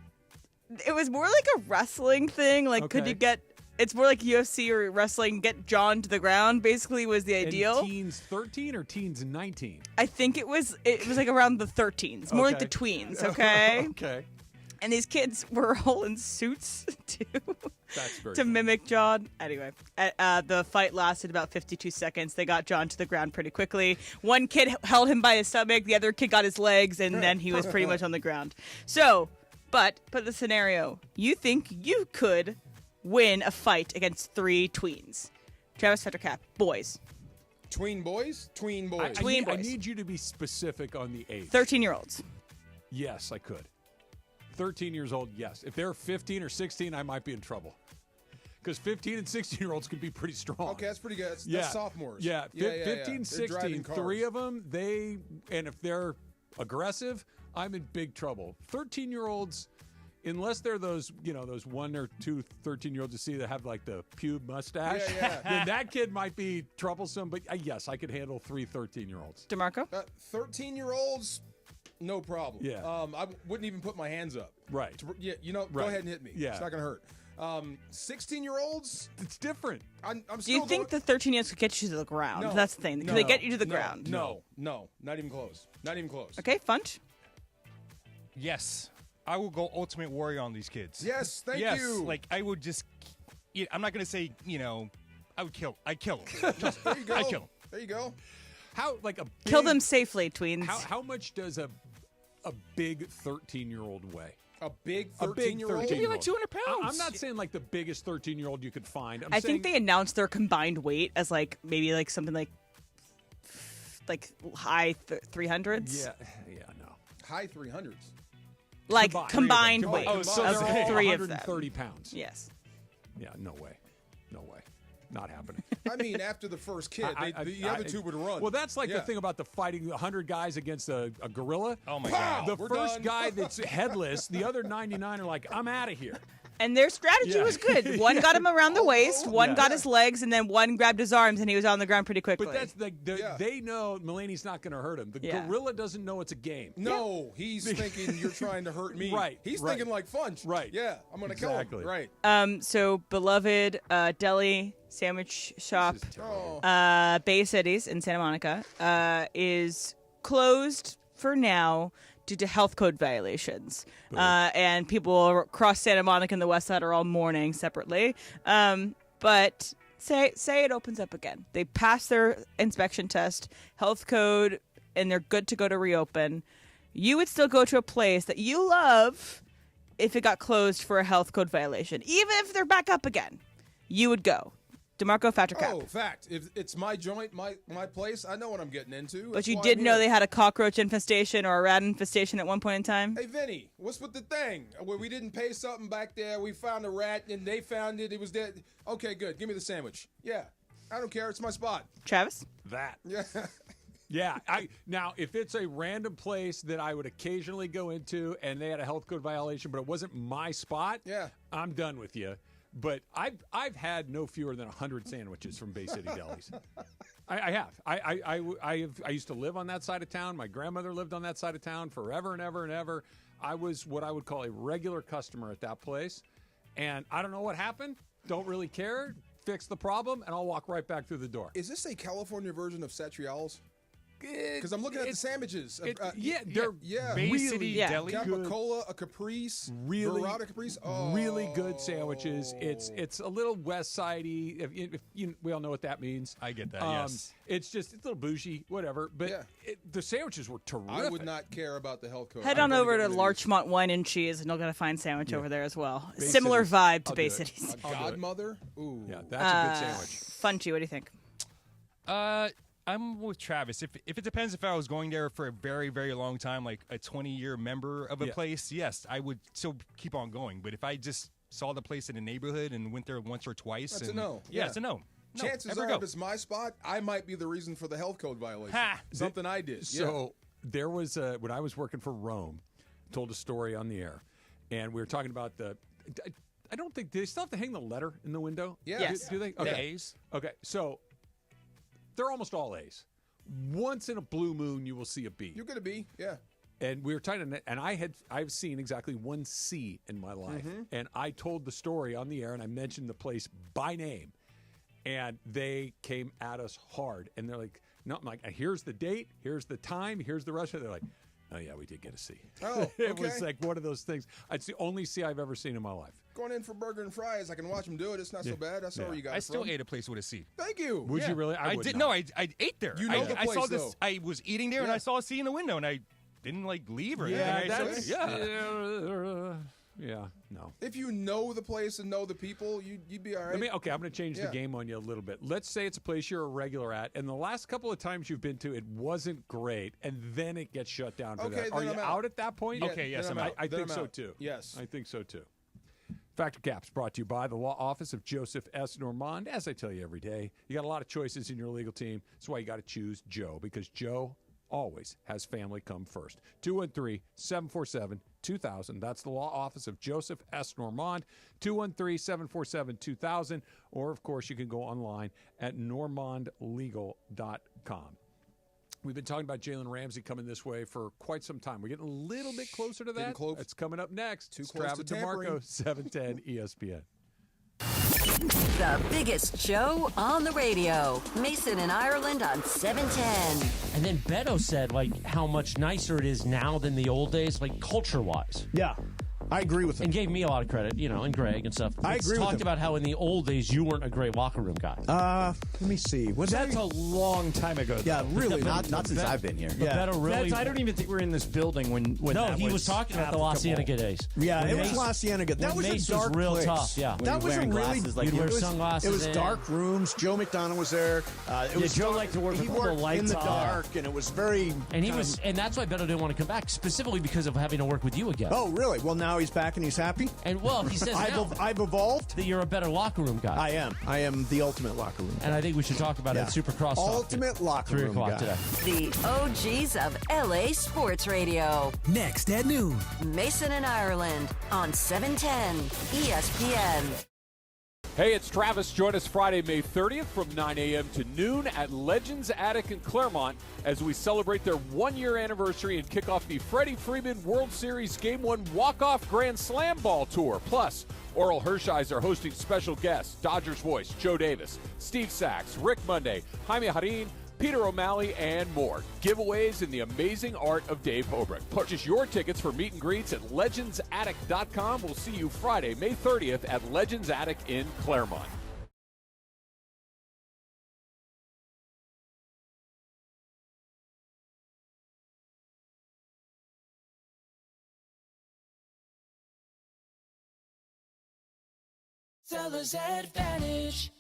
It was more like a wrestling thing. Like, okay. Could you get? It's more like UFC or wrestling. Get John to the ground. Basically, was the ideal. And teens 13 or teens 19? I think it was like around the 13s, more like the tweens. Okay. Okay. And these kids were all in suits too. That's very to funny. mimic John. Anyway, the fight lasted about 52 seconds. They got John to the ground pretty quickly. One kid held him by his stomach. The other kid got his legs, and then he was pretty much on the ground. So, but the scenario: you think you could win a fight against 3 tweens? Travis, Factor Cap, boys. Tween boys? Tween boys. I need you to be specific on the age. 13-year-olds. Yes, I could. 13 years old, yes. If they're 15 or 16, I might be in trouble. Because 15 and 16-year-olds can be pretty strong. Okay, that's pretty good. That's sophomores. Yeah, 15, 16, 3 of them, and if they're aggressive, I'm in big trouble. 13-year-olds, unless they're those 1 or 2 13-year-olds you see that have like the pube mustache, then that kid might be troublesome. But yes, I could handle 3 13-year-olds. DeMarco? 13-year-olds, no problem. Yeah. I wouldn't even put my hands up. Right. Go ahead and hit me. Yeah. It's not going to hurt. 16-year-olds, it's different. Do you think the 13-year-olds could get you to the ground? No. That's the thing. Could they get you to the ground? No. Not even close. Not even close. Okay, Funch? Yes. I will go Ultimate Warrior on these kids. Yes, thank you. Like, I would just, I'm not going to say, I would kill. I kill them. There you go. I kill them. There you go. Kill them safely, tweens. How much does a big 13-year-old weigh? A big 13-year-old? Maybe like 200 pounds. I'm not saying like the biggest 13-year-old you could find. I think they announced their combined weight as like maybe like something like high 300s. Yeah, no. High 300s. Like combined weight. Oh, so of they're all 3 of them. 130 pounds. Yes. Yeah, no way. Not happening. I mean, after the first kid, the other 2 would run. Well, that's like the thing about the fighting 100 guys against a gorilla. Oh, my God. The first guy that's headless, the other 99 are like, I'm out of here. And their strategy was good. One got him around the waist, one got his legs, and then one grabbed his arms, and he was on the ground pretty quickly. But that's they know Mulaney's not going to hurt him. The gorilla doesn't know it's a game. No, he's thinking you're trying to hurt me. Right. He's thinking like Funch. Right. Yeah, I'm going to kill him. Right. So beloved deli sandwich shop, Bay Cities in Santa Monica, is closed for now due to health code violations. And people across Santa Monica and the West Side are all mourning separately. But say it opens up again. They passed their inspection test, health code, and they're good to go to reopen. You would still go to a place that you love if it got closed for a health code violation. Even if they're back up again, you would go. DeMarco, fact or cap? Oh, fact. If it's my joint, my place, I know what I'm getting into. But you did know they had a cockroach infestation or a rat infestation at one point in time? Hey, Vinny, what's with the thing? Where we didn't pay something back there, we found a rat, and they found it, it was dead. Okay, good. Give me the sandwich. Yeah. I don't care. It's my spot. Travis? That. Yeah. Yeah. Now, if it's a random place that I would occasionally go into and they had a health code violation, but it wasn't my spot, I'm done with you. But I've had no fewer than 100 sandwiches from Bay City Delis. I have. I used to live on that side of town. My grandmother lived on that side of town forever and ever and ever. I was what I would call a regular customer at that place. And I don't know what happened. Don't really care. Fix the problem, and I'll walk right back through the door. Is this a California version of Satriale's? Because I'm looking at the sandwiches. They're Bay really City Deli. Capicola, a Caprice, really, Dorada Caprice. Oh. Really good sandwiches. It's a little West Sidey. We all know what that means. I get that. Yes. It's a little bougie, whatever. But the sandwiches were terrific. I would not care about the health code. Head on over to Larchmont Wine and Cheese, and you'll get a fine sandwich over there as well. Similar vibe to Bay City's. Godmother? Ooh. Yeah, that's a good sandwich. Funchy, what do you think? I'm with Travis. If it depends if I was going there for a very, very long time, like a 20-year member of a place, yes, I would still keep on going. But if I just saw the place in the neighborhood and went there once or twice. That's a no. Yeah, it's a no. Chances are, if it's my spot, I might be the reason for the health code violation. Something I did. So there was, when I was working for Rome, told a story on the air, and we were talking about I don't think, do they still have to hang the letter in the window? Yeah. Yes. Do they? Okay. The A's? Okay, so they're almost all A's. Once in a blue moon, you will see a B. You're going to be, yeah. And we were talking, and I've seen exactly one C in my life. Mm-hmm. And I told the story on the air, and I mentioned the place by name. And they came at us hard. And they're like, no, I'm like, here's the date, here's the time, here's the rest of it. They're like, oh, yeah, we did get a C. Oh, okay. It was like one of those things. It's the only C I've ever seen in my life. Going in for burger and fries, I can watch them do it. It's not so bad. I saw where you got it I still from. ate a place with a C. Thank you. Would you really? I would did. not. No, I ate there. You know the I saw place, this. though. I was eating there, and I saw a C in the window, and I didn't leave or anything. No. If you know the place and know the people, you'd be all right. I'm going to change the game on you a little bit. Let's say it's a place you're a regular at, and the last couple of times you've been to, it wasn't great, and then it gets shut down for that. Are you out at that point? Yeah, Okay, yes, I'm out. I think so, too. Yes. I think so, too. Factor Caps brought to you by the law office of Joseph S. Normand. As I tell you every day, you got a lot of choices in your legal team. That's why you got to choose Joe, because Joe always has family come first. 213-747-2000. That's the law office of Joseph S. Normand. 213-747-2000. Or, of course, you can go online at normandlegal.com. We've been talking about Jaylen Ramsey coming this way for quite some time. We're getting a little bit closer to that. It's coming up next. Too close to tampering. DeMarco, 710 ESPN. The biggest show on the radio. Mason and Ireland on 710. And then Beto said, how much nicer it is now than the old days, culture-wise. Yeah. I agree with him. And gave me a lot of credit, and Greg and stuff. I agree with him. Talked about how in the old days you weren't a great locker room guy. Let me see. That's a long time ago. Yeah, really. Not since I've been here. Yeah. Beto really. I don't even think we're in this building when no, that he was talking about the La Cienega days. Yeah, it was La Cienega. That was a dark real place. Tough. Yeah, that was a really. You'd wear sunglasses. It was dark rooms. Joe McDonough was there. Joe liked to work with all the lights in the dark, and it was very. And and that's why Beto didn't want to come back, specifically because of having to work with you again. Oh, really? Well, now he's back and he's happy. And he says I've evolved. That you're a better locker room guy. I am. I am the ultimate locker room guy. And I think we should talk about it at Supercross. Ultimate locker room 3 o'clock guy. today. The OGs of LA Sports Radio. Next at noon. Mason and Ireland on 710 ESPN. Hey, it's Travis. Join us Friday, May 30th from 9 a.m. to noon at Legends Attic in Claremont as we celebrate their one-year anniversary and kick off the Freddie Freeman World Series Game 1 Walk-Off Grand Slam Ball Tour. Plus, Oral Hershiser hosting special guests, Dodgers voice Joe Davis, Steve Sachs, Rick Monday, Jaime Harin, Peter O'Malley, and more. Giveaways in the amazing art of Dave Hobrick. Purchase your tickets for meet and greets at legendsattic.com. We'll see you Friday, May 30th at Legends Attic in Claremont. Seller's Advantage.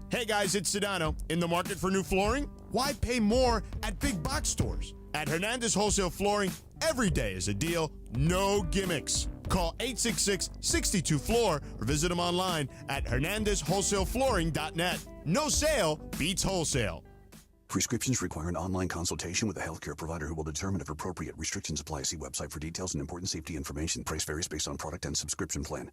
Hey guys, it's Sedano. In the market for new flooring? Why pay more at big box stores? At Hernandez Wholesale Flooring, every day is a deal, no gimmicks. Call 866-62-FLOOR or visit them online at hernandezwholesaleflooring.net. No sale beats wholesale. Prescriptions require an online consultation with a healthcare provider who will determine if appropriate. Restrictions apply. See website for details and important safety information. Price varies based on product and subscription plan.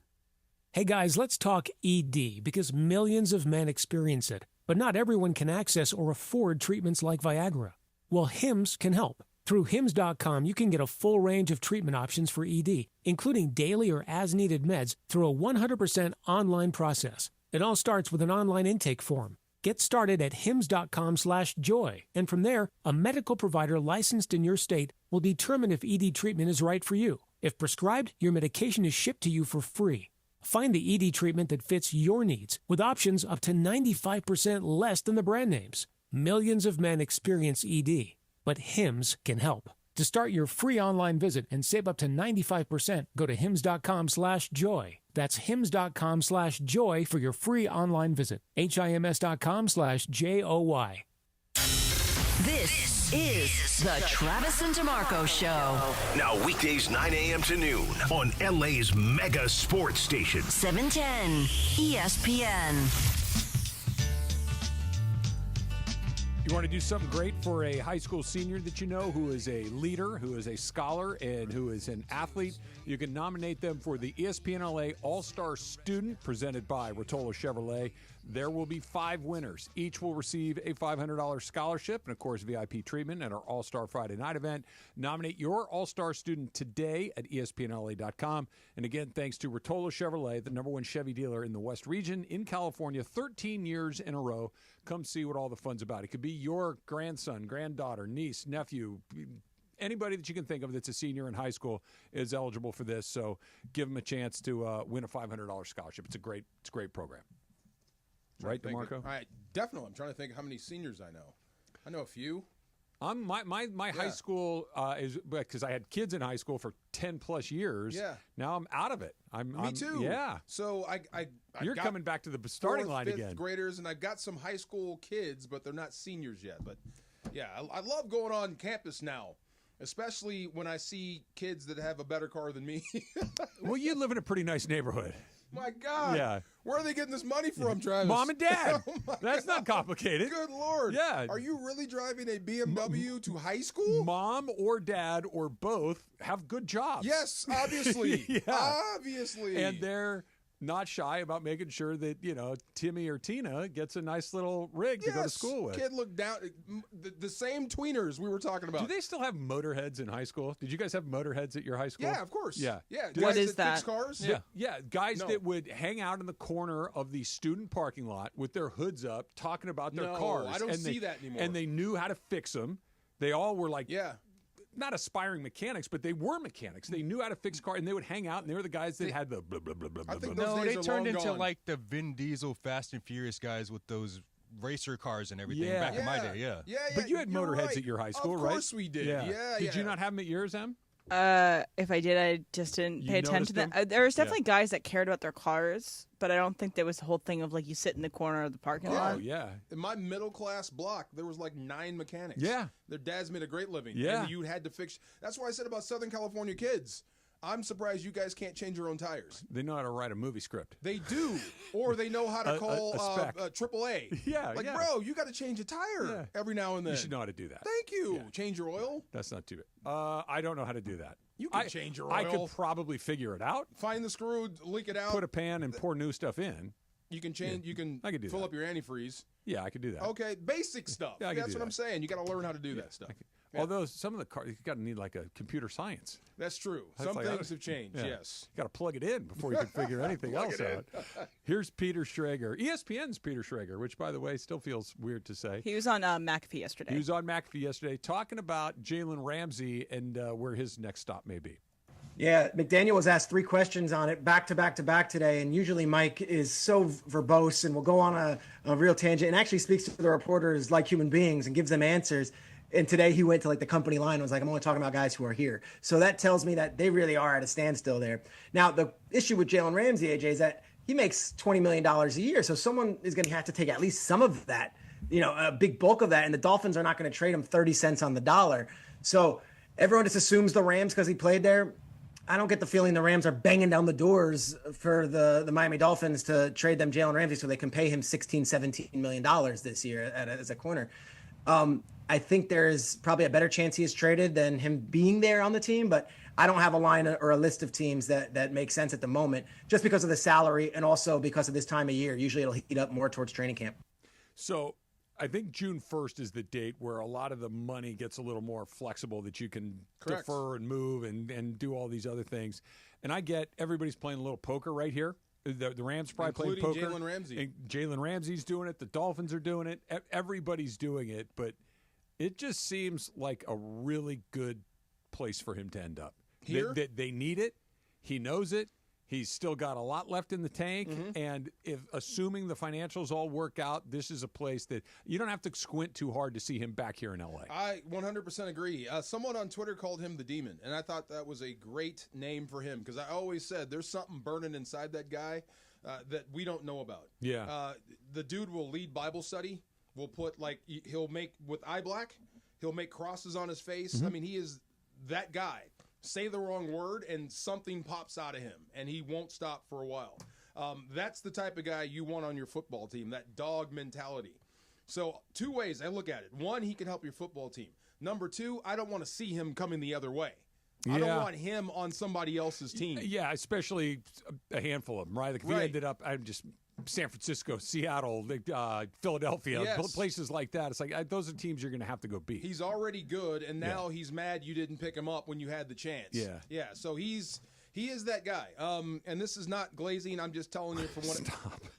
Hey guys, let's talk ED because millions of men experience it, but not everyone can access or afford treatments like Viagra. Well, Hims can help. Through Hims.com, you can get a full range of treatment options for ED, including daily or as-needed meds through a 100% online process. It all starts with an online intake form. Get started at hims.com/joy, and from there, a medical provider licensed in your state will determine if ED treatment is right for you. If prescribed, your medication is shipped to you for free. Find the ED treatment that fits your needs with options up to 95% less than the brand names. Millions of men experience ED, but Hims can help. To start your free online visit and save up to 95%, go to hims.com/joy. That's hims.com/joy for your free online visit. HIMS.com/JOY. This is the Travis and DeMarco Show. Now weekdays 9 a.m. to noon on LA's mega sports station. 710 ESPN. You want to do something great for a high school senior that you know who is a leader, who is a scholar, and who is an athlete? You can nominate them for the ESPN LA All-Star Student presented by Rotolo Chevrolet. There will be 5 winners. Each will receive a $500 scholarship and, of course, VIP treatment at our All-Star Friday night event. Nominate your All-Star student today at ESPNLA.com. And again, thanks to Rotolo Chevrolet, the #1 Chevy dealer in the West region in California, 13 years in a row. Come see what all the fun's about. It could be your grandson, granddaughter, niece, nephew, anybody that you can think of that's a senior in high school is eligible for this. So give them a chance to win a $500 scholarship. It's a great program. Right, DeMarco? Definitely. I'm trying to think how many seniors I know. I know a few. My high school is because I had kids in high school for 10 plus years. Yeah. Now I'm out of it. Me too. Yeah. So You're coming back to the starting line again. 5th graders, and I've got some high school kids, but they're not seniors yet. But yeah, I love going on campus now, especially when I see kids that have a better car than me. Well, you live in a pretty nice neighborhood. My God. Yeah. Where are they getting this money from, Travis? Mom and Dad. Oh That's not complicated. Good Lord. Yeah. Are you really driving a BMW to high school? Mom or dad or both have good jobs. Yes, obviously. Yeah. Obviously. And they're not shy about making sure that, Timmy or Tina gets a nice little rig to go to school with. Kid looked down. The same tweeners we were talking about. Do they still have motorheads in high school? Did you guys have motorheads at your high school? Yeah, of course. Yeah. Yeah. What is that? Fix cars? Yeah. Guys that would hang out in the corner of the student parking lot with their hoods up talking about their cars. I don't see that anymore. And they knew how to fix them. They all were like... Yeah. Not aspiring mechanics, but they were mechanics. They knew how to fix cars, and they would hang out, and they were the guys that had the blah, blah, blah, blah, I think blah. those No, days they are turned long into gone. like the Vin Diesel Fast and Furious guys with those racer cars and everything Yeah. back in my day. Yeah. Yeah, But you had you're motorheads right. at your high school, of right? Of course we did. Yeah. Did you not have them at yours, Em? If I did, I just didn't You pay attention to noticed that. There was definitely guys that cared about their cars, but I don't think there was the whole thing of like you sit in the corner of the parking lot. Oh, yeah. In my middle class block, there was like 9 mechanics. Yeah. Their dads made a great living. Yeah. And you had to fix. That's why I said about Southern California kids. I'm surprised you guys can't change your own tires. They know how to write a movie script. They do. Or they know how to call spec. AAA. Yeah, Like, yeah. bro, you got to change a tire every now and then. You should know how to do that. Thank you. Change your oil. That's not too bad. I don't know how to do that. You can change your oil. I could probably figure it out. Find the screw, leak it out. Put a pan and pour new stuff in. You can change. Yeah. You I could can do fill that. up your antifreeze. Yeah, I could do that. Okay, basic stuff. Yeah, I could That's do what I'm that. saying. You got to learn how to do that stuff. Although some of the cars, you got to need like a computer science. That's true. That's Some like- things have changed. Yeah. Yes. You got to plug it in before you can figure anything Plug else it out. in. Here's Peter Schrager, ESPN's Peter Schrager, which, by the way, still feels weird to say. He was on McAfee yesterday. He was on McAfee yesterday talking about Jaylen Ramsey and where his next stop may be. Yeah, McDaniel was asked 3 questions on it back to back to back today, and usually Mike is so verbose and will go on a real tangent and actually speaks to the reporters like human beings and gives them answers. And today he went to like the company line and was like, I'm only talking about guys who are here. So that tells me that they really are at a standstill there. Now, the issue with Jaylen Ramsey, AJ, is that he makes $20 million a year. So someone is going to have to take at least some of that, a big bulk of that. And the Dolphins are not going to trade him 30 cents on the dollar. So everyone just assumes the Rams because he played there. I don't get the feeling the Rams are banging down the doors for the Miami Dolphins to trade them Jaylen Ramsey so they can pay him $16, $17 million this year as a corner. I think there is probably a better chance he is traded than him being there on the team, but I don't have a line or a list of teams that make sense at the moment just because of the salary and also because of this time of year. Usually it'll heat up more towards training camp. So I think June 1st is the date where a lot of the money gets a little more flexible, that you can defer and move and do all these other things. And I get everybody's playing a little poker right here. The Rams probably playing poker. Jaylen Ramsey. And Jaylen Ramsey's doing it. The Dolphins are doing it. Everybody's doing it. But it just seems like a really good place for him to end up. Here? They need it. He knows it. He's still got a lot left in the tank. Mm-hmm. And if assuming the financials all work out, this is a place that you don't have to squint too hard to see him back here in L.A. I 100% agree. Someone on Twitter called him the Demon, and I thought that was a great name for him because I always said there's something burning inside that guy that we don't know about. Yeah. The dude will lead Bible study. Will put he'll make with eye black. He'll make crosses on his face. Mm-hmm. I mean, he is that guy. Say the wrong word and something pops out of him, and he won't stop for a while. That's the type of guy you want on your football team, that dog mentality. So 2 ways I look at it. 1, he can help your football team. Number 2, I don't want to see him coming the other way. I don't want him on somebody else's team. Yeah, especially a handful of them, right? Like if he ended up, San Francisco, Seattle, Philadelphia, places like that. It's like those are teams you're going to have to go beat. He's already good, and now he's mad you didn't pick him up when you had the chance. Yeah. So he is that guy. And this is not glazing. I'm just telling you from what.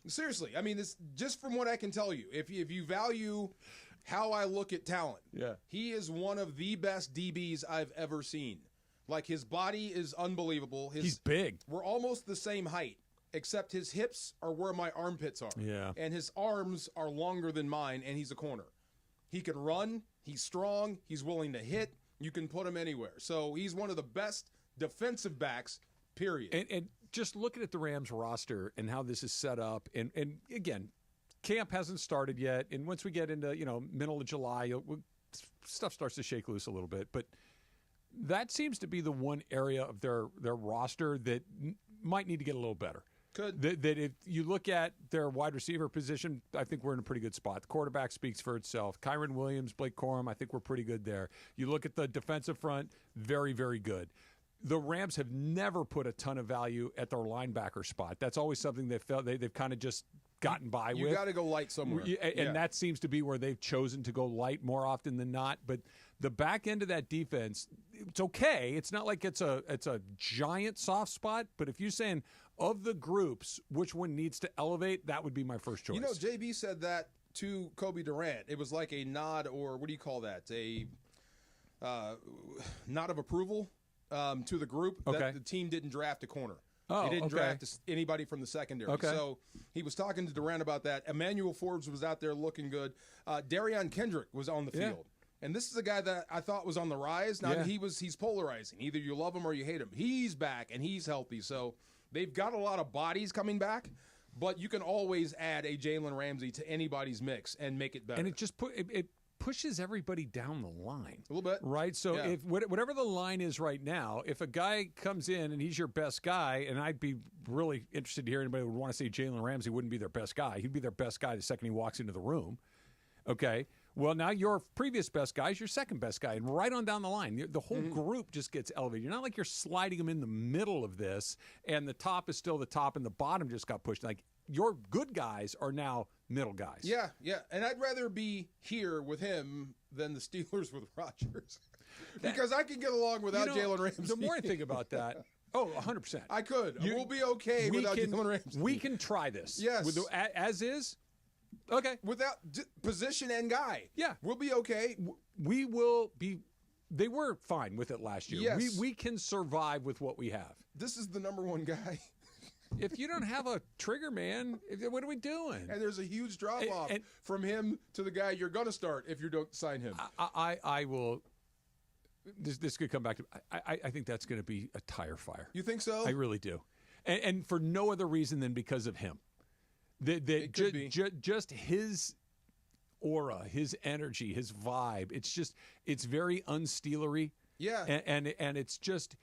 Seriously, I mean this just from what I can tell you. If you value how I look at talent, he is one of the best DBs I've ever seen. Like his body is unbelievable. He's big. We're almost the same height. Except his hips are where my armpits are. Yeah. And his arms are longer than mine, and he's a corner. He can run. He's strong. He's willing to hit. You can put him anywhere. So he's one of the best defensive backs, period. And just looking at the Rams roster and how this is set up, and again, camp hasn't started yet. And once we get into, middle of July, stuff starts to shake loose a little bit. But that seems to be the one area of their roster that might need to get a little better. That if you look at their wide receiver position, I think we're in a pretty good spot. The quarterback speaks for itself. Kyron Williams, Blake Corum, I think we're pretty good there. You look at the defensive front, very, very good. The Rams have never put a ton of value at their linebacker spot. That's always something they've kind of just gotten by with. You got to go light somewhere. And that seems to be where they've chosen to go light more often than not. But the back end of that defense, it's okay. It's not like it's a giant soft spot. But if you're saying of the groups, which one needs to elevate, that would be my first choice. JB said that to Kobe Durant. It was like a nod, or what do you call that? A nod of approval to the group that the team didn't draft a corner. He didn't draft anybody from the secondary. So he was talking to Durant about that. Emmanuel Forbes was out there looking good. Darion Kendrick was on the field. And this is a guy that I thought was on the rise. Now he's polarizing. Either you love him or you hate him. He's back and he's healthy. So they've got a lot of bodies coming back, but you can always add a Jaylen Ramsey to anybody's mix and make it better. And it just it pushes everybody down the line. A little bit. Right? So if whatever the line is right now, if a guy comes in and he's your best guy, and I'd be really interested to hear anybody would want to say Jaylen Ramsey wouldn't be their best guy. He'd be their best guy the second he walks into the room. Okay. Well, now your previous best guy is your second best guy, and right on down the line, the whole group just gets elevated. You're not like you're sliding them in the middle of this, and the top is still the top, and the bottom just got pushed. Like, your good guys are now middle guys. Yeah. And I'd rather be here with him than the Steelers with Rodgers. Because I can get along without Jaylen Ramsey. The more I think about that, 100%. I could. We'll be okay without Jaylen Ramsey. We can try this. Yes. As is. Okay. Without position and guy. Yeah. We'll be okay. We will be. They were fine with it last year. Yes. We can survive with what we have. This is the number one guy. If you don't have a trigger man, what are we doing? And there's a huge drop-off from him to the guy you're going to start if you don't sign him. I will. This could come back to. I think that's going to be a tire fire. You think so? I really do. and for no other reason than because of him. Just his aura, his energy, his vibe. It's very unstealery. Yeah. And it's just,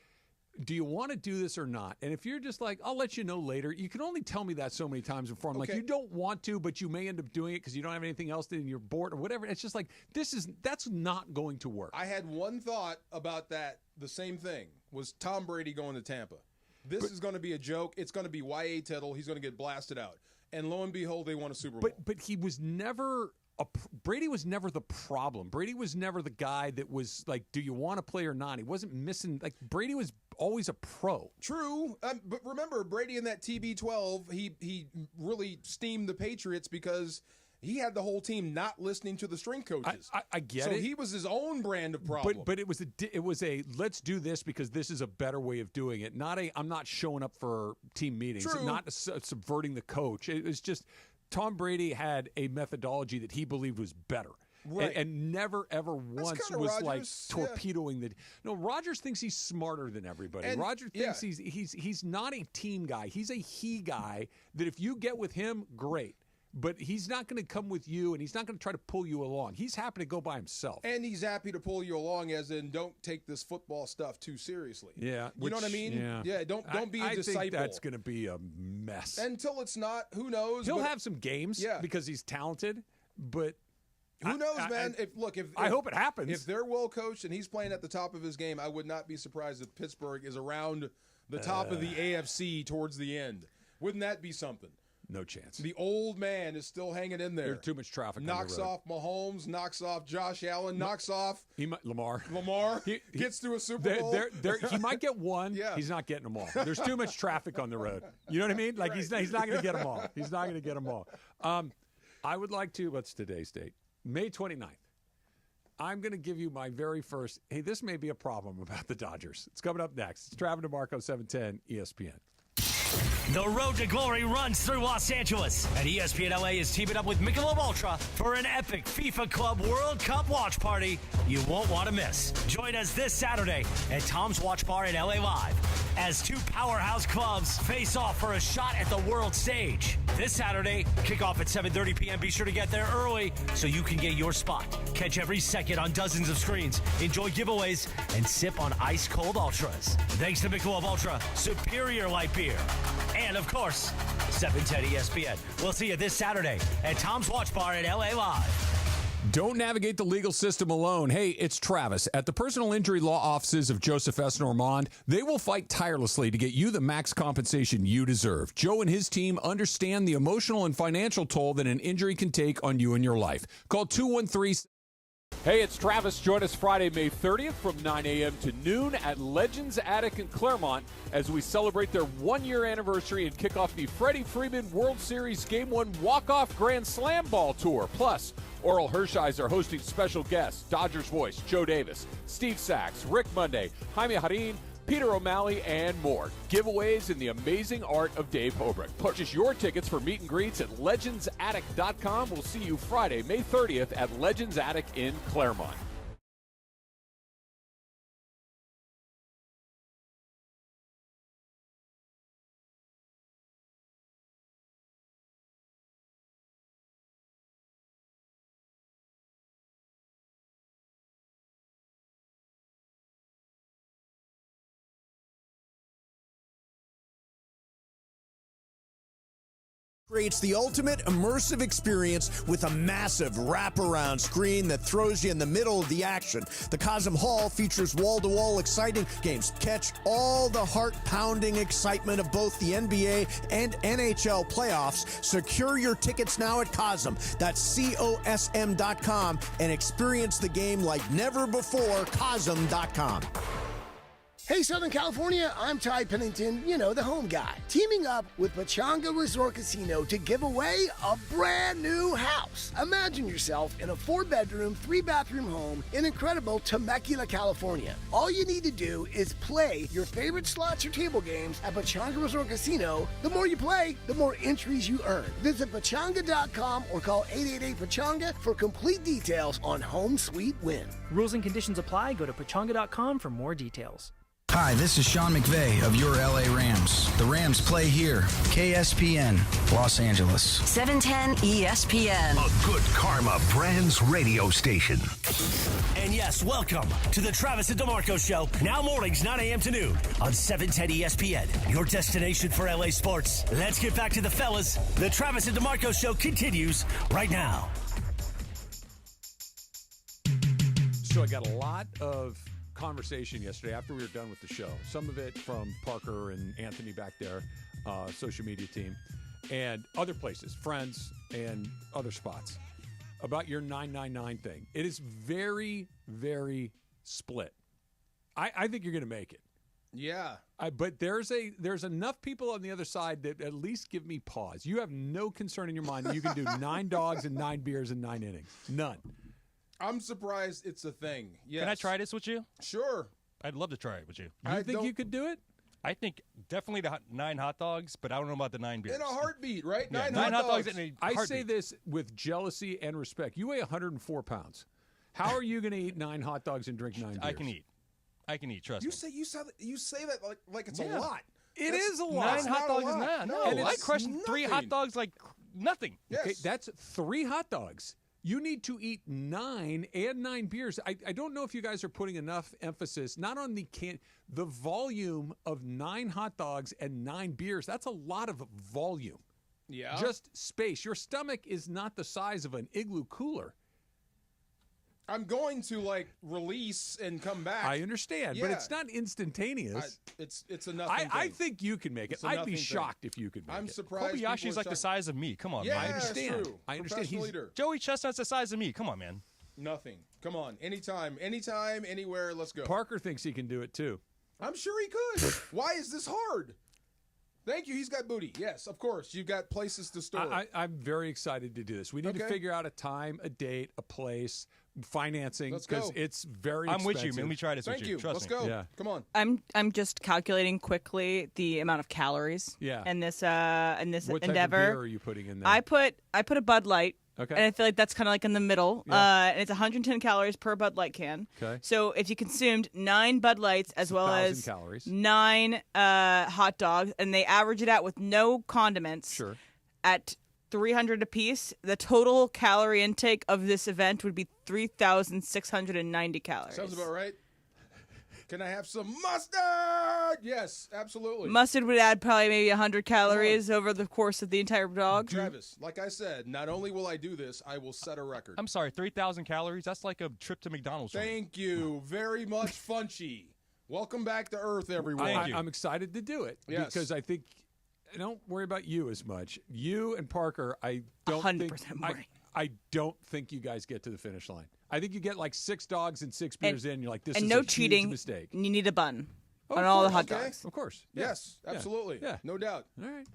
do you want to do this or not? And if you're just like, I'll let you know later, you can only tell me that so many times before. I'm like, you don't want to, but you may end up doing it because you don't have anything else and you're bored or whatever. It's just like, that's not going to work. I had one thought about that. The same thing was Tom Brady going to Tampa. This is going to be a joke. It's going to be Y.A. Tittle. He's going to get blasted out. And lo and behold, they won a Super Bowl. But he was never Brady was never the problem. Brady was never the guy that was like, do you want to play or not? He wasn't missing. Like, Brady was always a pro. True. But remember, Brady in that TB12, he really steamed the Patriots because he had the whole team not listening to the string coaches. I get so it. So he was his own brand of problem. But it was a let's do this because this is a better way of doing it. Not I'm not showing up for team meetings. True. Not subverting the coach. It was just Tom Brady had a methodology that he believed was better. Right. And never, ever once was Rodgers, like torpedoing the. No, Rodgers thinks he's smarter than everybody. And, Rodgers thinks he's not a team guy. He's a he guy that if you get with him, great. But he's not going to come with you, and he's not going to try to pull you along. He's happy to go by himself. And he's happy to pull you along, as in, don't take this football stuff too seriously. Yeah. You know what I mean? Yeah, don't be a disciple. I think that's going to be a mess. Until it's not, who knows? He'll have some games because he's talented, but who knows, man? If I hope it happens. If they're well coached and he's playing at the top of his game, I would not be surprised if Pittsburgh is around the top of the AFC towards the end. Wouldn't that be something? No chance. The old man is still hanging in there. There's too much traffic. Knocks off Mahomes, knocks off Josh Allen, knocks off Lamar. He gets to a Super Bowl. He might get one. Yeah. He's not getting them all. There's too much traffic on the road. You know what I mean? Like he's not going to get them all. He's not going to get them all. I would like to. What's today's date? May 29th. I'm going to give you my very first. Hey, this may be a problem about the Dodgers. It's coming up next. It's Travin DeMarco, 710 ESPN. The road to glory runs through Los Angeles, and ESPN LA is teaming up with Michelob Ultra for an epic FIFA Club World Cup watch party you won't want to miss. Join us this Saturday at Tom's Watch Bar in LA Live as two powerhouse clubs face off for a shot at the world stage. This Saturday, kickoff at 7:30 p.m. Be sure to get there early so you can get your spot. Catch every second on dozens of screens, enjoy giveaways, and sip on ice-cold Ultras. Thanks to Michelob Ultra, superior light beer. And, of course, 710 ESPN. We'll see you this Saturday at Tom's Watch Bar at LA Live. Don't navigate the legal system alone. Hey, it's Travis. At the personal injury law offices of Joseph S. Normand, they will fight tirelessly to get you the max compensation you deserve. Joe and his team understand the emotional and financial toll that an injury can take on you and your life. Call 213- Hey, it's Travis. Join us Friday, May 30th from 9 a.m. to noon at Legends Attic in Claremont as we celebrate their one-year anniversary and kick off the Freddie Freeman World Series Game 1 Walk-Off Grand Slam Ball Tour. Plus, Oral Hershiser are hosting special guests, Dodgers voice Joe Davis, Steve Sachs, Rick Monday, Jaime Harin, Peter O'Malley, and more. Giveaways in the amazing art of Dave Hobrick. Purchase your tickets for meet and greets at legendsattic.com. We'll see you Friday, May 30th at Legends Attic in Claremont. Creates the ultimate immersive experience with a massive wraparound screen that throws you in the middle of the action. The Cosm Hall features wall-to-wall exciting games. Catch all the heart-pounding excitement of both the NBA and NHL playoffs. Secure your tickets now at Cosm. That's COSM.com and experience the game like never before. Cosm.com. Hey, Southern California, I'm Ty Pennington, the home guy. Teaming up with Pechanga Resort Casino to give away a brand new house. Imagine yourself in a 4-bedroom, 3-bathroom home in incredible Temecula, California. All you need to do is play your favorite slots or table games at Pechanga Resort Casino. The more you play, the more entries you earn. Visit Pechanga.com or call 888-PECHANGA for complete details on Home Sweet Win. Rules and conditions apply. Go to Pechanga.com for more details. Hi, this is Sean McVay of your LA Rams. The Rams play here. KSPN, Los Angeles. 710 ESPN. A good karma brands radio station. And yes, welcome to the Travis and DeMarco Show. Now mornings, 9 a.m. to noon on 710 ESPN. Your destination for LA sports. Let's get back to the fellas. The Travis and DeMarco Show continues right now. So I got a lot of conversation yesterday after we were done with the show. Some of it from Parker and Anthony back there, social media team, and other places, friends and other spots, about your 999 thing. It is very, very split. I think you're going to make it. Yeah. But there's enough people on the other side that at least give me pause. You have no concern in your mind that you can do 9 dogs and 9 beers in 9 innings. None. I'm surprised it's a thing. Yes. Can I try this with you? Sure. I'd love to try it with you. You think you could do it? I think definitely the 9 hot dogs, but I don't know about the 9 beers. In a heartbeat, right? Yeah, 9 hot dogs. in a I heartbeat. say this with jealousy and respect. You weigh 104 pounds. How are you going to eat 9 hot dogs and drink 9 beers? I can eat. Trust You me. you say that like it's a Yeah. lot. It That's is a lot. 9 hot dogs is not. No, And I it's crushed 3 hot nothing. dogs like nothing. Yes. Okay, that's 3 hot dogs. You need to eat 9 and 9 beers. I don't know if you guys are putting enough emphasis, not on the volume of 9 hot dogs and 9 beers. That's a lot of volume. Yeah. Just space. Your stomach is not the size of an igloo cooler. I'm going to release and come back. I understand, but Yeah. it's not instantaneous. It's a nothing I thing. think you can make it. It's a I'd nothing be thing. shocked if you could make I'm it. surprised. people Kobayashi's are like the shocked. size of me. Come on, Yeah, man. I understand. It's true. I understand. Professional He's leader. Joey Chestnut's the size of me. Come on, man. Nothing. Come on. Anytime, anywhere. Let's go. Parker thinks he can do it too. I'm sure he could. Why is this hard? Thank you. He's got booty. Yes, of course. You've got places to store. I'm very excited to do this. We need to Okay. figure out a time, a date, a place, financing, Let's because go. it's very I'm expensive. with you, man. Let me try this Thank with you. Trust Let's me. go. Yeah. Come on. I'm just calculating quickly the amount of calories. Yeah. In this What endeavor. type of beer are you putting in there? I put a Bud Light. Okay. And I feel like that's kind of like in the middle. Yeah. And it's 110 calories per Bud Light can. Okay. So if you consumed 9 Bud Lights as well 1,000 as calories. 9 hot dogs, and they average it out with no condiments Sure. at 300 apiece, the total calorie intake of this event would be 3,690 calories. Sounds about right. Can I have some mustard? Yes, absolutely. Mustard would add probably maybe 100 calories over the course of the entire dog. Travis, like I said, not only will I do this, I will set a record. I'm sorry, 3,000 calories? That's like a trip to McDonald's. Thank you very much, Funchy. Welcome back to Earth, everyone. I'm excited to do it because I think I don't worry about you as much. You and Parker, I don't 100% think I don't think you guys get to the finish line. I think you get like 6 dogs and 6 beers in. You're like, this and is no a cheating. huge mistake. You need a bun Oh, on of all the course. hot Okay. dogs. Of course. Yeah. Yes, Yeah. absolutely. Yeah. No doubt. All right.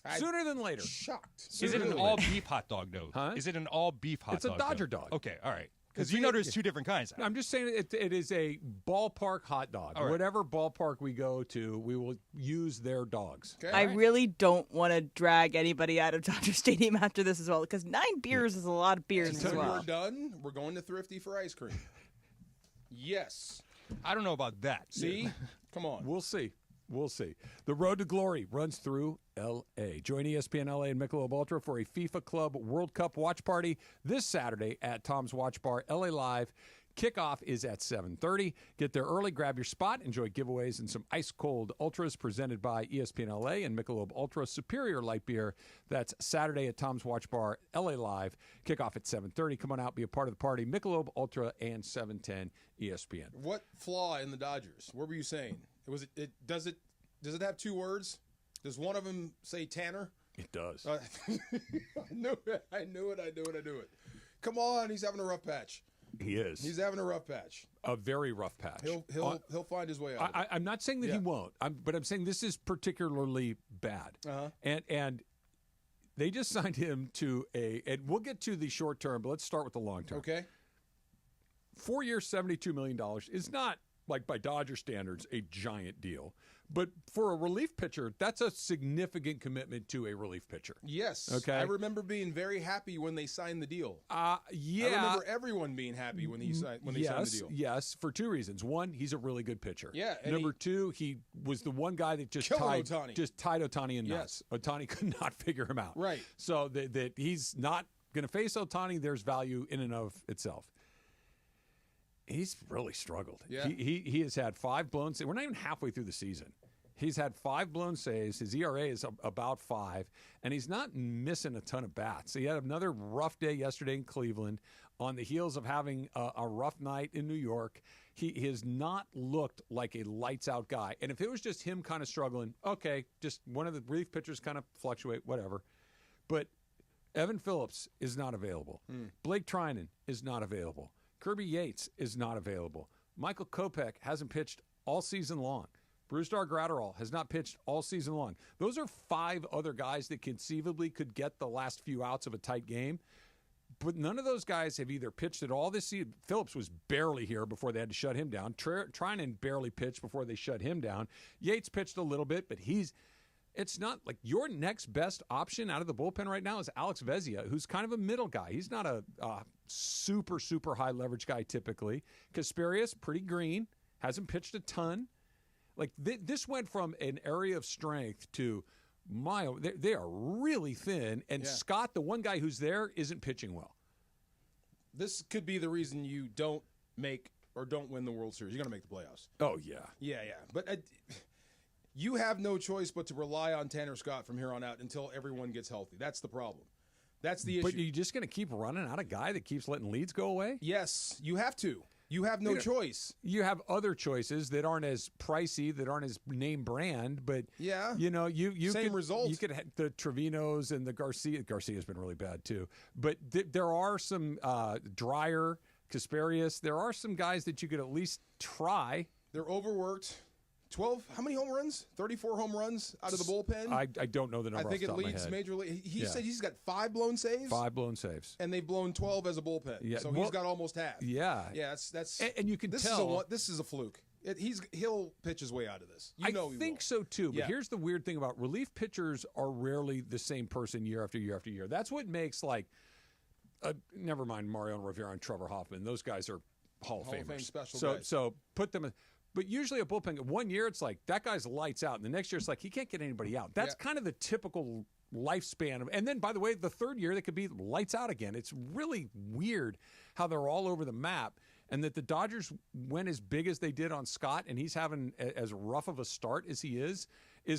I'm Sooner than later. shocked. Is it an all beef hot dog though? Huh? Is it an all beef hot It's a dog? Dodger though? dog. Okay, all right. Because you know there's 2 different kinds. I'm just saying it is a ballpark hot dog. All right. Whatever ballpark we go to, we will use their dogs. Okay. I really don't want to drag anybody out of Dodger Stadium after this as well, because 9 beers is a lot of beers And as when well. we're done, we're going to Thrifty for ice cream. Yes. I don't know about that. See? Come on. We'll see. We'll see. The road to glory runs through L.A. Join ESPN LA and Michelob Ultra for a FIFA Club World Cup watch party this Saturday at Tom's Watch Bar, LA Live. Kickoff is at 7:30. Get there early, grab your spot, enjoy giveaways and some ice-cold ultras presented by ESPN LA and Michelob Ultra Superior Light Beer. That's Saturday at Tom's Watch Bar, LA Live. Kickoff at 7:30. Come on out, be a part of the party. Michelob Ultra and 710 ESPN. What flaw in the Dodgers? What were you saying? Does it have 2 words? Does one of them say Tanner? It does. I knew it. Come on, he's having a rough patch. He is. He's having a rough patch. A very rough patch. He'll find his way out. I'm not saying that he won't. But I'm saying this is particularly bad. Uh-huh. And they just signed him to and we'll get to the short term, but let's start with the long term. Okay. 4 years, $72 million is not, like by Dodger standards, a giant deal. But for a relief pitcher, that's a significant commitment to a relief pitcher. Yes. Okay. I remember being very happy when they signed the deal. Yeah. I remember everyone being happy when they signed the deal. Yes, for two reasons. One, he's a really good pitcher. Yeah. Number two, he was the one guy that just tied Ohtani in nuts. Yes. Ohtani could not figure him out. Right. So that he's not going to face Ohtani, there's value in and of itself. He's really struggled. Yeah. He has had 5 blown saves. We're not even halfway through the season. He's had 5 blown saves. His ERA is about 5, and he's not missing a ton of bats. He had another rough day yesterday in Cleveland on the heels of having a rough night in New York. He has not looked like a lights-out guy. And if it was just him kind of struggling, okay, just one of the relief pitchers kind of fluctuate, whatever. But Evan Phillips is not available. Blake Trinan is not available. Kirby Yates is not available. Michael Kopech hasn't pitched all season long. Brusdar Graterol has not pitched all season long. Those are 5 other guys that conceivably could get the last few outs of a tight game. But none of those guys have either pitched at all this season. Phillips was barely here before they had to shut him down. Trinan barely pitched before they shut him down. Yates pitched a little bit, but it's not like your next best option out of the bullpen right now is Alex Vezia, who's kind of a middle guy. He's not a super, super high leverage guy typically. Kasperius, pretty green, hasn't pitched a ton. Like this went from an area of strength to they are really thin. And Scott, the one guy who's there, isn't pitching well. This could be the reason you don't make or don't win the World Series. You're going to make the playoffs. Oh, yeah. Yeah. But you have no choice but to rely on Tanner Scott from here on out until everyone gets healthy. That's the problem. That's the issue. But you're just going to keep running out a guy that keeps letting leads go away? Yes, you have to. You have no choice. You have other choices that aren't as pricey, that aren't as name brand, but you same could, result. You could have the Trevinos and the Garcia. Garcia's been really bad too, but there are some Dreyer, Kasperius. There are some guys that you could at least try. They're overworked. 12, how many home runs? 34 home runs out of the bullpen? I don't know the number. I think off the it top of my leads head. Major League. He said he's got 5 blown saves. 5 blown saves. And they've blown 12 as a bullpen. Yeah. So he's got almost half. Yeah. Yeah, that's and you can tell. This is a fluke. He'll pitch his way out of this. I think so too. But here's the weird thing about relief pitchers are rarely the same person year after year after year. That's what makes never mind Mariano Rivera and Trevor Hoffman. Those guys are Hall of Famers. Fame special guys. So put them. But usually a bullpen, 1 year it's like that guy's lights out, and the next year it's like he can't get anybody out. That's kind of the typical lifespan. And then, by the way, the third year they could be lights out again. It's really weird how they're all over the map, and that the Dodgers went as big as they did on Scott, and he's having as rough of a start as he is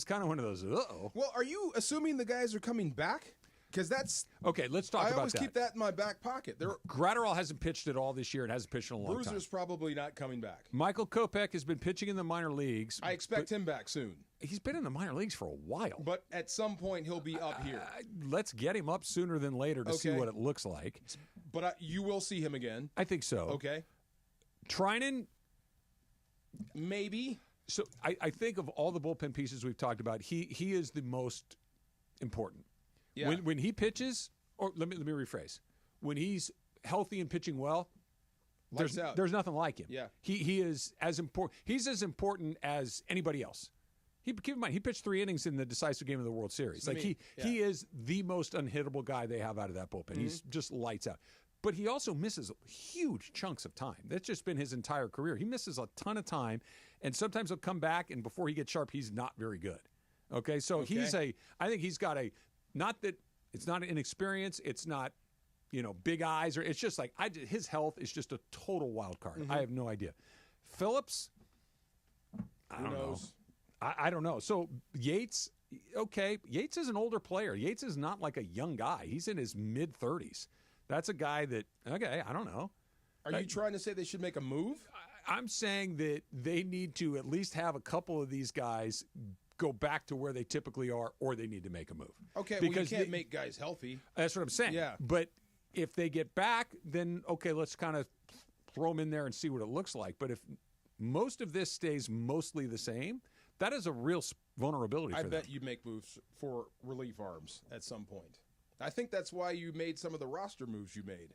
kind of one of those. Well, are you assuming the guys are coming back? Because that's okay. Let's talk about that. I always keep that in my back pocket. Graterol hasn't pitched at all this year and hasn't pitched in a long time. Bruiser's probably not coming back. Michael Kopech has been pitching in the minor leagues. I expect him back soon. He's been in the minor leagues for a while. But at some point he'll be up here. Let's get him up sooner than later to see what it looks like. But you will see him again. I think so. Okay. Trinan, maybe. So I think of all the bullpen pieces we've talked about, he is the most important. Yeah. When he pitches, or let me rephrase, when he's healthy and pitching well, there's nothing like him. Yeah. He is as important. He's as important as anybody else. Keep in mind, he pitched 3 innings in the decisive game of the World Series. He is the most unhittable guy they have out of that bullpen. Mm-hmm. He's just lights out. But he also misses huge chunks of time. That's just been his entire career. He misses a ton of time, and sometimes he'll come back, and before he gets sharp, he's not very good. Okay, so I think he's got not that it's not inexperience, it's not, big eyes, or it's just like his health is just a total wild card. Mm-hmm. I have no idea. Phillips, I don't know. I don't know. So Yates, okay, Yates is an older player. Yates is not like a young guy. He's in his mid-30s. That's a guy that, okay, I don't know. Are you trying to say they should make a move? I'm saying that they need to at least have a couple of these guys go back to where they typically are, or they need to make a move. Okay, because you can't make guys healthy. That's what I'm saying. Yeah. But if they get back, then, okay, let's kind of throw them in there and see what it looks like. But if most of this stays mostly the same, that is a real vulnerability for them. I bet you make moves for relief arms at some point. I think that's why you made some of the roster moves you made,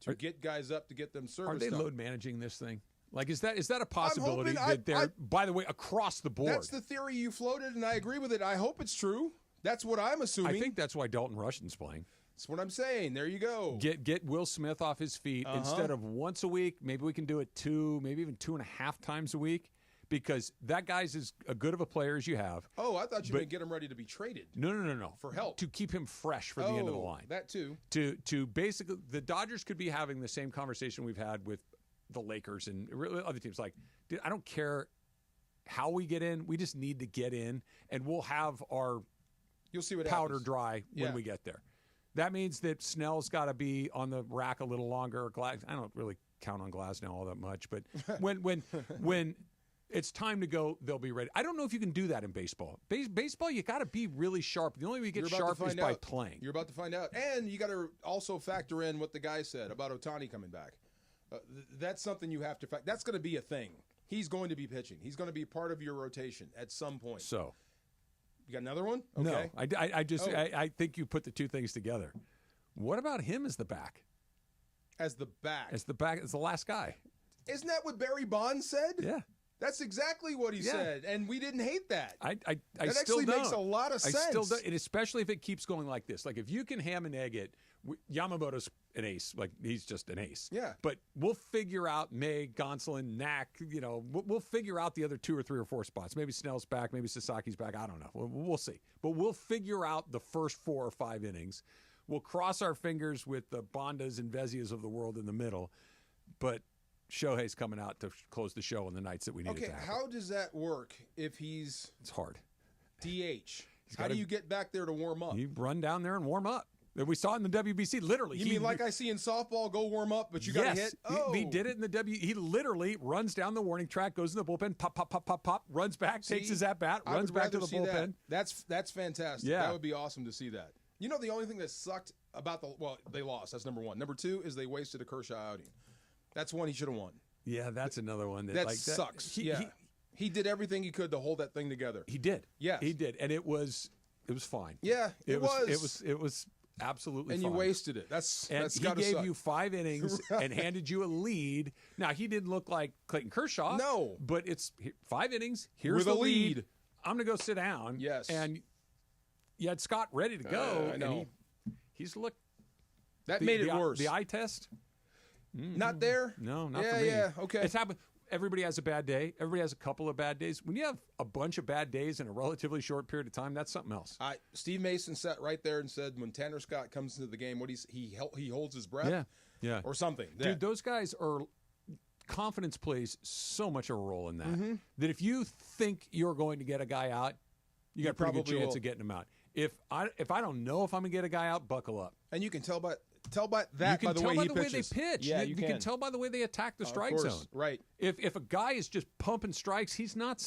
to get guys up, to get them service. Are they load managing this thing? Like, is that a possibility that they're, by the way, across the board? That's the theory you floated, and I agree with it. I hope it's true. That's what I'm assuming. I think that's why Dalton Rushton's playing. That's what I'm saying. There you go. Get Will Smith off his feet. Instead of once a week, maybe we can do it 2, maybe even 2.5 times a week, because that guy's as good of a player as you have. Oh, I thought you meant get him ready to be traded. No. For help. To keep him fresh for the end of the line. That too. To basically, the Dodgers could be having the same conversation we've had with the Lakers and other teams. Like, dude, I don't care how we get in. We just need to get in, and we'll have our You'll see what powder happens. dry when we get there. That means that Snell's got to be on the rack a little longer. I don't really count on Glasnow all that much, but when it's time to go, they'll be ready. I don't know if you can do that in baseball. Baseball, you got to be really sharp. The only way you get sharp is by playing. You're about to find out. And you got to also factor in what the guy said about Ohtani coming back. That's something you have to factor. That's going to be a thing. He's going to be pitching. He's going to be part of your rotation at some point. So, you got another one? Okay. No, I think you put the two things together. What about him as the back? As the back? As the last guy. Isn't that what Barry Bonds said? Yeah. That's exactly what he said, and we didn't hate that. I that still actually don't. makes a lot of sense. I still don't, and especially if it keeps going like this. Like, if you can ham and egg it, Yamamoto's an ace. Like, he's just an ace. Yeah. But we'll figure out May, Gonsolin, Knack. We'll figure out the other 2 or 3 or 4 spots. Maybe Snell's back. Maybe Sasaki's back. I don't know. We'll see. But we'll figure out the first 4 or 5 innings. We'll cross our fingers with the Bondas and Vezias of the world in the middle. But Shohei's coming out to close the show on the nights that we need it to happen. How does that work if he's It's hard. DH? How do you get back there to warm up? You run down there and warm up. We saw it in the WBC. Literally. You mean like I see in softball, go warm up, but you got to hit? Oh. He did it in the He literally runs down the warning track, goes in the bullpen, pop, pop, pop, pop, pop, runs back, takes his at-bat, runs back to the bullpen. That's fantastic. Yeah. That would be awesome to see that. You know, the only thing that sucked about they lost. That's number 1. Number 2 is they wasted a Kershaw outing. That's one he should have won. Yeah, that's another one. That sucks. He did everything he could to hold that thing together. He did. Yeah. He did. And it was fine. Yeah, it was absolutely and fine. You wasted it. That's he gotta gave suck. you 5 innings and handed you a lead. Now, he didn't look like Clayton Kershaw. No. But it's 5 innings. Here's with the a lead. I'm going to go sit down. Yes. And you had Scott ready to go. I know. And he's looked. That made it worse. The eye test? Not there? No, not for me. Yeah, okay. It's happened. Everybody has a bad day. Everybody has a couple of bad days. When you have a bunch of bad days in a relatively short period of time, that's something else. Steve Mason sat right there and said, when Tanner Scott comes into the game, he holds his breath? Yeah. Or something. Dude, those guys are – confidence plays so much of a role in that. Mm-hmm. That if you think you're going to get a guy out, you got a pretty good chance of getting him out. If I don't know if I'm going to get a guy out, buckle up. And you can tell by that by the way he pitches. They pitch. Yeah, you can tell by the way they attack the strike zone. Right. If a guy is just pumping strikes, he's not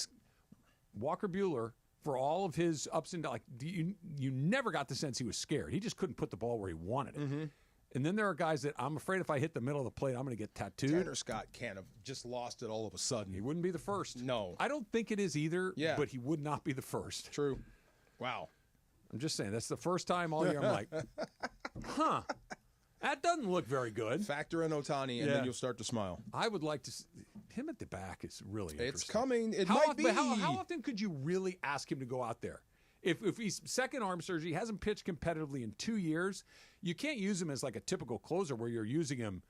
Walker Buehler for all of his ups and downs. Like, you never got the sense he was scared. He just couldn't put the ball where he wanted it. Mm-hmm. And then there are guys that I'm afraid if I hit the middle of the plate, I'm going to get tattooed. Tanner Scott can't have just lost it all of a sudden. He wouldn't be the first. No. I don't think it is either, but he would not be the first. True. Wow. I'm just saying, that's the first time all year I'm like, huh. That doesn't look very good. Factor in Ohtani, and then you'll start to smile. I would like to see him at the back is really interesting. It's coming. It how might often, be. How often could you really ask him to go out there? If he's second arm surgery, he hasn't pitched competitively in 2 years, you can't use him as like a typical closer where you're using him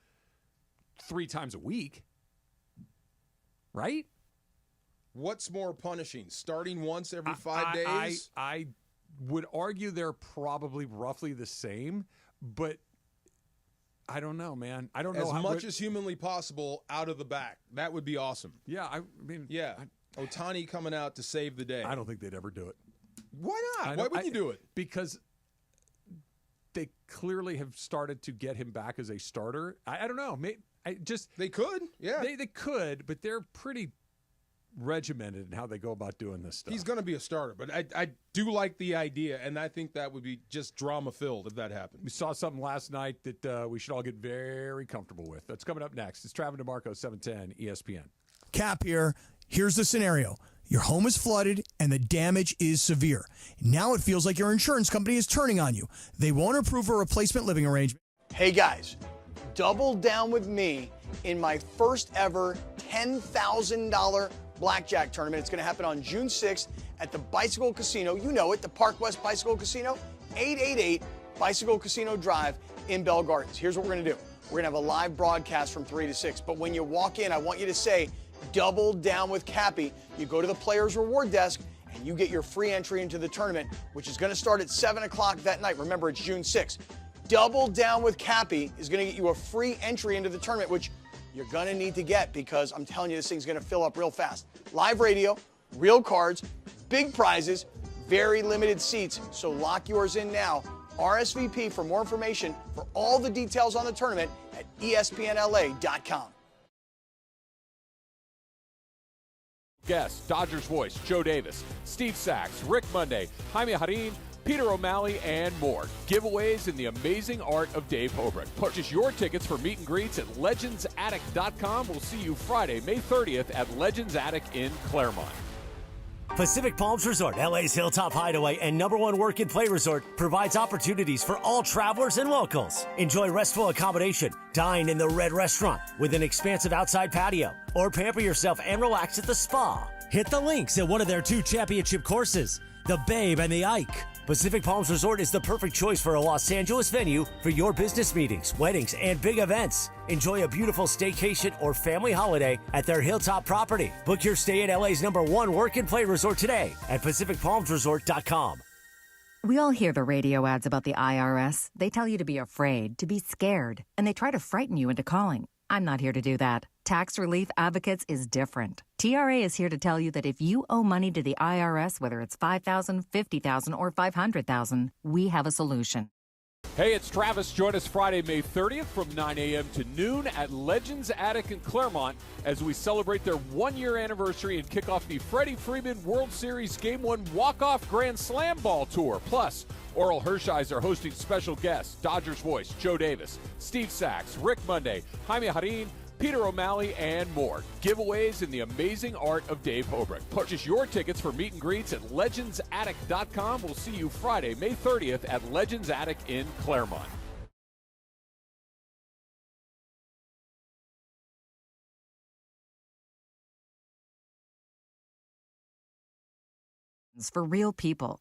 3 times a week. Right? What's more punishing? Starting once every 5 days? I would argue they're probably roughly the same, but I don't know, man. I don't know. As much as humanly possible out of the back. That would be awesome. Yeah, I mean. Yeah. Ohtani coming out to save the day. I don't think they'd ever do it. Why not? Why wouldn't you do it? Because they clearly have started to get him back as a starter. I don't know. They could. Yeah. They could, but they're pretty regimented in how they go about doing this stuff. He's going to be a starter, but I do like the idea, and I think that would be just drama-filled if that happened. We saw something last night that we should all get very comfortable with. That's coming up next. It's Travis DeMarco, 710 ESPN. Cap here. Here's the scenario. Your home is flooded and the damage is severe. Now it feels like your insurance company is turning on you. They won't approve a replacement living arrangement. Hey guys, double down with me in my first ever $10,000 blackjack tournament. It's going to happen on June 6th at the Bicycle Casino. You know it, the Park West Bicycle Casino, 888 Bicycle Casino Drive in Bell Gardens. Here's what we're going to do. We're going to have a live broadcast from 3 to 6. But when you walk in, I want you to say, double down with Cappy. You go to the Players Reward Desk, and you get your free entry into the tournament, which is going to start at 7 o'clock that night. Remember, it's June 6th. Double down with Cappy is going to get you a free entry into the tournament, which you're going to need to get because I'm telling you, this thing's going to fill up real fast. Live radio, real cards, big prizes, very limited seats. So lock yours in now. RSVP for more information for all the details on the tournament at espnla.com. Guests, Dodgers voice, Joe Davis, Steve Sachs, Rick Monday, Jaime Harin, Peter O'Malley, and more. Giveaways in the amazing art of Dave Hobrecht. Purchase your tickets for meet and greets at legendsattic.com. We'll see you Friday, May 30th at Legends Attic in Claremont. Pacific Palms Resort, LA's Hilltop Hideaway and #1 work and play resort, provides opportunities for all travelers and locals. Enjoy restful accommodation, dine in the Red Restaurant with an expansive outside patio, or pamper yourself and relax at the spa. Hit the links at one of their 2 championship courses, the Babe and the Ike. Pacific Palms Resort is the perfect choice for a Los Angeles venue for your business meetings, weddings, and big events. Enjoy a beautiful staycation or family holiday at their Hilltop property. Book your stay at LA's #1 work and play resort today at PacificPalmsResort.com. We all hear the radio ads about the IRS. They tell you to be afraid, to be scared, and they try to frighten you into calling. I'm not here to do that. Tax Relief Advocates is different. TRA is here to tell you that if you owe money to the IRS, whether it's $5,000, $50,000, or $500,000, we have a solution. Hey, it's Travis. Join us Friday, May 30th from 9 a.m. to noon at Legends Attic in Claremont as we celebrate their 1-year anniversary and kick off the Freddie Freeman World Series Game 1 Walk-Off Grand Slam Ball Tour. Plus, Oral Hershiser hosting special guests, Dodgers voice, Joe Davis, Steve Sachs, Rick Monday, Jaime Harin, Peter O'Malley, and more. Giveaways in the amazing art of Dave Hobrecht. Purchase your tickets for meet and greets at legendsattic.com. We'll see you Friday, May 30th at Legends Attic in Claremont. For real people.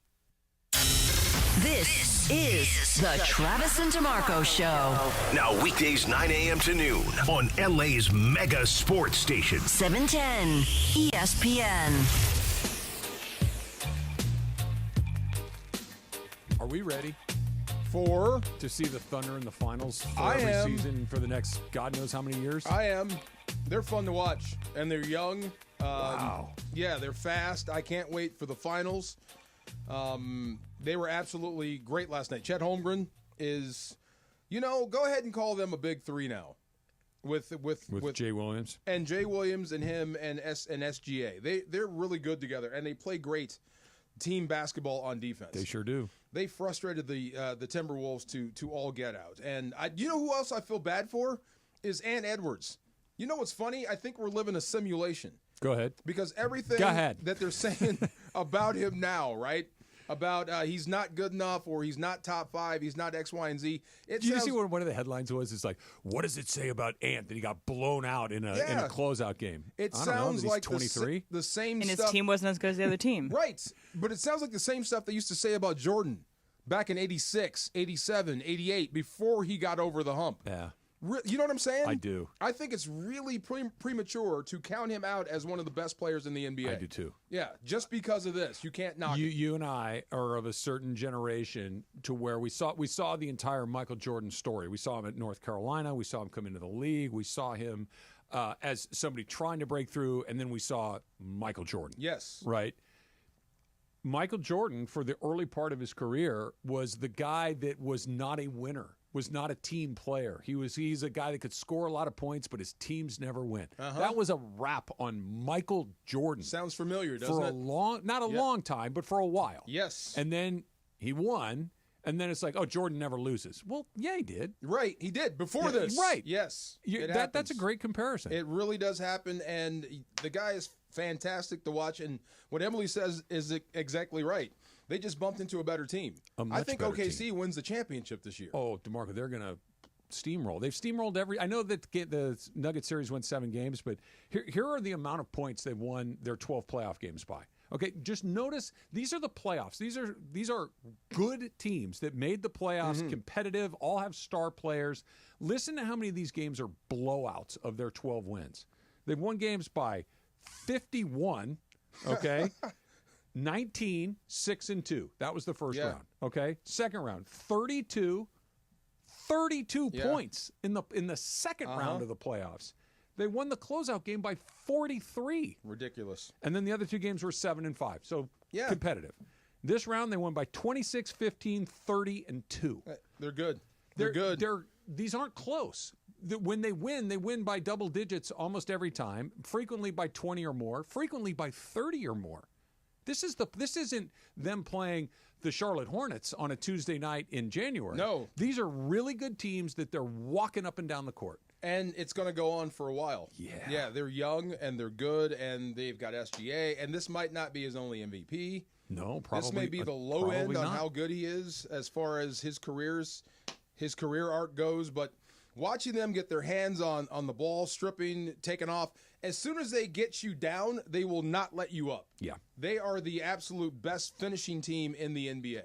This is the Travis and DeMarco Show. Now weekdays 9 a.m. to noon on LA's mega sports station. 710 ESPN. Are we ready to see the Thunder in the finals for every season for the next God knows how many years? I am. They're fun to watch, and they're young. Wow. Yeah, they're fast. I can't wait for the finals. They were absolutely great last night. Chet Holmgren is, go ahead and call them a big three now. With Jay Williams. And Jay Williams and him and SGA. They're really good together, and they play great team basketball on defense. They sure do. They frustrated the Timberwolves to all get out. And you know who else I feel bad for? Is Ant Edwards. You know what's funny? I think we're living a simulation. Go ahead. Because everything that they're saying about him now, right? About he's not good enough or he's not top 5, he's not X, Y, and Z. Did you see what one of the headlines was? It's like, what does it say about Ant that he got blown out in a closeout game? It I sounds don't know, like 23? the same and stuff. his team wasn't as good as the other team. Right. But it sounds like the same stuff they used to say about Jordan back in 86, 87, 88, before he got over the hump. Yeah. You know what I'm saying? I do. I think it's really premature to count him out as one of the best players in the NBA. I do too. Yeah, just because of this, you can't knock it. You and I are of a certain generation to where we saw the entire Michael Jordan story. We saw him at North Carolina. We saw him come into the league. We saw him as somebody trying to break through, and then we saw Michael Jordan. Yes. Right? Michael Jordan, for the early part of his career, was the guy that was not a winner. Was not a team player. He's a guy that could score a lot of points, but his teams never win. That was a wrap on Michael Jordan. Sounds familiar, doesn't for it? Not a long time, but for a while. Yes. And then he won, and then it's like, oh, Jordan never loses. Well, yeah, he did. Right, he did before this. Right. Yes. That's a great comparison. It really does happen, and the guy is fantastic to watch. And what Emily says is exactly right. They just bumped into a better team. I think OKC wins the championship this year. Oh, DeMarco, they're going to steamroll. They've steamrolled every. I know that the Nuggets series went 7 games, but here are the amount of points they've won their 12 playoff games by. Okay, just notice these are the playoffs. These are good teams that made the playoffs, competitive, all have star players. Listen to how many of these games are blowouts of their 12 wins. They've won games by 51, okay? 19, 6-2. That was the first round, okay? Second round, 32 points in the second round of the playoffs. They won the closeout game by 43. Ridiculous. And then the other 2 games were 7 and 5. So competitive. This round they won by 26, 15, 30, and 2. They're good. They're good. These aren't close. When they win by double digits almost every time, frequently by 20 or more, frequently by 30 or more. This isn't them playing the Charlotte Hornets on a Tuesday night in January. No. These are really good teams that they're walking up and down the court. And it's going to go on for a while. Yeah, they're young and they're good, and they've got SGA, and this might not be his only MVP. No, probably. This may be the low end on how good he is as far as his career arc goes, but watching them get their hands on the ball, stripping, taking off, as soon as they get you down, they will not let you up. Yeah. They are the absolute best finishing team in the NBA.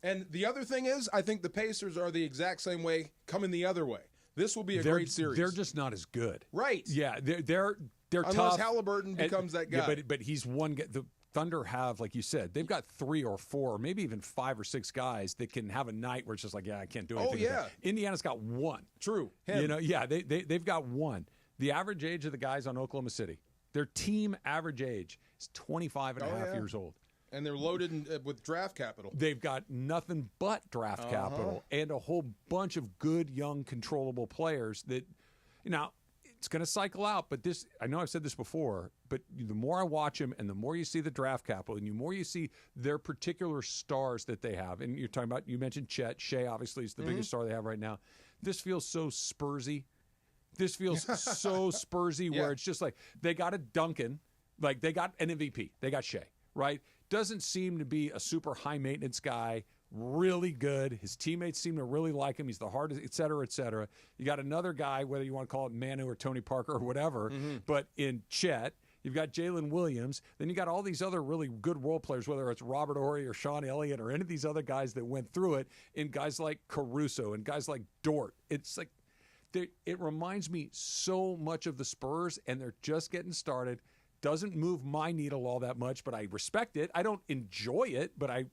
And the other thing is, I think the Pacers are the exact same way, coming the other way. This will be a great series. They're just not as good. Right. Yeah, they're Unless tough. Halliburton becomes that guy. Yeah, but he's one guy. The Thunder have, like you said, they've got 3 or 4, maybe even 5 or 6 guys that can have a night where it's just like, I can't do anything. Oh, yeah. Indiana's got 1. True. Him. They've got 1. The average age of the guys on Oklahoma City, their team average age is 25 and a half years old. And they're loaded with draft capital. They've got nothing but draft capital and a whole bunch of good, young, controllable players that, it's going to cycle out. But this, I know I've said this before, but the more I watch them and the more you see the draft capital and the more you see their particular stars that they have, and you're talking about, you mentioned Chet. Shea, obviously, is the biggest star they have right now. This feels so Spursy. This feels so Spursy where it's just like they got a Duncan, like they got an MVP. They got Shea, right? Doesn't seem to be a super high-maintenance guy, really good. His teammates seem to really like him. He's the hardest, et cetera, et cetera. You got another guy, whether you want to call it Manu or Tony Parker or whatever, but in Chet, you've got Jalen Williams. Then you got all these other really good role players, whether it's Robert Horry or Sean Elliott or any of these other guys that went through it, and guys like Caruso and guys like Dort. It's like it reminds me so much of the Spurs, and they're just getting started. Doesn't move my needle all that much, but I respect it. I don't enjoy it, but I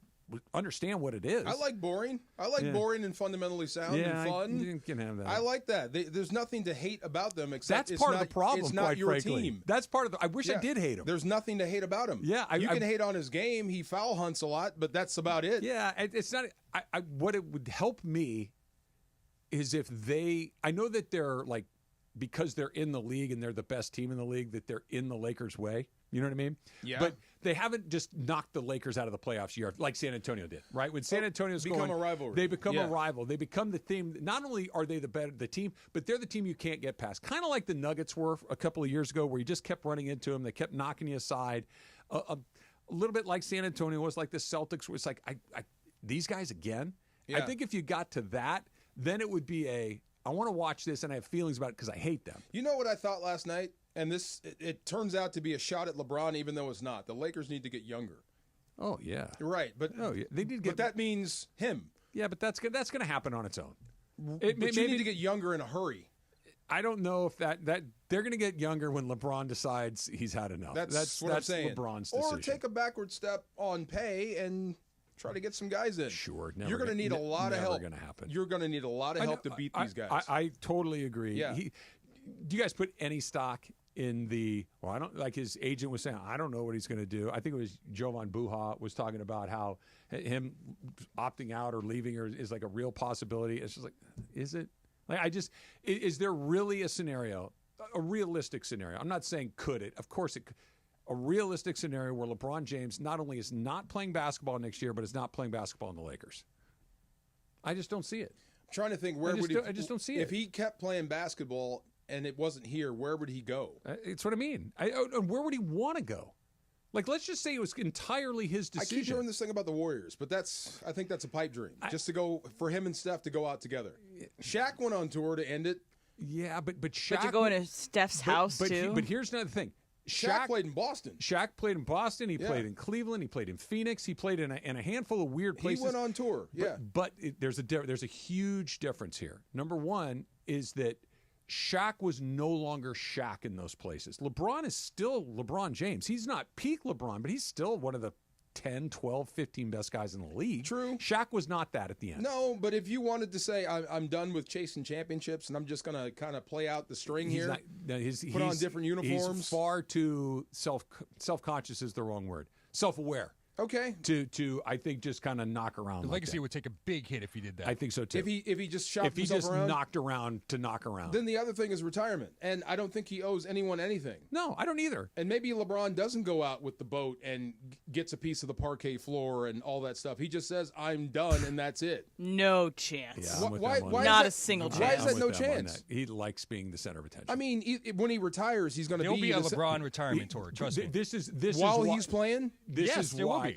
understand what it is. I like boring. I like boring and fundamentally sound and fun. You can have that. I like that. There's nothing to hate about them except that's part of the problem. It's not quite your frankly. team. That's part of the. I wish I did hate him. There's nothing to hate about him. Yeah, you can hate on his game. He foul hunts a lot, but that's about it. Yeah, it's not. What it would help me is if they. I know that they're like, because they're in the league and they're the best team in the league, that they're in the Lakers' way. You know what I mean? Yeah. But they haven't just knocked the Lakers out of the playoffs year like San Antonio did, right? When San Antonio's become a rivalry. They become a rival. They become the team. Not only are they the team, but they're the team you can't get past. Kind of like the Nuggets were a couple of years ago, where you just kept running into them. They kept knocking you aside. A little bit like San Antonio was, like the Celtics. Was like, these guys again. Yeah. I think if you got to that, then it would be I want to watch this, and I have feelings about it because I hate them. You know what I thought last night? And it turns out to be a shot at LeBron, even though it's not. The Lakers need to get younger. Oh, yeah. You're right. But, they need to get, but that means him. Yeah, but that's going to happen on its own. But you need to get younger in a hurry. I don't know if that they're going to get younger when LeBron decides he's had enough. That's what I'm saying. LeBron's decision. Or take a backward step on pay and try to get some guys in. Sure. You're going to need a lot of help. Never going to happen. You're going to need a lot of help to beat these guys. I totally agree. Yeah. Do you guys put any stock in I don't, like his agent was saying, I don't know what he's going to do. I think it was Jovan Buha was talking about how him opting out or leaving is like a real possibility. It's just like, is it? Like, is there really a scenario, a realistic scenario? I'm not saying could it. Of course it could. A realistic scenario where LeBron James not only is not playing basketball next year, but is not playing basketball in the Lakers. I just don't see it. I'm trying to think I just don't see it. If he kept playing basketball and it wasn't here, where would he go? It's what I mean. And where would he want to go? Like, let's just say it was entirely his decision. I keep hearing this thing about the Warriors, but I think that's a pipe dream. Just to go for him and Steph to go out together. Shaq went on tour to end it. Yeah, but Shaq. But you're going to Steph's house too. But here's another thing. Shaq played in Boston. Shaq played in Boston. He played in Cleveland. He played in Phoenix. He played in a handful of weird places. He went on tour. But there's a huge difference here. Number one is that Shaq was no longer Shaq in those places. LeBron is still LeBron James. He's not peak LeBron, but he's still one of the 10, 12, 15 best guys in the league. True. Shaq was not that at the end. No, but if you wanted to say, I'm done with chasing championships and I'm just going to kind of play out the string He's here, not, put on different uniforms. He's far too self-conscious is the wrong word. Self-aware. Okay. To I think just kind of knock around. The like legacy that. would take a big hit if he did that. I think so too. If he just shopped himself around. If he just knocked around to knock around. Then the other thing is retirement. And I don't think he owes anyone anything. No, I don't either. And maybe LeBron doesn't go out with the boat and gets a piece of the parquet floor and all that stuff. He just says, I'm done, and that's it. No chance. Yeah, why not a single chance. Why is that no chance? He likes being the center of attention. I mean, when he retires, he's going to be a LeBron retirement tour. Trust me. This is while he's playing. This is it will why. be.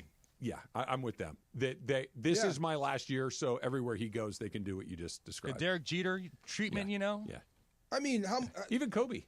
Yeah, I'm with them. This is my last year, so everywhere he goes, they can do what you just described. The Derek Jeter treatment, Yeah. you know? Yeah. I mean, even Kobe.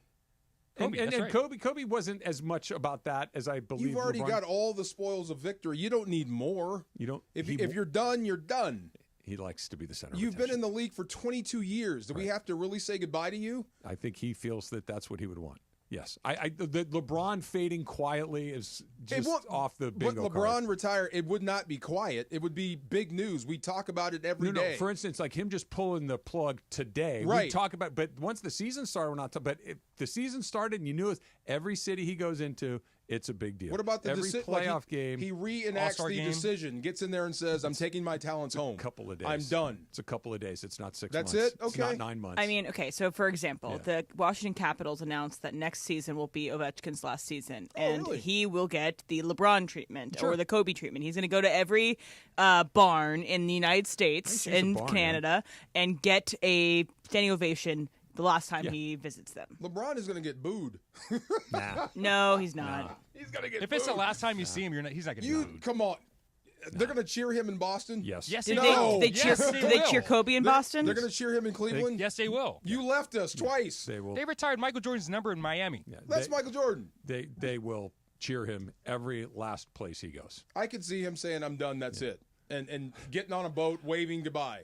Kobe, and right. Kobe wasn't as much about that as I believe. You've already LeBron. got all the spoils of victory. You don't need more. You don't. If you're done, you're done. He likes to be the center. You've been in the league for 22 years. Do we have to really say goodbye to you? I think he feels that that's what he would want. Yes, the LeBron fading quietly is just off the bingo But LeBron card. retire, it would not be quiet. It would be big news. We talk about it every day. No, for instance, like him just pulling the plug today. Right. We talk about, but once the season started, we're not. But if the season started, and you knew it, every city he goes into, it's a big deal. What about the every playoff game? He reenacts All-Star the game? decision, gets in there and says, "I'm taking my talents home." A couple of days. I'm done. It's a couple of days. It's not 6 That's months. it? Okay. It's not 9 months. I mean, okay, so for example, the Washington Capitals announced that next season will be Ovechkin's last season, and really? he will get the LeBron treatment Sure. or the Kobe treatment. He's going to go to every barn in the United States Nice use of and barn, Canada and get a standing ovation the last time he visits them. LeBron is going to get booed. Nah. No, he's not. Nah. He's going to get If booed. it's the last time you see him, he's not going to be booed. Come on. They're going to cheer him in Boston? Yes. Yes, Did they they, will. they cheer? Yes, Did they cheer will. Kobe in Boston? They're going to cheer him in Cleveland? Yes, they will. You left us twice. They will. They retired Michael Jordan's number in Miami. Yeah, That's Michael Jordan. They will cheer him every last place he goes. I could see him saying, I'm done, that's it. And getting on a boat, waving goodbye.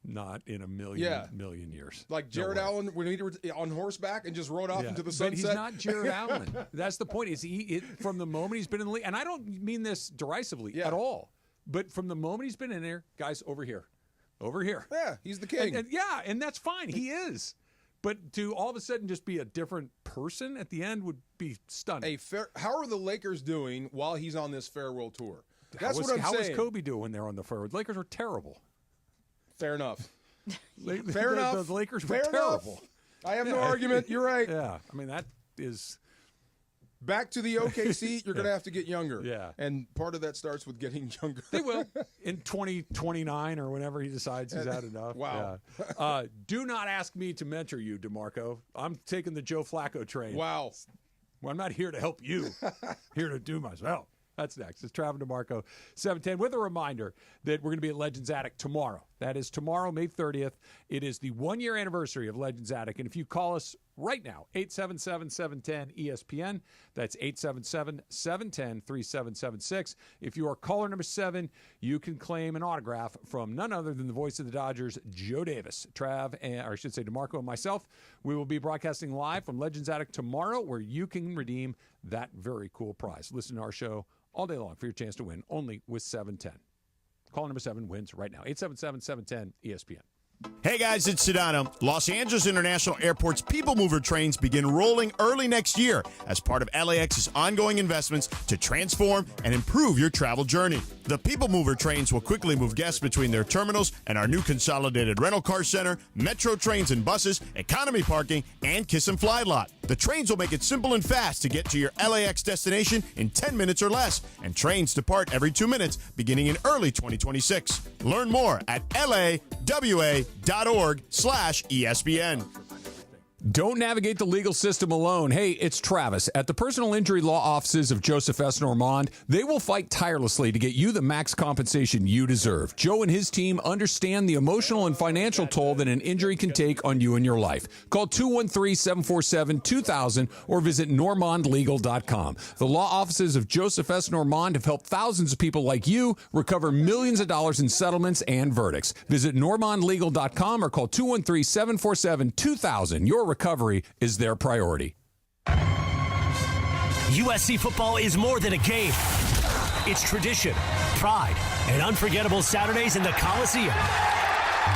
Not in a million years. Like Jared Allen when he was on horseback and just rode off into the sunset. But he's not Jared Allen. That's the point. Is from the moment he's been in the league, and I don't mean this derisively at all, but from the moment he's been in there, guys, over here. Yeah, he's the king. And that's fine. He is. But to all of a sudden just be a different person at the end would be stunning. How are the Lakers doing while he's on this farewell tour? That's what I'm saying. How was Kobe doing when they were on the farewell? The Lakers were terrible. Fair enough. Fair enough. The Lakers were terrible. I have no argument. You're right. Yeah. I mean, that is... Back to the OKC, you're going to have to get younger. Yeah. And part of that starts with getting younger. They will. In 2029 or whenever he decides he's had enough. Wow. Yeah. Do not ask me to mentor you, DeMarco. I'm taking the Joe Flacco train. Wow. Well, I'm not here to help you. Here to do myself. That's next. It's Travin DeMarco, 710, with a reminder that we're going to be at Legends Attic tomorrow. That is tomorrow, May 30th. It is the 1-year anniversary of Legends Attic. And if you call us right now, 877-710-ESPN, that's 877-710-3776. If you are caller number 7, you can claim an autograph from none other than the voice of the Dodgers, Joe Davis. DeMarco and myself, we will be broadcasting live from Legends Attic tomorrow, where you can redeem that very cool prize. Listen to our show all day long for your chance to win, only with 710. Call number 7 wins right now. 877-710-ESPN. Hey guys, it's Sedano. Los Angeles International Airport's People Mover trains begin rolling early next year as part of LAX's ongoing investments to transform and improve your travel journey. The People Mover trains will quickly move guests between their terminals and our new consolidated rental car center, metro trains and buses, economy parking, and Kiss and Fly lot. The trains will make it simple and fast to get to your LAX destination in 10 minutes or less, and trains depart every 2 minutes beginning in early 2026. Learn more at lawa.org/ESPN. Don't navigate the legal system alone. Hey, it's Travis. At the personal injury law offices of Joseph S. Normand, they will fight tirelessly to get you the max compensation you deserve. Joe and his team understand the emotional and financial toll that an injury can take on you and your life. Call 213-747-2000 or visit normandlegal.com. The law offices of Joseph S. Normand have helped thousands of people like you recover millions of dollars in settlements and verdicts. Visit normandlegal.com or call 213-747-2000. Your recovery is their priority. USC football is more than a game. It's tradition, pride, and unforgettable Saturdays in the Coliseum.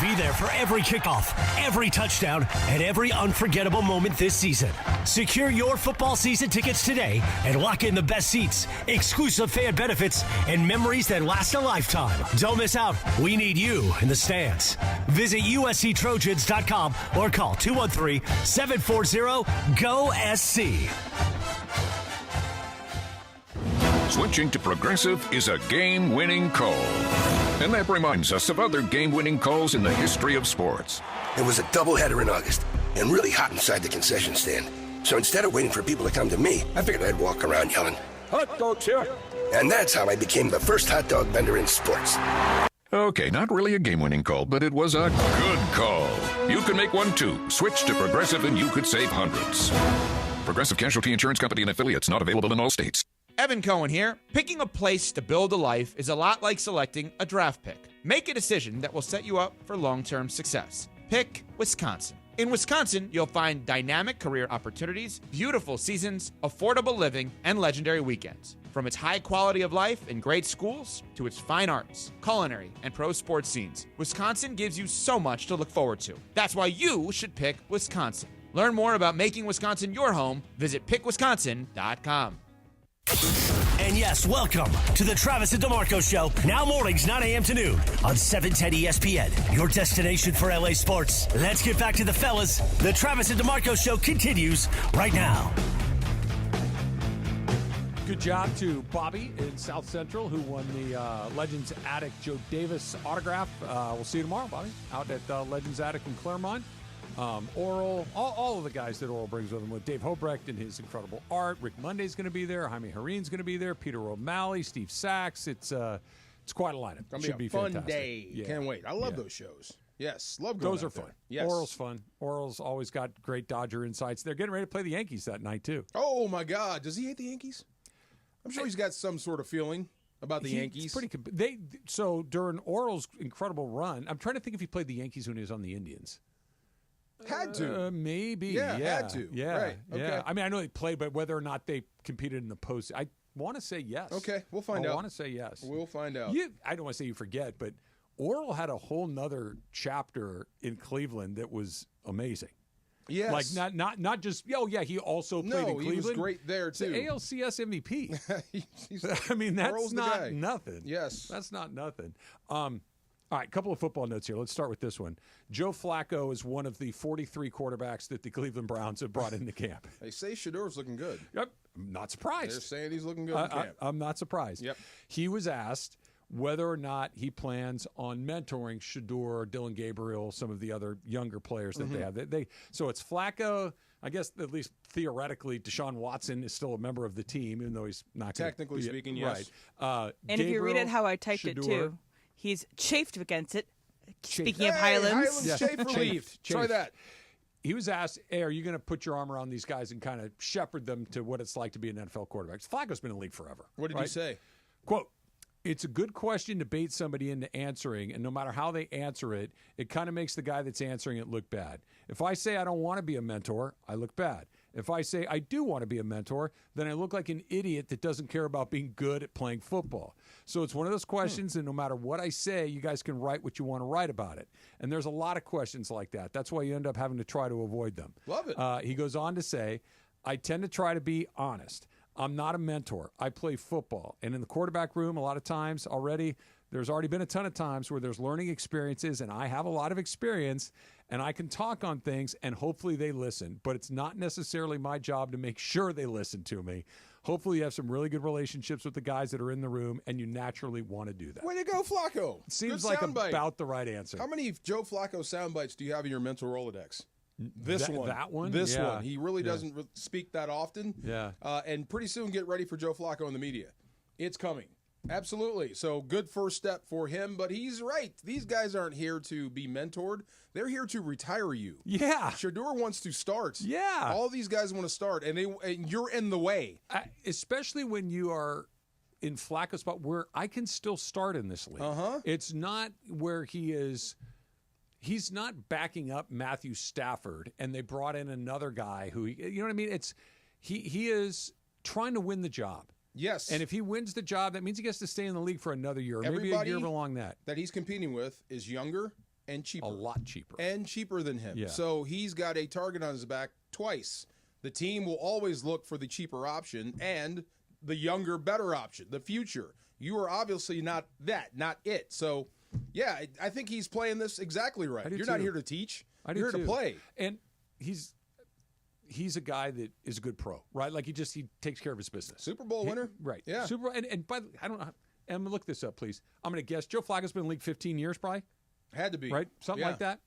Be there for every kickoff, every touchdown, and every unforgettable moment this season. Secure your football season tickets today and lock in the best seats, exclusive fan benefits, and memories that last a lifetime. Don't miss out. We need you in the stands. Visit USCTrojans.com or call 213-740-GO-SC. Switching to Progressive is a game-winning call. And that reminds us of other game-winning calls in the history of sports. It was a doubleheader in August and really hot inside the concession stand. So instead of waiting for people to come to me, I figured I'd walk around yelling, "Hot dogs here!" And that's how I became the first hot dog vendor in sports. Okay, not really a game-winning call, but it was a good call. You can make one too. Switch to Progressive and you could save hundreds. Progressive Casualty Insurance Company and affiliates, not available in all states. Evan Cohen here. Picking a place to build a life is a lot like selecting a draft pick. Make a decision that will set you up for long-term success. Pick Wisconsin. In Wisconsin, you'll find dynamic career opportunities, beautiful seasons, affordable living, and legendary weekends. From its high quality of life and great schools to its fine arts, culinary, and pro sports scenes, Wisconsin gives you so much to look forward to. That's why you should pick Wisconsin. Learn more about making Wisconsin your home. Visit pickwisconsin.com. And yes, welcome to the Travis and DeMarco Show, now mornings 9 a.m. to noon on 710 ESPN, your destination for LA sports. Let's get back to the fellas. The Travis and DeMarco Show continues right now. Good job to Bobby in South Central, who won the Legends Attic Joe Davis autograph. We'll see you tomorrow, Bobby, out at Legends Attic in Claremont. Oral, all of the guys that Oral brings with him, with Dave Hobrecht and his incredible art. Rick Monday's going to be there. Jaime Harin's going to be there. Peter O'Malley, Steve Sachs. It's quite a lineup. It's Should be a fun fantastic. day. Yeah. Can't wait. I love those shows. Yes, love going those out are fun. there. Yes. Oral's fun. Oral's always got great Dodger insights. They're getting ready to play the Yankees that night too. Oh my God, does he hate the Yankees? I'm sure he's got some sort of feeling about the Yankees. So during Oral's incredible run, I'm trying to think if he played the Yankees when he was on the Indians. Had to. Maybe. Yeah, had to. Yeah. Right. Okay. Yeah. I mean, I know they played, but whether or not they competed in the post, I want to say yes. Okay, we'll find out. I want to say yes. We'll find out. I don't want to say you forget, but Oral had a whole nother chapter in Cleveland that was amazing. Yes. Like not just, he also played in Cleveland. He was great there too. The ALCS MVP. He's I mean, that's Oral's not nothing. Yes. That's not nothing. All right, a couple of football notes here. Let's start with this one. Joe Flacco is one of the 43 quarterbacks that the Cleveland Browns have brought into camp. They say Shador's looking good. Yep. I'm not surprised. They're saying he's looking good in camp. I'm not surprised. Yep. He was asked whether or not he plans on mentoring Shador, Dylan Gabriel, some of the other younger players that they have. So it's Flacco. I guess at least theoretically, Deshaun Watson is still a member of the team, even though he's not technically speaking. Yes. Right. And if you read it how I typed it too, he's chafed against it. Speaking of Highlands. Yes. Chafe relieved. Try that. He was asked, hey, are you going to put your arm around these guys and kind of shepherd them to what it's like to be an NFL quarterback? Flacco's been in the league forever. What did he say? Quote, it's a good question to bait somebody into answering, and no matter how they answer it, it kind of makes the guy that's answering it look bad. If I say I don't want to be a mentor, I look bad. If I say I do want to be a mentor, then I look like an idiot that doesn't care about being good at playing football. So it's one of those questions, and no matter what I say, you guys can write what you want to write about it. And there's a lot of questions like that. That's why you end up having to try to avoid them. Love it. He goes on to say, I tend to try to be honest. I'm not a mentor. I play football. And in the quarterback room, a lot of times there's already been a ton of times where there's learning experiences, and I have a lot of experience, and I can talk on things, and hopefully they listen. But it's not necessarily my job to make sure they listen to me. Hopefully you have some really good relationships with the guys that are in the room, and you naturally want to do that. Way to go, Flacco. Seems like about the right answer. How many Joe Flacco sound bites do you have in your mental Rolodex? This one. That one? This Yeah. one. He really doesn't speak that often. Yeah. And pretty soon get ready for Joe Flacco in the media. It's coming. Absolutely. So good first step for him, but he's right. These guys aren't here to be mentored. They're here to retire you. Yeah. Shedeur wants to start. Yeah. All these guys want to start, and you're in the way. Especially when you are in Flacco's spot where I can still start in this league. It's not where he's not backing up Matthew Stafford, and they brought in another guy who, you know what I mean? He is trying to win the job. Yes. And if he wins the job, that means he gets to stay in the league for another year, or maybe Everybody a year along that he's competing with is younger and cheaper. A lot cheaper. And cheaper than him. Yeah. So he's got a target on his back twice. The team will always look for the cheaper option and the younger, better option, the future. You are obviously not it. So, yeah, I think he's playing this exactly right. You're not here to teach. You're here to play. And he's a guy that is a good pro, right? Like he takes care of his business. Super Bowl winner, right? Yeah. Super Bowl, and by the, I don't know. Emma, look this up, please. I'm going to guess Joe Flacco's been in the league 15 years, probably. Had to be right, something like that.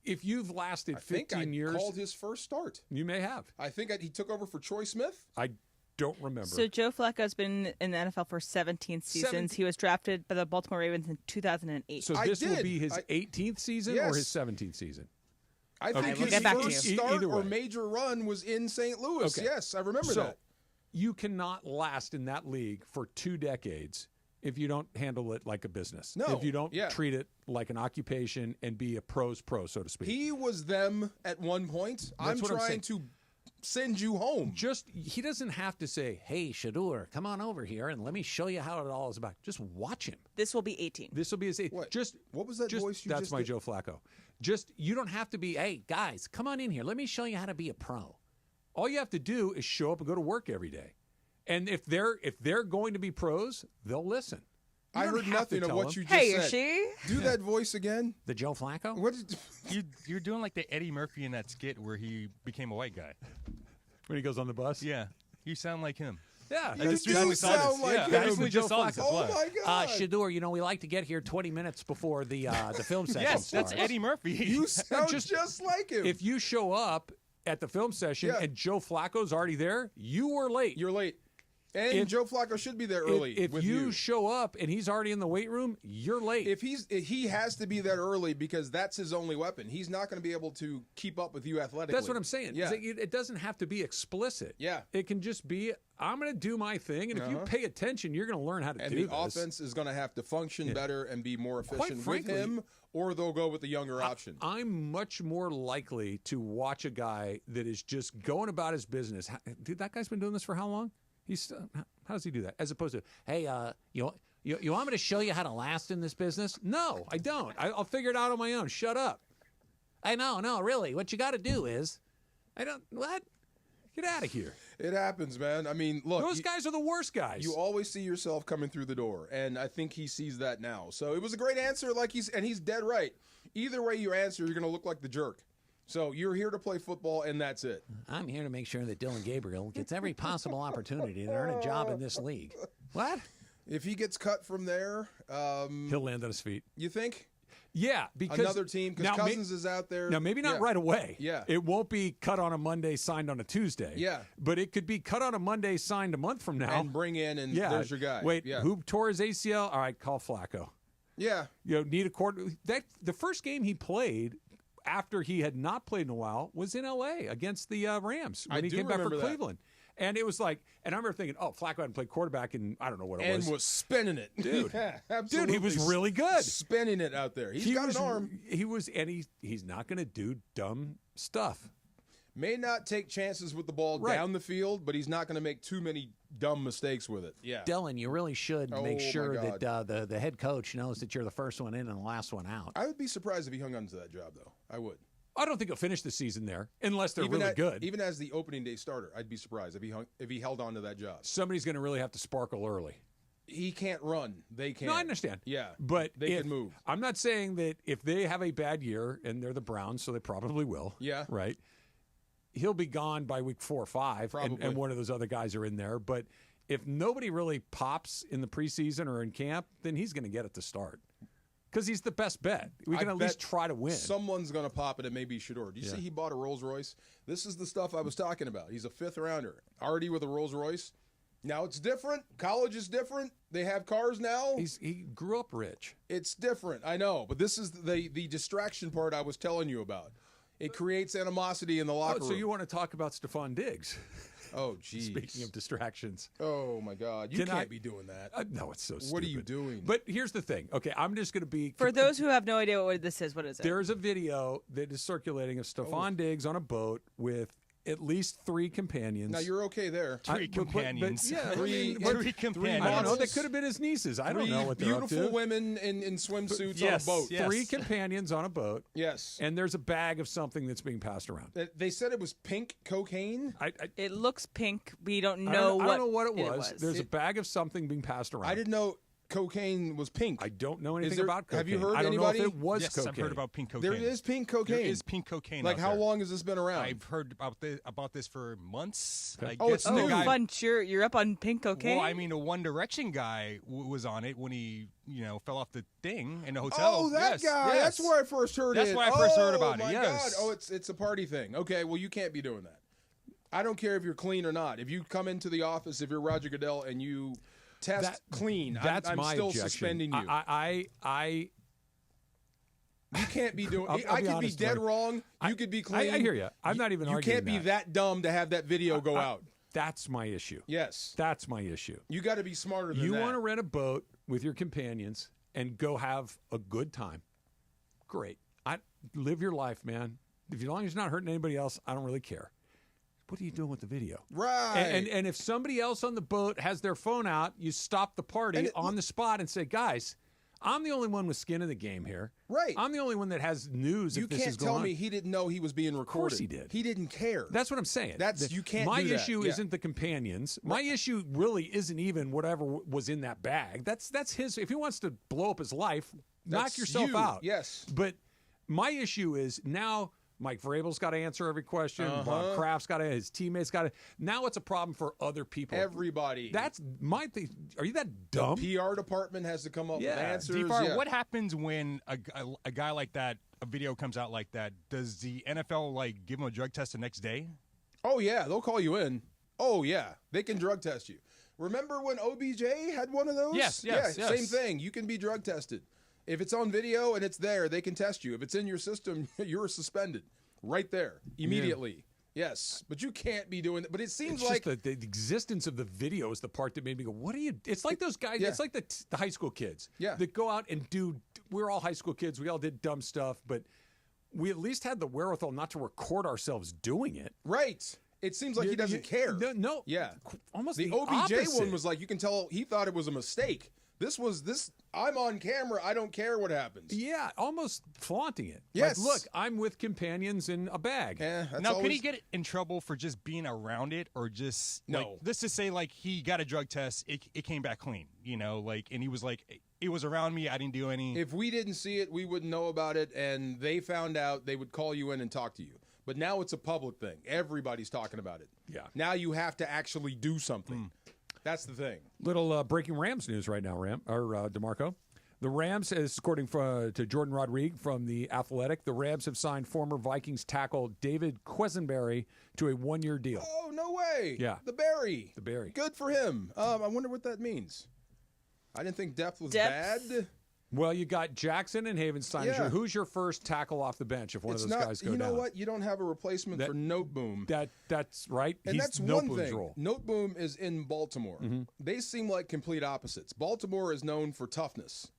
If you've lasted 15 years, called his first start. You may have. I think he took over for Troy Smith. I don't remember. So Joe Flacco's been in the NFL for 17 seasons. He was drafted by the Baltimore Ravens in 2008. So this will be his 18th season or his 17th season? I think his first start or major run was in St. Louis. Okay. Yes, I remember that. You cannot last in that league for 2 decades if you don't handle it like a business. No. If you don't treat it like an occupation and be a pro's pro, so to speak. He was them at one point. I'm trying to send you home. He doesn't have to say, hey, Shedeur, come on over here and let me show you how it all is about. Just watch him. This will be 18. This will be his 18. What was that voice you That's just my did? Joe Flacco. You don't have to be, hey, guys, come on in here. Let me show you how to be a pro. All you have to do is show up and go to work every day. And if they're going to be pros, they'll listen. I heard nothing of what you just Hey, said. is she? Do that voice again. The Joe Flacco? What You're doing like the Eddie Murphy in that skit where he became a white guy. When he goes on the bus? Yeah. You sound like him. Yeah. You do sound like him. I recently just saw this. Oh, my God. Shedeur, we like to get here 20 minutes before the film session Yes, starts. that's Eddie Murphy. You sound just like him. If you show up at the film session and Joe Flacco's already there, you were late. You're late. And Joe Flacco should be there early. If with you show up and he's already in the weight room, you're late. If he has to be there early because that's his only weapon. He's not going to be able to keep up with you athletically. That's what I'm saying. Yeah. It doesn't have to be explicit. Yeah. It can just be, I'm going to do my thing, and if you pay attention, you're going to learn how to do this. And the offense is going to have to function better and be more efficient Quite frankly, with him, or they'll go with the younger option. I'm much more likely to watch a guy that is just going about his business. Dude, that guy's been doing this for how long? How does he do that? As opposed to, hey, you want me to show you how to last in this business? No, I don't. I'll figure it out on my own. Shut up. I know, no, really. What you got to do is, what? Get out of here. It happens, man. I mean, look. Those guys are the worst guys. You always see yourself coming through the door, and I think he sees that now. So it was a great answer, and he's dead right. Either way you answer, you're going to look like the jerk. So you're here to play football, and that's it. I'm here to make sure that Dylan Gabriel gets every possible opportunity to earn a job in this league. What? If he gets cut from there, he'll land on his feet. You think? Yeah, because another team, because Cousins is out there. Now, maybe not right away. Yeah. It won't be cut on a Monday, signed on a Tuesday. Yeah. But it could be cut on a Monday, signed a month from now. And bring in, and there's your guy. Wait, who tore his ACL? All right, call Flacco. Yeah. Need a quarter. The first game he played after he had not played in a while was in L.A. against the Rams when he came back for Cleveland. And it was like, and I remember thinking, Flacco hadn't played quarterback in, I don't know what it was. And was spinning it. Dude. Yeah, absolutely. Dude, he was really good. Spinning it out there. He's got an arm. He's not going to do dumb stuff. May not take chances with the ball down the field, but he's not going to make too many dumb mistakes with it. Yeah. Dylan, you really should make sure that the head coach knows that you're the first one in and the last one out. I would be surprised if he hung on to that job, though. I would. I don't think he'll finish the season there unless they're really good. Even as the opening day starter, I'd be surprised if he held on to that job. Somebody's going to really have to sparkle early. He can't run. They can. No, I understand. Yeah, but they can move. I'm not saying that if they have a bad year, and they're the Browns, so they probably will. Yeah. Right. He'll be gone by week 4 or 5, and one of those other guys are in there. But if nobody really pops in the preseason or in camp, then he's going to get it to start. Because he's the best bet. We can at least try to win. Someone's going to pop it, and maybe Shador. Do you see he bought a Rolls Royce? This is the stuff I was talking about. He's a 5th rounder, already with a Rolls Royce. Now it's different. College is different. They have cars now. He grew up rich. It's different. I know, but this is the distraction part I was telling you about. It creates animosity in the locker room. So you want to talk about Stefan Diggs? Oh, geez. Speaking of distractions. Oh, my God. You can't be doing that. No, it's so stupid. What are you doing? But here's the thing. Okay, I'm just going to be... For those who have no idea what this is, what is it? There is a video that is circulating of Stefan Diggs on a boat with at least 3 companions. Now, you're okay there. 3 companions. Yeah, 3 companions. I don't know. They could have been his nieces. I don't know what they're up to. Beautiful women in swimsuits on a boat. Yes. 3 companions on a boat. Yes. And there's a bag of something that's being passed around. They said it was pink cocaine. It looks pink. We don't know I don't know what it was. There's a a bag of something being passed around. I didn't know cocaine was pink. I don't know anything about cocaine. Have you heard I don't anybody? know if it was yes, cocaine. I've heard about pink cocaine. There is pink cocaine. There is pink cocaine. Like, out how there. long has this been around? I've heard about this for months. I Oh, guess it's new. Fun. You're up on pink cocaine? Well, I mean, a One Direction guy was on it when he, fell off the thing in the hotel. Oh, that guy. Yes. That's where I first heard it. That's where I first heard about it, my yes. God. Oh, it's a party thing. Okay, well, you can't be doing that. I don't care if you're clean or not. If you come into the office, if you're Roger Goodell, and you test clean, That's I'm my still objection. suspending you. You can't be doing. I'll I be could be honest, dead Mike. wrong. You could be clean. I hear you. I'm not even You arguing can't be that dumb to have that video go out. That's my issue. Yes. That's my issue. You got to be smarter than You that. want to rent a boat with your companions and go have a good time. Great. Live your life, man. As long as you're not hurting anybody else, I don't really care. What are you doing with the video? Right. And if somebody else on the boat has their phone out, you stop the party on the spot and say, guys, I'm the only one with skin in the game here. Right. I'm the only one that has news You if this can't is going tell on. me he didn't know he was being recorded. Of course he did. He didn't care. That's what I'm saying. You can't My do that. issue Yeah. isn't the companions. My issue really isn't even whatever was in that bag. That's his. If he wants to blow up his life, knock That's yourself you. out. Yes. But my issue is now Mike Vrabel's got to answer every question. Bob Kraft's got to. His teammates got to. Now it's a problem for other people. Everybody. That's my thing. Are you that dumb? The PR department has to come up with answers. DFAR, what happens when a guy like that, a video comes out like that? Does the NFL give him a drug test the next day? Oh, yeah. They'll call you in. Oh, yeah. They can drug test you. Remember when OBJ had one of those? Yes. Same thing. You can be drug tested. If it's on video and it's there, they can test you. If it's in your system, you're suspended right there immediately. Yeah. Yes, but you can't be doing that. But it seems it's like just the existence of the video is the part that made me go, what are you? It's like those guys. Yeah. It's like the high school kids Yeah. that go out and do. We're all high school kids. We all did dumb stuff, but we at least had the wherewithal not to record ourselves doing it. Right. It seems like he doesn't care. No. Yeah. Almost the OBJ opposite. one was like, you can tell he thought it was a mistake. This. I'm on camera. I don't care what happens. Yeah, almost flaunting it. Yes. Like, look, I'm with companions in a bag. Yeah, Now, could he get in trouble for just being around it, or just let's just say he got a drug test, it came back clean, and he was like, it was around me, I didn't do any. If we didn't see it, we wouldn't know about it, and they found out, they would call you in and talk to you. But now it's a public thing. Everybody's talking about it. Yeah. Now you have to actually do something. That's the thing. Little breaking Rams news right now, DeMarco. The Rams, as according to Jordan Rodriguez from The Athletic, the Rams have signed former Vikings tackle David Quesenberry to a one-year deal. Oh, no way. Yeah. The Berry. Good for him. I wonder what that means. I didn't think depth was bad. Well, you got Jackson and Havenstein. Yeah. Who's your first tackle off the bench if one of those guys go down? You know what? You don't have a replacement for Noteboom. That's right. And He's that's one Noteboom's thing. role. Noteboom is in Baltimore. Mm-hmm. They seem like complete opposites. Baltimore is known for toughness.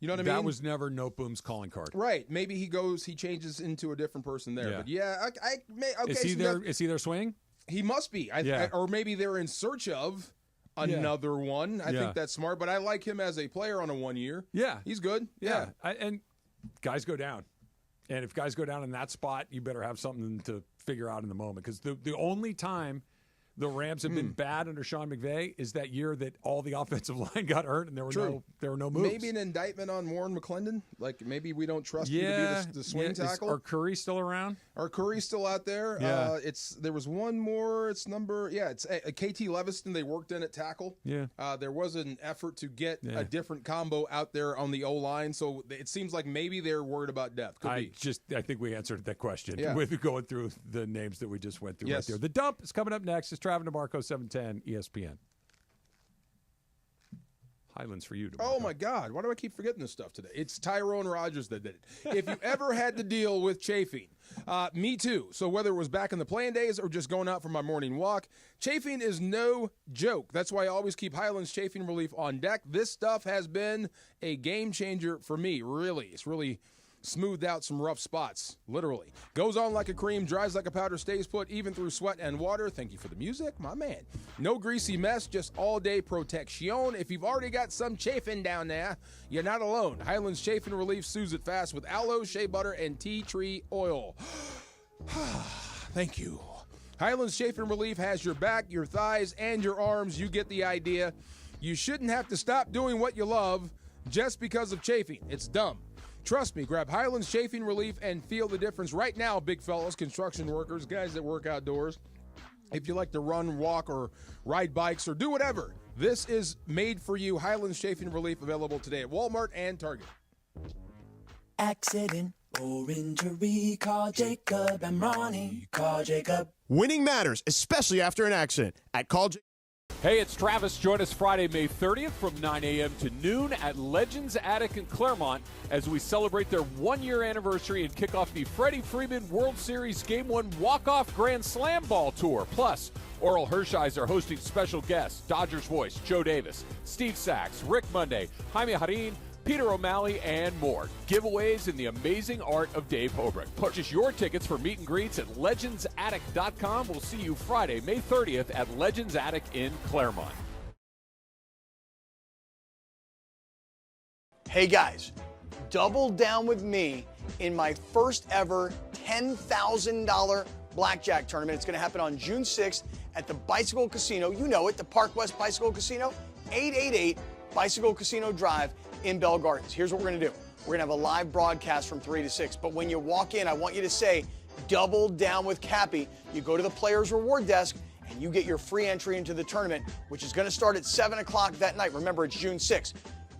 You know what I mean? That was never Noteboom's calling card. Right. Maybe he changes into a different person there. Yeah. But okay. Is he their swing? He must be. Or maybe they're in search of another one. I think that's smart. But I like him as a player on a 1 year. Yeah. He's good. Yeah. And guys go down. And if guys go down in that spot, you better have something to figure out in the moment. Because the only time the Rams have been bad under Sean McVay is that year that all the offensive line got hurt and there were no moves. Maybe an indictment on Warren McClendon. Like maybe we don't trust you to be the swing tackle. Are Curry still around? Are Curry still out there? Yeah. There was one more. It's KT Leviston. They worked in at tackle. Yeah. There was an effort to get a different combo out there on the O-line. So it seems like maybe they're worried about depth. I think we answered that question Yeah. with going through the names that we just went through right there. The dump is coming up next. It's Travis DeMarco, 710 ESPN. Highlands for you, DeMarco. Oh, my God. Why do I keep forgetting this stuff today? It's Tyrone Rogers that did it. If you ever had to deal with chafing, me too. So whether it was back in the playing days or just going out for my morning walk, chafing is no joke. That's why I always keep Highlands Chafing Relief on deck. This stuff has been a game changer for me, really. It's really smoothed out some rough spots, literally. Goes on like a cream, dries like a powder, stays put even through sweat and water. Thank you for the music, my man. No greasy mess, just all-day protection. If you've already got some chafing down there, you're not alone. Highlands Chafing Relief soothes it fast with aloe, shea butter, and tea tree oil. Thank you. Highlands Chafing Relief has your back, your thighs, and your arms. You get the idea. You shouldn't have to stop doing what you love just because of chafing. It's dumb. Trust me, grab Highlands Chafing Relief and feel the difference right now, big fellas, construction workers, guys that work outdoors. If you like to run, walk, or ride bikes, or do whatever, this is made for you. Highlands Chafing Relief available today at Walmart and Target. Accident or injury, call Jacob and Ronnie. Call Jacob. Winning matters, especially after an accident. At Call Jacob. Hey, it's Travis. Join us Friday, May 30th from 9 a.m. to noon at Legends Attic in Claremont as we celebrate their one-year anniversary and kick off the Freddie Freeman World Series Game 1 Walk-Off Grand Slam Ball Tour. Plus, Oral Hershiser hosting special guests, Dodgers voice Joe Davis, Steve Sachs, Rick Monday, Jaime Harin, Peter O'Malley, and more. Giveaways in the amazing art of Dave Hobrick. Purchase your tickets for meet and greets at legendsattic.com. We'll see you Friday, May 30th at Legends Attic in Claremont. Hey guys, double down with me in my first ever $10,000 blackjack tournament. It's going to happen on June 6th at the Bicycle Casino. You know it, the Park West Bicycle Casino, 888 Bicycle Casino Drive in Bell Gardens. Here's what we're going to do. We're going to have a live broadcast from 3 to 6. But when you walk in, I want you to say, double down with Cappy. You go to the Players Reward Desk, and you get your free entry into the tournament, which is going to start at 7 o'clock that night. Remember, it's June 6th.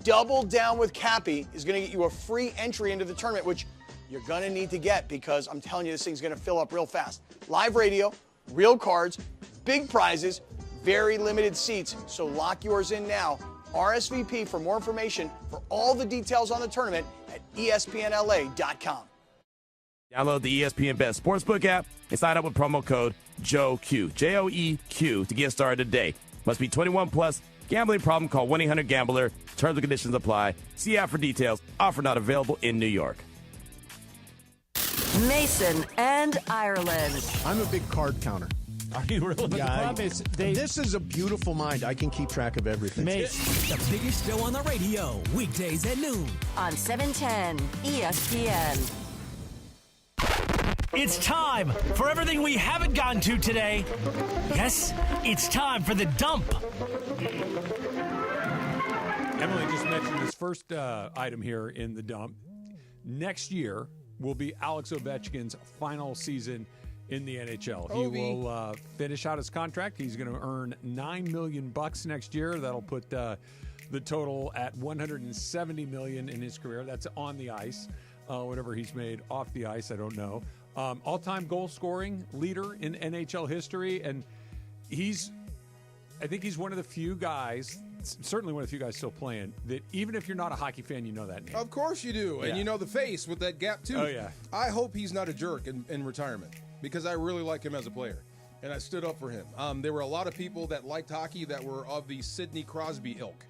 Double down with Cappy is going to get you a free entry into the tournament, which you're going to need to get because I'm telling you, this thing's going to fill up real fast. Live radio, real cards, big prizes, very limited seats. So lock yours in now. RSVP for more information for all the details on the tournament at ESPNLA.com. Download the ESPN Bet Sportsbook app and sign up with promo code JOEQ, JOEQ, to get started today. Must be 21 plus. Gambling problem? Call 1-800-GAMBLER. Terms and conditions apply. See app for details. Offer not available in New York. Mason and Ireland. I'm a big card counter. Are you really? Yeah, The problem is this is a beautiful mind. I can keep track of everything. The biggest show on the radio, weekdays at noon. On 710 ESPN. It's time for everything we haven't gotten to today. Yes, it's time for the dump. Emily just mentioned this first item here in the dump. Next year will be Alex Ovechkin's final season in the NHL. He will finish out his contract. He's going to earn $9 million next year. That'll put the total at $170 million in his career. That's on the ice. Whatever he's made off the ice, I don't know. All-time goal scoring leader in NHL history, and I think he's one of the few guys, certainly one of the few guys still playing, that even if you're not a hockey fan, you know that name. Of course you do. Yeah. And you know the face with that gap, too. Oh, yeah. I hope he's not a jerk in retirement because I really like him as a player. And I stood up for him. There were a lot of people that liked hockey that were of the Sidney Crosby ilk,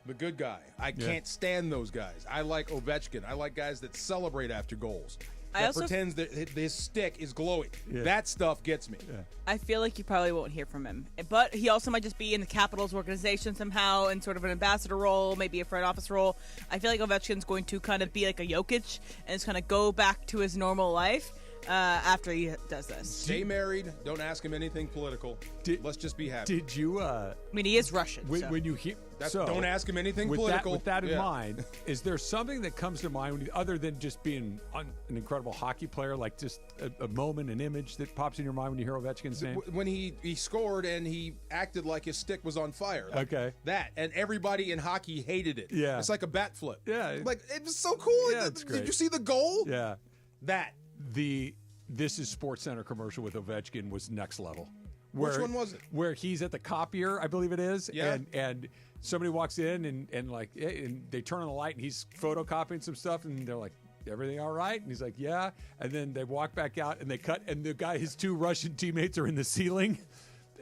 the good guy. I can't stand those guys. I like Ovechkin. I like guys that celebrate after goals. That pretends that his stick is glowing. Yeah. That stuff gets me. Yeah. I feel like you probably won't hear from him. But he also might just be in the Capitals organization somehow in sort of an ambassador role, maybe a front office role. I feel like Ovechkin's going to kind of be like a Jokic and just kind of go back to his normal life. after he does this. Stay married. Don't ask him anything political. Let's just be happy. Did you? I mean, he is Russian. When you hear, don't ask him anything with political. With that in mind, is there something that comes to mind other than just being an incredible hockey player, like just a moment, an image that pops in your mind when you hear Ovechkin's name? When he scored and he acted like his stick was on fire. Okay. That, and everybody in hockey hated it. Yeah. It's like a bat flip. Yeah. Like, it was so cool. Yeah, it's great. Did you see the goal? Yeah. That. This is SportsCenter commercial with Ovechkin was next level. Which one was it? Where he's at the copier, I believe it is. Yeah. And somebody walks in and they turn on the light and he's photocopying some stuff and they're like, everything all right? And he's like, yeah. And then they walk back out and they cut and his two Russian teammates are in the ceiling.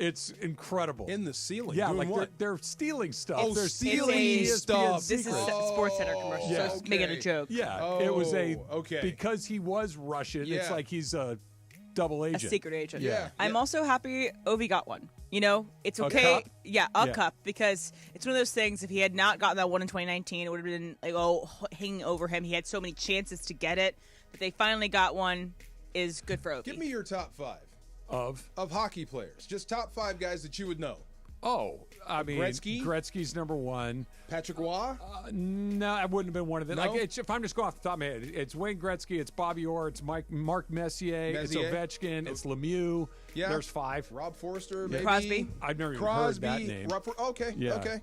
It's incredible. In the ceiling? Yeah, Doing like what? they're stealing stuff. Oh, they're stealing stuff. This is SportsCenter commercial, so it's making a joke. Yeah, it was because he was Russian. Yeah. It's like he's a double agent. A secret agent. Yeah. I'm also happy Ovi got one. You know, it's A okay. cup? Yeah, Yeah. cup, because it's one of those things. If he had not gotten that one in 2019, it would have been like, hanging over him. He had so many chances to get it, but they finally got one. Is good for Ovi. Give me your top 5 of hockey players. Just top 5 guys that you would know. Oh, I mean, Gretzky's number one. Patrick Waugh? No, I wouldn't have been one of them. No? Like, if I'm just going off the top of my head, it's Wayne Gretzky, it's Bobby Orr, it's Mark Messier, it's Ovechkin, it's Lemieux. Yeah. There's 5. Rob Forster, maybe. Crosby. I've never even heard that name. Okay. Yeah. Okay.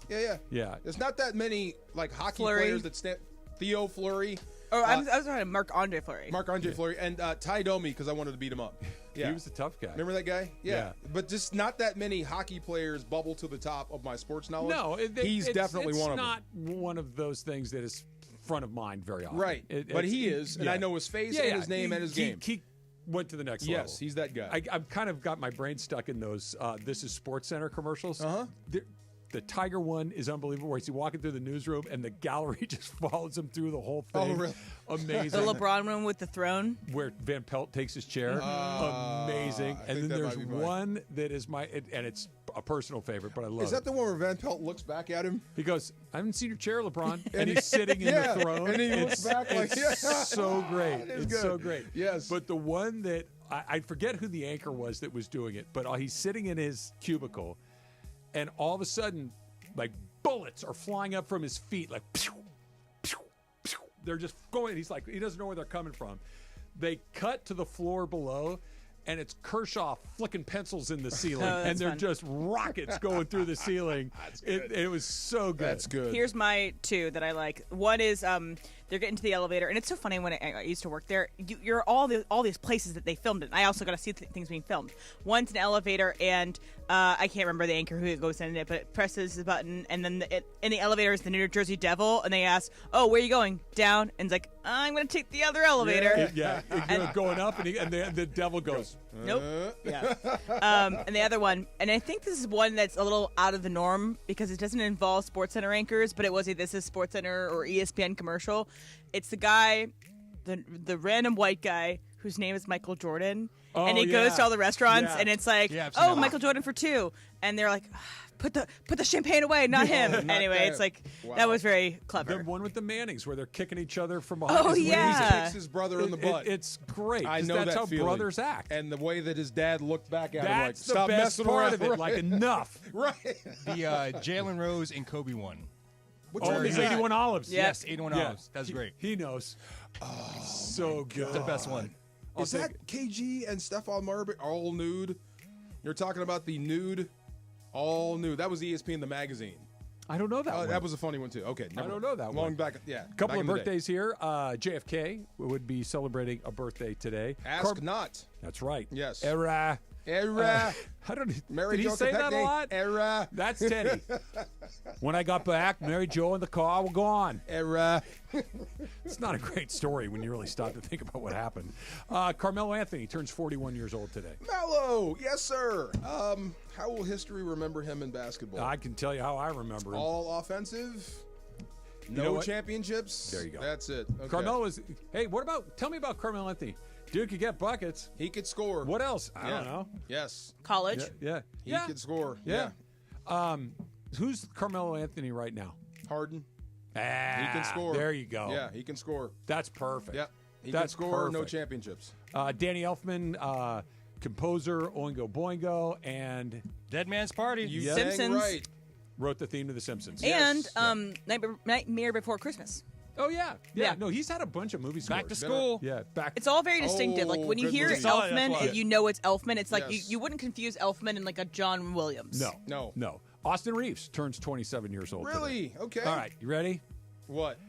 Yeah. There's not that many hockey Fleury. players that stand. Theo Fleury. I was talking to Marc-Andre Fleury. Marc-Andre Fleury and Ty Domi because I wanted to beat him up. Yeah. He was a tough guy. Remember that guy? Yeah. But just not that many hockey players bubble to the top of my sports knowledge. No, he's definitely one of them. It's not one of those things that is front of mind very often. Right. But he is, and I know his face and his name and his game. He went to the next level. Yes, he's that guy. I've kind of got my brain stuck in those This is SportsCenter commercials. Uh-huh. The Tiger one is unbelievable, where he's walking through the newsroom and the gallery just follows him through the whole thing. Oh, really? Amazing. The LeBron room with the throne. Where Van Pelt takes his chair. Amazing. And then there's one that is and it's a personal favorite, but I love it. Is that the one where Van Pelt looks back at him? He goes, I haven't seen your chair, LeBron. And he's sitting in the throne. And he looks back like, it's so great. It's It's so great. Yes. But the one that, I forget who the anchor was that was doing it, but he's sitting in his cubicle, and all of a sudden, like bullets are flying up from his feet, like pew, pew, pew. They're just going. He's like, he doesn't know where they're coming from. They cut to the floor below, and it's Kershaw flicking pencils in the ceiling, and they're just rockets going through the ceiling. It was so good. That's good. Here's my 2 that I like. One is they're getting to the elevator, and it's so funny when I used to work there. You're all these places that they filmed in. I also got to see things being filmed. One's an elevator, and I can't remember the anchor who goes in it, but it presses the button, and then in the elevator is the New Jersey Devil, and they ask, "Oh, where are you going? Down?" And it's like, "I'm going to take the other elevator." Yeah, going up, and the devil goes, "Nope." Yeah. And the other one, and I think this is one that's a little out of the norm because it doesn't involve SportsCenter anchors, but it was a This is SportsCenter or ESPN commercial. It's the guy, the random white guy whose name is Michael Jordan, and he goes to all the restaurants, and it's like, "Oh, Michael Jordan for 2," and they're like, put the champagne away, not him. Anyway, it's like, that was very clever. The one with the Mannings where they're kicking each other from behind. Oh, his yeah. wings. He kicks his brother in the butt. It's great. I know that's that how feeling. brothers act. And the way that his dad looked back at him, like, That's the stop best messing part around. of it. Like, enough. Right. The Jalen Rose and Kobe one. It's 81 Olives. Yes, 81 Olives. That's great. He knows. Oh, so good. The best one. Is that KG and Stefan Marbury all nude? You're talking about the nude, all nude. That was ESPN the magazine. I don't know that one. That was a funny one, too. Okay. I don't know that one. Long back, yeah. A couple back of in the day. birthdays here. JFK would be celebrating a birthday today. Ask not. That's right. Yes. Era. I don't. Mary did Jo he say that a Kopechne. lot? Era. That's Teddy. When I got back, Mary Jo and the car were gone. Era. It's not a great story when you really stop to think about what happened. Carmelo Anthony turns 41 years old today. Mello. Yes, sir. How will history remember him in basketball? I can tell you how I remember him. All offensive. You know No what? championships. There you go. That's it. Okay. Carmelo is. Hey, tell me about Carmelo Anthony. Dude could get buckets. He could score. What else? I don't know. Yes. College. Yeah. He could score. Yeah. Who's Carmelo Anthony right now? Harden. Ah, He can score. There you go. Yeah, he can score. That's perfect. Yep. He can score no championships. Danny Elfman, composer, Oingo Boingo, and Dead Man's Party. You Simpsons. right. Wrote the theme to The Simpsons. And Nightmare Before Christmas. Oh, yeah. No, he's had a bunch of movie scores. Back to School. Yeah, It's all very distinctive. Like when you hear movie. Elfman and you know it's Elfman, it's like Yes. you wouldn't confuse Elfman and like a John Williams. No. Austin Reeves turns 27 years old. Really? Today. Okay. All right, you ready? What?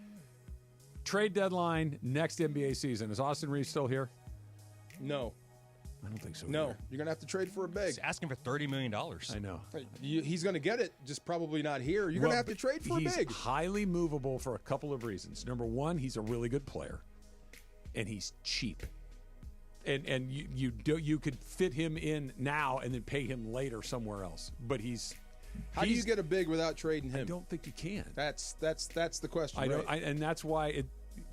Trade deadline next NBA season. Is Austin Reeves still here? No. I don't think so. No. either. You're going to have to trade for a big. He's asking for $30 million. I know. He's going to get it, just probably not here. You're going to have to trade for a He's big. highly movable for a couple of reasons. Number one, he's a really good player, and he's cheap. And you could fit him in now and then pay him later somewhere else. But How do you get a big without trading him? I don't think you can. That's the question. I don't, right? and that's why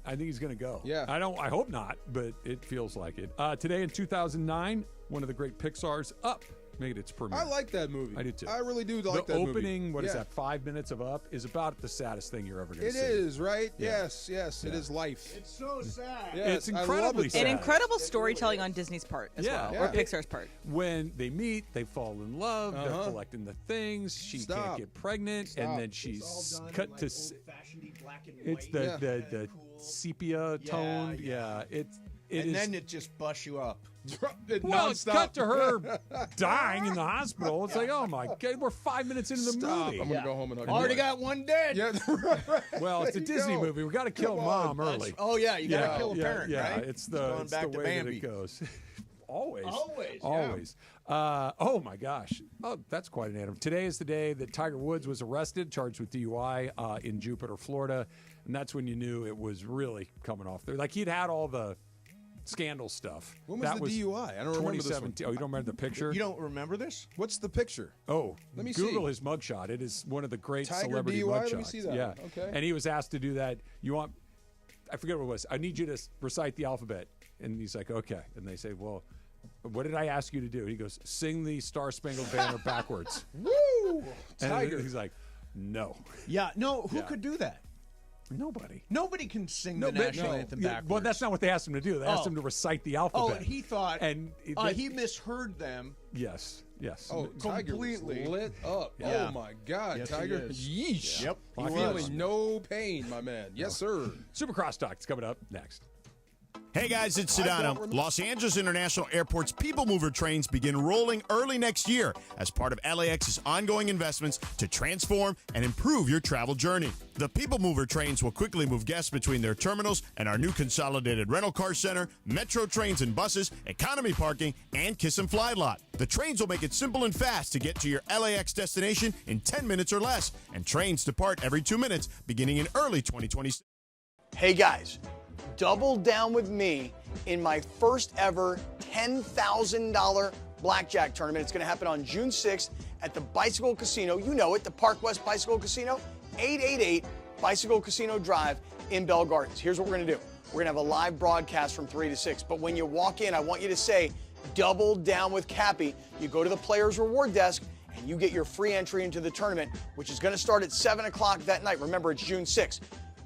I think he's going to go. Yeah. I hope not, but it feels like it. Today in 2009, one of the great Pixar's, Up, made its premiere. I like that movie. I do too. I really do like that movie. The opening, what is Yeah. that, 5 minutes of Up, is about the saddest thing you're ever going to see. It is, right? Yeah. Yes. It is life. It's so sad. Yes, It's I love incredibly it. sad. And incredible storytelling on Disney's part as Yeah. well, Yeah. or Pixar's part. When they meet, they fall in love. They're collecting the things. She can't Stop. get pregnant, Stop. and then she's cut to. It's the sepia tone. Yeah. It and is. then it just busts you up. Well, it's cut to her dying in the hospital. It's like, oh my God, we're 5 minutes into the movie. I'm gonna go home and hug Already you. got one dead. Yeah. Well, it's a There you Disney go. movie. We got to kill mom early. Oh yeah, you gotta kill a parent, yeah, right? It's Going back to way that Bambi. it goes. Always. Always. Always. Oh my gosh. Oh, that's quite an animal. Today is the day that Tiger Woods was arrested, charged with DUI in Jupiter, Florida, and that's when you knew it was really coming off there. Like he'd had all the scandal stuff. When was that the DUI? I don't remember this one. 2017. Oh, you don't remember the picture? You don't remember this? What's the picture? Oh, Let me Google see. his mugshot. It is one of the great Tiger celebrity DUI? mugshots. Let me see that. Yeah. Okay. And he was asked to do that. I forget what it was. I need you to recite the alphabet. And he's like, okay. And they say, well, what did I ask you to do? He goes, sing the Star Spangled Banner backwards. Woo! And Tiger. he's like, no. Yeah. No. Who could do that? Nobody. Nobody can sing the national anthem backwards. Well, that's not what they asked him to do. They asked him to recite the alphabet. Oh, and he thought, and he misheard them. Yes. Oh, Tiger was completely lit up. Yeah. Oh my God, Yes, Tiger! he is. Yeesh. Yep, he I'm was. feeling no pain, my man. Yes, sir. Supercross Talk is coming up next. Hey guys, it's Sedano. Los Angeles International Airport's People Mover trains begin rolling early next year as part of LAX's ongoing investments to transform and improve your travel journey. The People Mover trains will quickly move guests between their terminals and our new consolidated rental car center, metro trains and buses, economy parking, and Kiss and Fly lot. The trains will make it simple and fast to get to your LAX destination in 10 minutes or less, and trains depart every 2 minutes beginning in early 2026. Hey guys, double down with me in my first ever $10,000 blackjack tournament. It's going to happen on June 6th at the Bicycle Casino. You know it, the Park West Bicycle Casino, 888 Bicycle Casino Drive in Bell Gardens. Here's what we're going to do. We're going to have a live broadcast from 3 to 6. But when you walk in, I want you to say, double down with Cappy. You go to the Players Reward Desk and you get your free entry into the tournament, which is going to start at 7 o'clock that night. Remember, it's June 6th.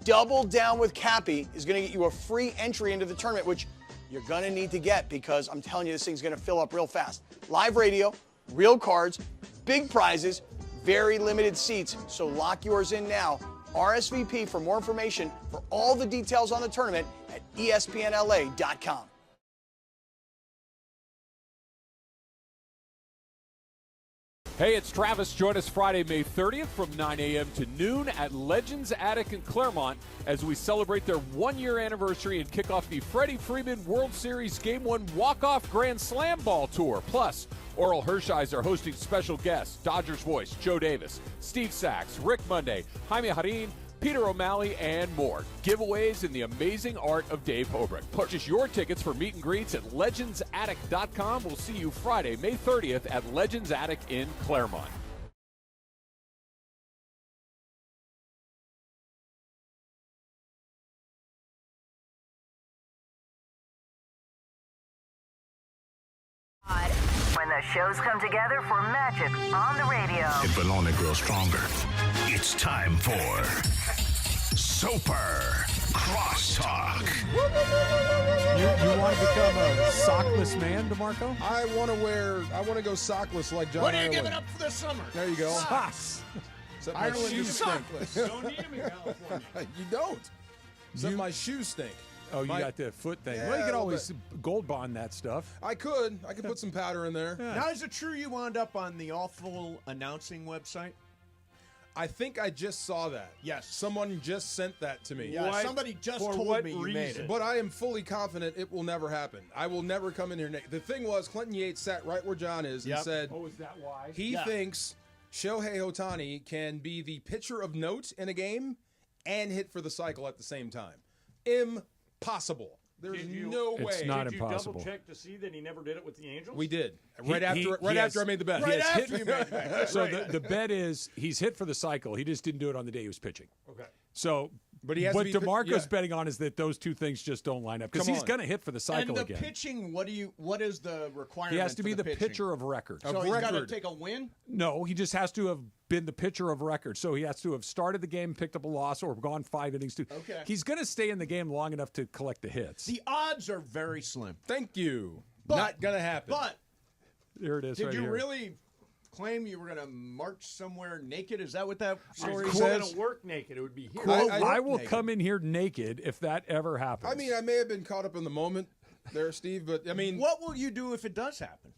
Double Down with Cappy is going to get you a free entry into the tournament, which you're going to need to get because I'm telling you, this thing's going to fill up real fast. Live radio, real cards, big prizes, very limited seats. So lock yours in now. RSVP for more information for all the details on the tournament at ESPNLA.com. Hey, it's Travis. Join us Friday, May 30th from 9 a.m. to noon at Legends Attic in Claremont as we celebrate their one-year anniversary and kick off the Freddie Freeman World Series Game 1 Walk-Off Grand Slam Ball Tour. Plus, Oral Hershiser hosting special guests, Dodgers voice Joe Davis, Steve Sachs, Rick Monday, Jaime Harin, Peter O'Malley, and more. Giveaways in the amazing art of Dave Hobrick. Purchase your tickets for meet and greets at legendsattic.com. We'll see you Friday, May 30th at Legends Attic in Claremont. When the shows come together for magic on the radio. It will only grow stronger. It's time for Super Crosstalk. You want to become a sockless man, DeMarco? I want to go sockless like John What are you Ireland. giving up for the summer? There you go. Socks. Except my Ireland shoes is stink. sockless. Don't need them in California. You don't. Except my shoes stink. Oh, you got the foot thing. Yeah, well, you a could little always gold bond that stuff. I could put some powder in there. Yeah. Now, is it true you wound up on the awful announcing website? I think I just saw that. Yes. Someone just sent that to me. Yeah, somebody just told me you made it. But I am fully confident it will never happen. I will never come in here naked. The thing was, Clinton Yates sat right where John is and said, "Oh, is that why?" He thinks Shohei Ohtani can be the pitcher of note in a game and hit for the cycle at the same time. Impossible. There's no way. It's not Did you impossible. double check to see that he never did it with the Angels? We did. Right after I made the bet. Right after you made the bet. So the bet is he's hit for the cycle. He just didn't do it on the day he was pitching. Okay. So, but he has what to be DeMarco's betting on is that those two things just don't line up because he's going to hit for the cycle and the again. pitching, what is the requirement? He has to be for the pitching? pitcher of record. So he's got to take a win? No, he just has to have been the pitcher of record. So he has to have started the game, picked up a loss, or gone 5 innings. Okay. He's going to stay in the game long enough to collect the hits. The odds are very slim. Thank you. But, not going to happen. But there it is. did right you here. really claim you were going to march somewhere naked? Is that what that story He's going says? to work naked. It would be here. Quote, I I will naked. come in here naked if that ever happens. I mean, I may have been caught up in the moment there, Steve, but I mean, What will you do if it does happen?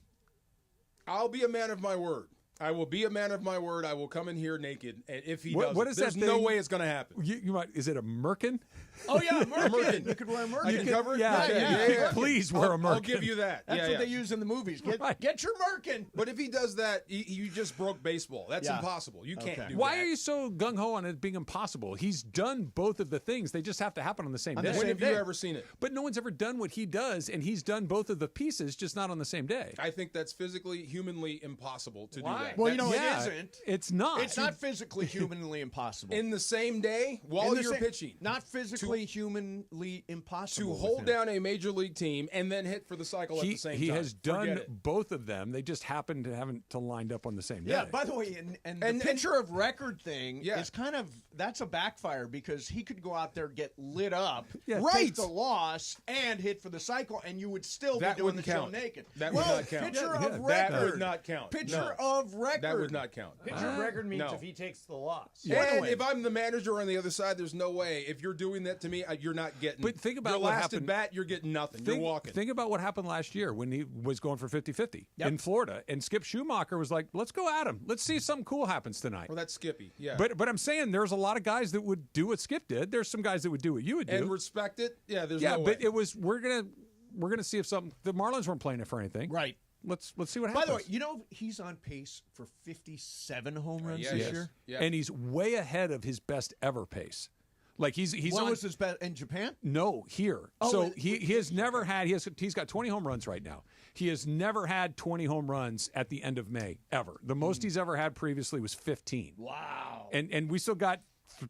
I'll be a man of my word. I will be a man of my word. I will come in here naked, and if he does, what is there's that no thing? way it's going to happen. You might. Is it a merkin? Oh, yeah, merkin. You could wear a merkin. I can cover it? Yeah, Okay, yeah. Please wear a merkin. I'll give you that. That's Yeah, what they use in the movies. Get your merkin. But if he does that, you just broke baseball. That's Yeah. impossible. You can't do Why that. are you so gung-ho on it being impossible? He's done both of the things. They just have to happen on the same day. When have you ever seen it? But no one's ever done what he does, and he's done both of the pieces, just not on the same day. I think that's physically, humanly impossible to do Why? that. Well, you know, Yeah, it isn't. It's not. It's not physically, humanly impossible. In the same day, while In the you're same- pitching. Not physically, humanly impossible. To with hold him. down a major league team and then hit for the cycle at the same time. He has done Forget it. both of them. They just happen to haven't to lined up on the same day. Yeah, by the way, and the pitcher of record thing Yeah. is kind of, that's a backfire because he could go out there, get lit up, Yeah, take the loss, and hit for the cycle, and you would still That be doing the wouldn't show count. naked. That would Well, not count. Pitcher Yeah, of that record. would not count. Pitcher No. of record. That would not count. Pitcher of record means No. if he takes the loss. And if I'm the manager on the other side, there's no way. If you're doing that to me, you're not getting. But think about your what last happened. at bat, you're getting nothing. You're walking. Think about what happened last year when he was going for 50-50 Yep. in Florida, and Skip Schumacher was like, "Let's go at him. Let's see if something cool happens tonight." Well, that's Skippy. Yeah. But I'm saying there's a lot of guys that would do what Skip did. There's some guys that would do what you would do. and respect it. Yeah. There's yeah, no but way. it was we're gonna see if something. The Marlins weren't playing it for anything. Right. Let's see what By happens. the way, you know he's on pace for 57 home runs yeah, this yes. year. Yeah. And he's way ahead of his best ever pace. Like he's What on, was his best in Japan? No, here. Oh, so it- he has never had. He's got 20 home runs right now. He has never had 20 home runs at the end of May ever. The most he's ever had previously was 15. Wow. And we still got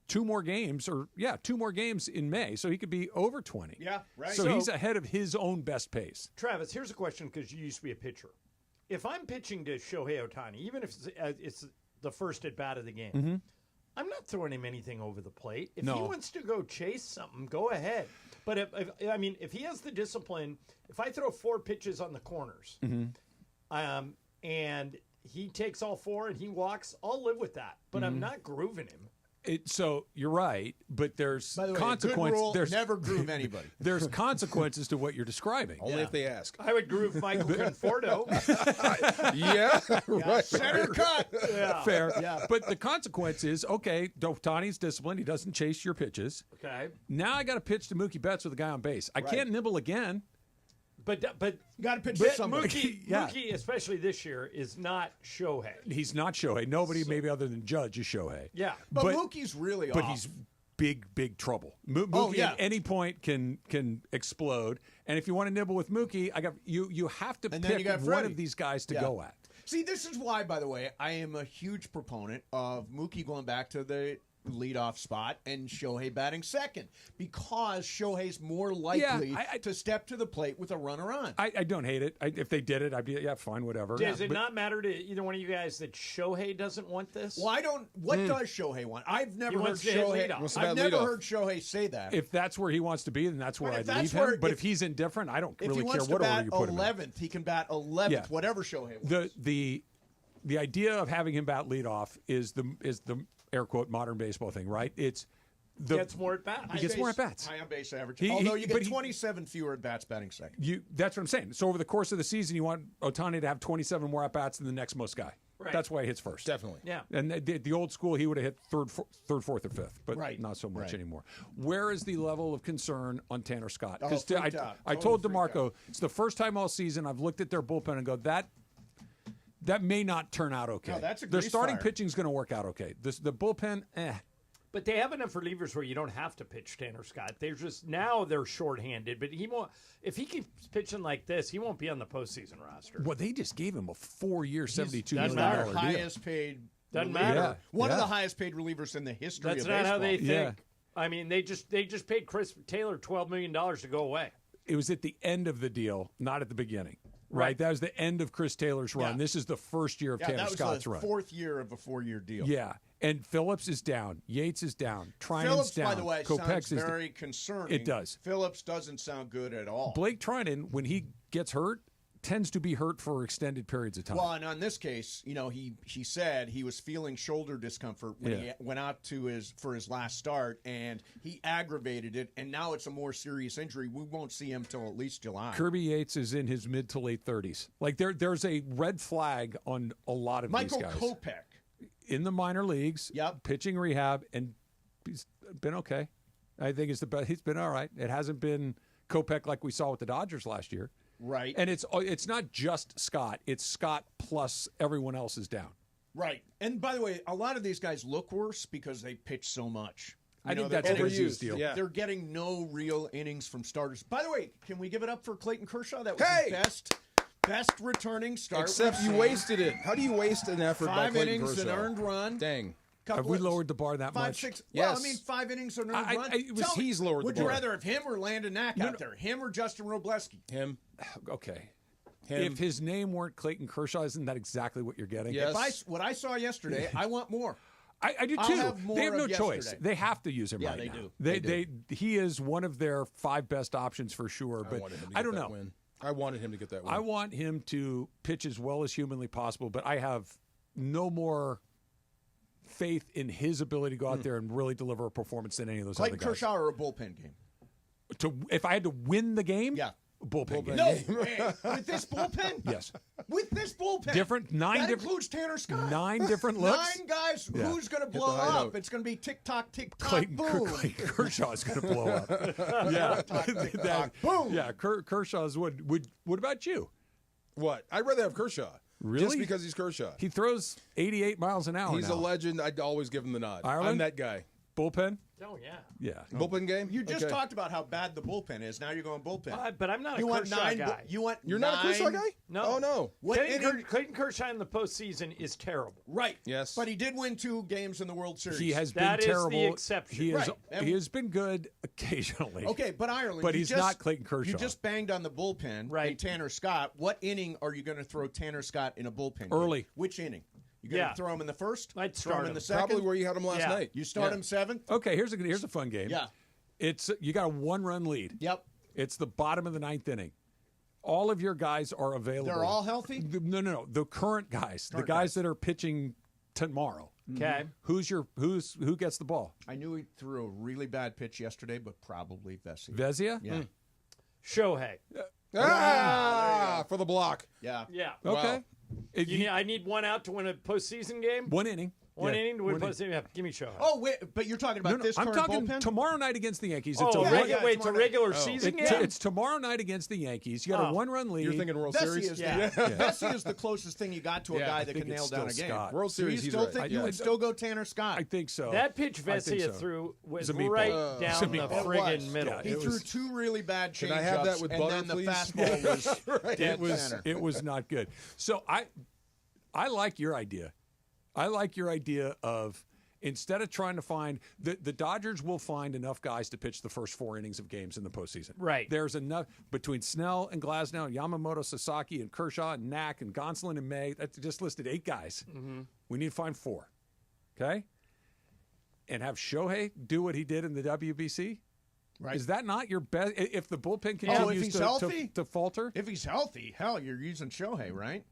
2 more games, in May, so he could be over 20. Yeah, right. So he's ahead of his own best pace. Travis, here's a question because you used to be a pitcher. If I'm pitching to Shohei Ohtani, even if it's the first at bat of the game, I'm not throwing him anything over the plate. If he No. wants to go chase something, go ahead. But if he has the discipline, if I throw 4 pitches on the corners, and he takes all 4 and he walks, I'll live with that. But I'm not grooving him. So you're right, but there's By the way, consequences. good rule, There's never groove anybody. There's consequences to what you're describing. Only if they ask. I would groove Michael Conforto. Yeah. Right. Center cut. Yeah. Fair. Yeah. But the consequence is, okay, Ohtani's disciplined. He doesn't chase your pitches. Okay. Now I got to pitch to Mookie Betts with a guy on base. I can't nibble again. But got to pitch to somebody. Mookie, especially this year, is not Shohei. He's not Shohei. Nobody, maybe other than Judge, is Shohei. Yeah. But Mookie's really But off. he's big trouble. Mookie at any point can explode. And if you want to nibble with Mookie, you have to And then you pick got one Freddie. of these guys to Yeah. go at. See, this is why, by the way, I am a huge proponent of Mookie going back to the leadoff spot and Shohei batting second because Shohei's more likely to step to the plate with a runner on. I don't hate it. If they did it, I'd be fine, whatever. Does it not matter to either one of you guys that Shohei doesn't want this? Well, I don't. What does Shohei want? I've never heard Shohei say that. If that's where he wants to be, then that's where I'd leave him. But if he's indifferent, I don't really care what order you put him in. 11th, he can bat 11th, whatever Shohei wants. The idea of having him bat leadoff is the air quote modern baseball thing, right? It's gets more at bats. He gets more at bats. High on base average. Although you get 27 fewer at bats batting second. That's what I'm saying. So over the course of the season, you want Ohtani to have 27 more at bats than the next most guy. Right. That's why he hits first. Definitely. Yeah. And the old school, he would have hit third, fourth, or fifth, but not so much anymore. Where is the level of concern on Tanner Scott? Because I told DeMarco, it's the first time all season I've looked at their bullpen and go, that may not turn out okay. No, that's a their grease starting fire. pitching is going to work out okay. The bullpen, But they have enough relievers where you don't have to pitch Tanner Scott. They're shorthanded, but he won't. If he keeps pitching like this, he won't be on the postseason roster. Well, they just gave him a 4-year, $72 Doesn't million matter. deal. Highest paid. Doesn't reliever. matter. One of the highest paid relievers in the history That's of not baseball. how they think. I mean, they just paid Chris Taylor $12 million to go away. It was at the end of the deal, not at the beginning. Right. That was the end of Chris Taylor's run. Yeah. This is the first year of Tanner Scott's run. That was the 4th year of a 4-year deal. Yeah. And Phillips is down. Yates is down. Trine's Phillips, down. by the way, Kopech's sounds very concerning. It does. Phillips doesn't sound good at all. Blake Trinan, when he gets hurt, tends to be hurt for extended periods of time. Well, and on this case, he said he was feeling shoulder discomfort when he went out for his last start, and he aggravated it, and now it's a more serious injury. We won't see him till at least July. Kirby Yates is in his mid to late 30s. Like there's a red flag on a lot of these guys. Michael Kopech. In the minor leagues, pitching rehab, and he's been okay. I think it's the best. He's been all right. It hasn't been Kopech like we saw with the Dodgers last year. Right. And it's not just Scott. It's Scott plus everyone else is down. Right. And by the way, a lot of these guys look worse because they pitch so much. I think that's an overused deal. Yeah. They're getting no real innings from starters. By the way, can we give it up for Clayton Kershaw? That was his best returning start. Except you wasted it. How do you waste an effort by 5 Clayton innings, Kershaw? an earned run. Dang. Have we lowered the bar that much? 6. Yes. Well, I mean, 5 innings, an earned run. He's lowered the bar. Would you rather have him or Landon Knack out there? Him or Justin Robleski? Him. Okay. If his name weren't Clayton Kershaw, isn't that exactly what you're getting? Yes. What I saw yesterday, I want more. I do too. They have no choice. They have to use him right now. They do. He is one of their 5 best options for sure. But I don't know. I wanted him to get that win. I want him to pitch as well as humanly possible, but I have no more faith in his ability to go out there and really deliver a performance than any of those Clayton other guys. Kershaw or a bullpen game? If I had to win the game, bullpen game. No way. With this bullpen? Yes. With this bullpen? That includes Tanner Scott. 9 different looks. 9 guys. Yeah. Who's going to blow up? It's going to be tick-tock, tick-tock, Clayton boom. is going to blow up. Yeah. Boom. Yeah, Kershaw's would. What about you? What? I'd rather have Kershaw. Really? Just because he's Kershaw. He throws 88 miles an hour He's now. a legend. I'd always give him the nod. Ireland? I'm that guy. Bullpen? Oh, yeah. Yeah. Bullpen game? You just talked about how bad the bullpen is. Now you're going bullpen. But I'm not you a want Kershaw 9 guy. You're not a Kershaw guy? No. Oh, no. Clayton Kershaw in the postseason is terrible. Right. Yes. But he did win 2 games in the World Series. He has That been is terrible. the exception. He has been good occasionally. Okay, but Ireland. But he's not Clayton Kershaw. You just banged on the bullpen and Tanner Scott. What inning are you going to throw Tanner Scott in a bullpen game? Early. Which inning? You going to throw him in the first? I'd throw start him in the him. second? Probably where you had him last night. You start him 7th? Okay, here's a fun game. Yeah. It's you got a 1-run lead. Yep. It's the bottom of the 9th inning. All of your guys are available. They're all healthy? No. The current guys, the guys that are pitching tomorrow. Okay. Who gets the ball? I knew he threw a really bad pitch yesterday, but probably Vesia. Vesia? Yeah. Shohei. For the block. Yeah. Yeah. Okay. Wow. I need 1 out to win a postseason game? 1 inning. One Yeah, inning to win one inning. postseason? Yeah, give me Shohei. Oh, wait, but you're talking about this I'm current talking bullpen? tomorrow night against the Yankees. Oh, It's it's a regular season game? It's tomorrow night against the Yankees. You got a 1-run lead. You're thinking World Vesia Series? Vesia is the closest thing you got to a guy that think can nail it's down a still game. Scott. World Series, So you he's still right. think Yeah. you would still go Tanner Scott? I think so. That pitch I think Vesia so. threw was It's a meatball. right It's a down the meatball. friggin' middle. Yeah, He it threw was- 2 really bad Can I have that changeups, with and butter, then the please? fastball was dead center. It was not good. So I like your idea. I like your idea of Instead of trying to find the Dodgers will find enough guys to pitch the first 4 innings of games in the postseason. Right. There's enough between Snell and Glasnow, and Yamamoto, Sasaki, and Kershaw, and Knack, and Gonsolin and May. That just listed 8 guys. Mm-hmm. We need to find 4. Okay? And have Shohei do what he did in the WBC? Right. Is that not your best? If the bullpen continues to falter? If he's healthy, hell, you're using Shohei, right?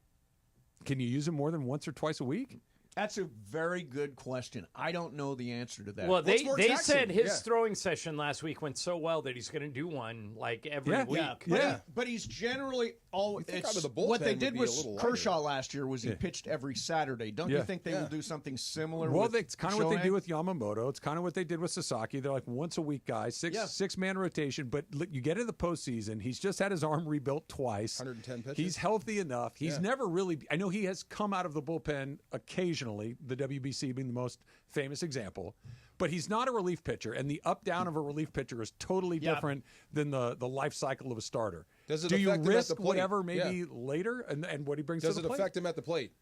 Can you use him more than once or twice a week? That's a very good question. I don't know the answer to that. Well, they said his throwing session last week went so well that he's going to do one like every week. But he's generally always. the What they bullpen did would be with a little Kershaw last year was he pitched every Saturday. Don't you think they will do something similar? Well, with it's kind of what they Shohei? do with Yamamoto. It's kind of what they did with Sasaki. They're like once a week guys, six-man rotation. But look, you get into the postseason. He's just had his arm rebuilt twice. 110 pitches. He's healthy enough. He's never really. I know he has come out of the bullpen occasionally. The WBC being the most famous example, but he's not a relief pitcher, and the up-down of a relief pitcher is totally different than the life cycle of a starter. Does it do you affect him at risk the plate? whatever maybe later and what he brings Does to the it plate? affect him at the plate?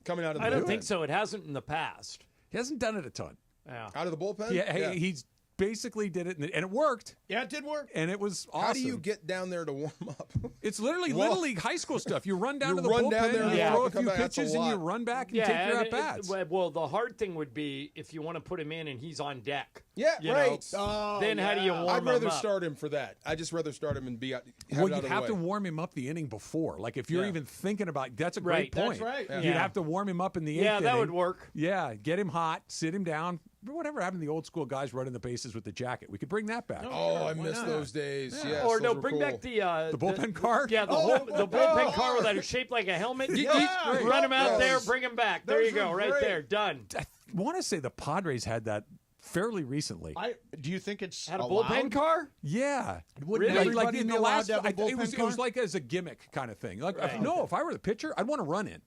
Coming out of the I don't bullpen? think so. It hasn't in the past. He hasn't done it a ton. Yeah. Out of the bullpen? He's basically did it, and it worked. Yeah, it did work. And it was awesome. How do you get down there to warm up? It's literally Little League high school stuff. You run down You to the run bullpen, down there and you walk throw a and come few back. That's a pitches, and you lot. run back and take your at-bats. Well, the hard thing would be if you want to put him in and he's on deck. Yeah, you right. know, then how do you warm him up? I'd rather start him for that. I'd just rather start him and be out. Well, you'd have to warm him up the inning before. Like if you're even thinking about, that's a great point. That's right. You'd have to warm him up in the 8th inning. that would work. Yeah, get him hot, sit him down. Whatever happened to the old school guys running the bases with the jacket? We could bring that back. Oh, I miss those days. Yeah. Yes, Or those no, were bring cool. back the bullpen car. Yeah, the bullpen car that is shaped like a helmet. Run him out there, bring him back. There you go, right there, done. I want to say the Padres had that fairly recently. Do you think it's Had a allowed? bullpen car? Yeah. Wouldn't Like everybody in be the allowed last, to have a it was bullpen like as a gimmick kind of thing. Like, Right. no, if I were the pitcher, I'd want to run in.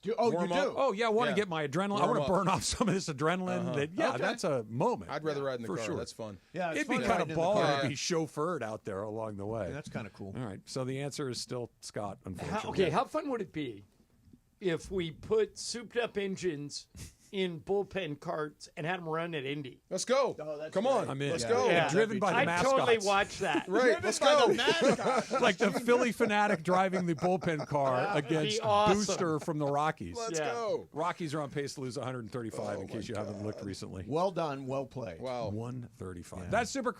You Warm do? up? Oh, yeah, I want to get my adrenaline. I Warm want to up. burn off some of this adrenaline. That's a moment. I'd rather ride in the for car. sure. That's fun. Yeah, it's It'd be fun kind of riding in the baller car. to be chauffeured out there along the way. Yeah, that's kind of cool. All right, so the answer is still Scott, unfortunately. Okay, how fun would it be if we put souped-up engines in bullpen carts and had them run at Indy? Let's go. Come on. I'm in. Let's go. Yeah. Driven by the I'd mascots. totally watch that. Right. Let's go. Like the Philly fanatic driving the bullpen car against awesome. Booster from the Rockies. Let's go. Rockies are on pace to lose 135 in case you haven't looked recently. Well done. Well played. Wow. 135. That's Super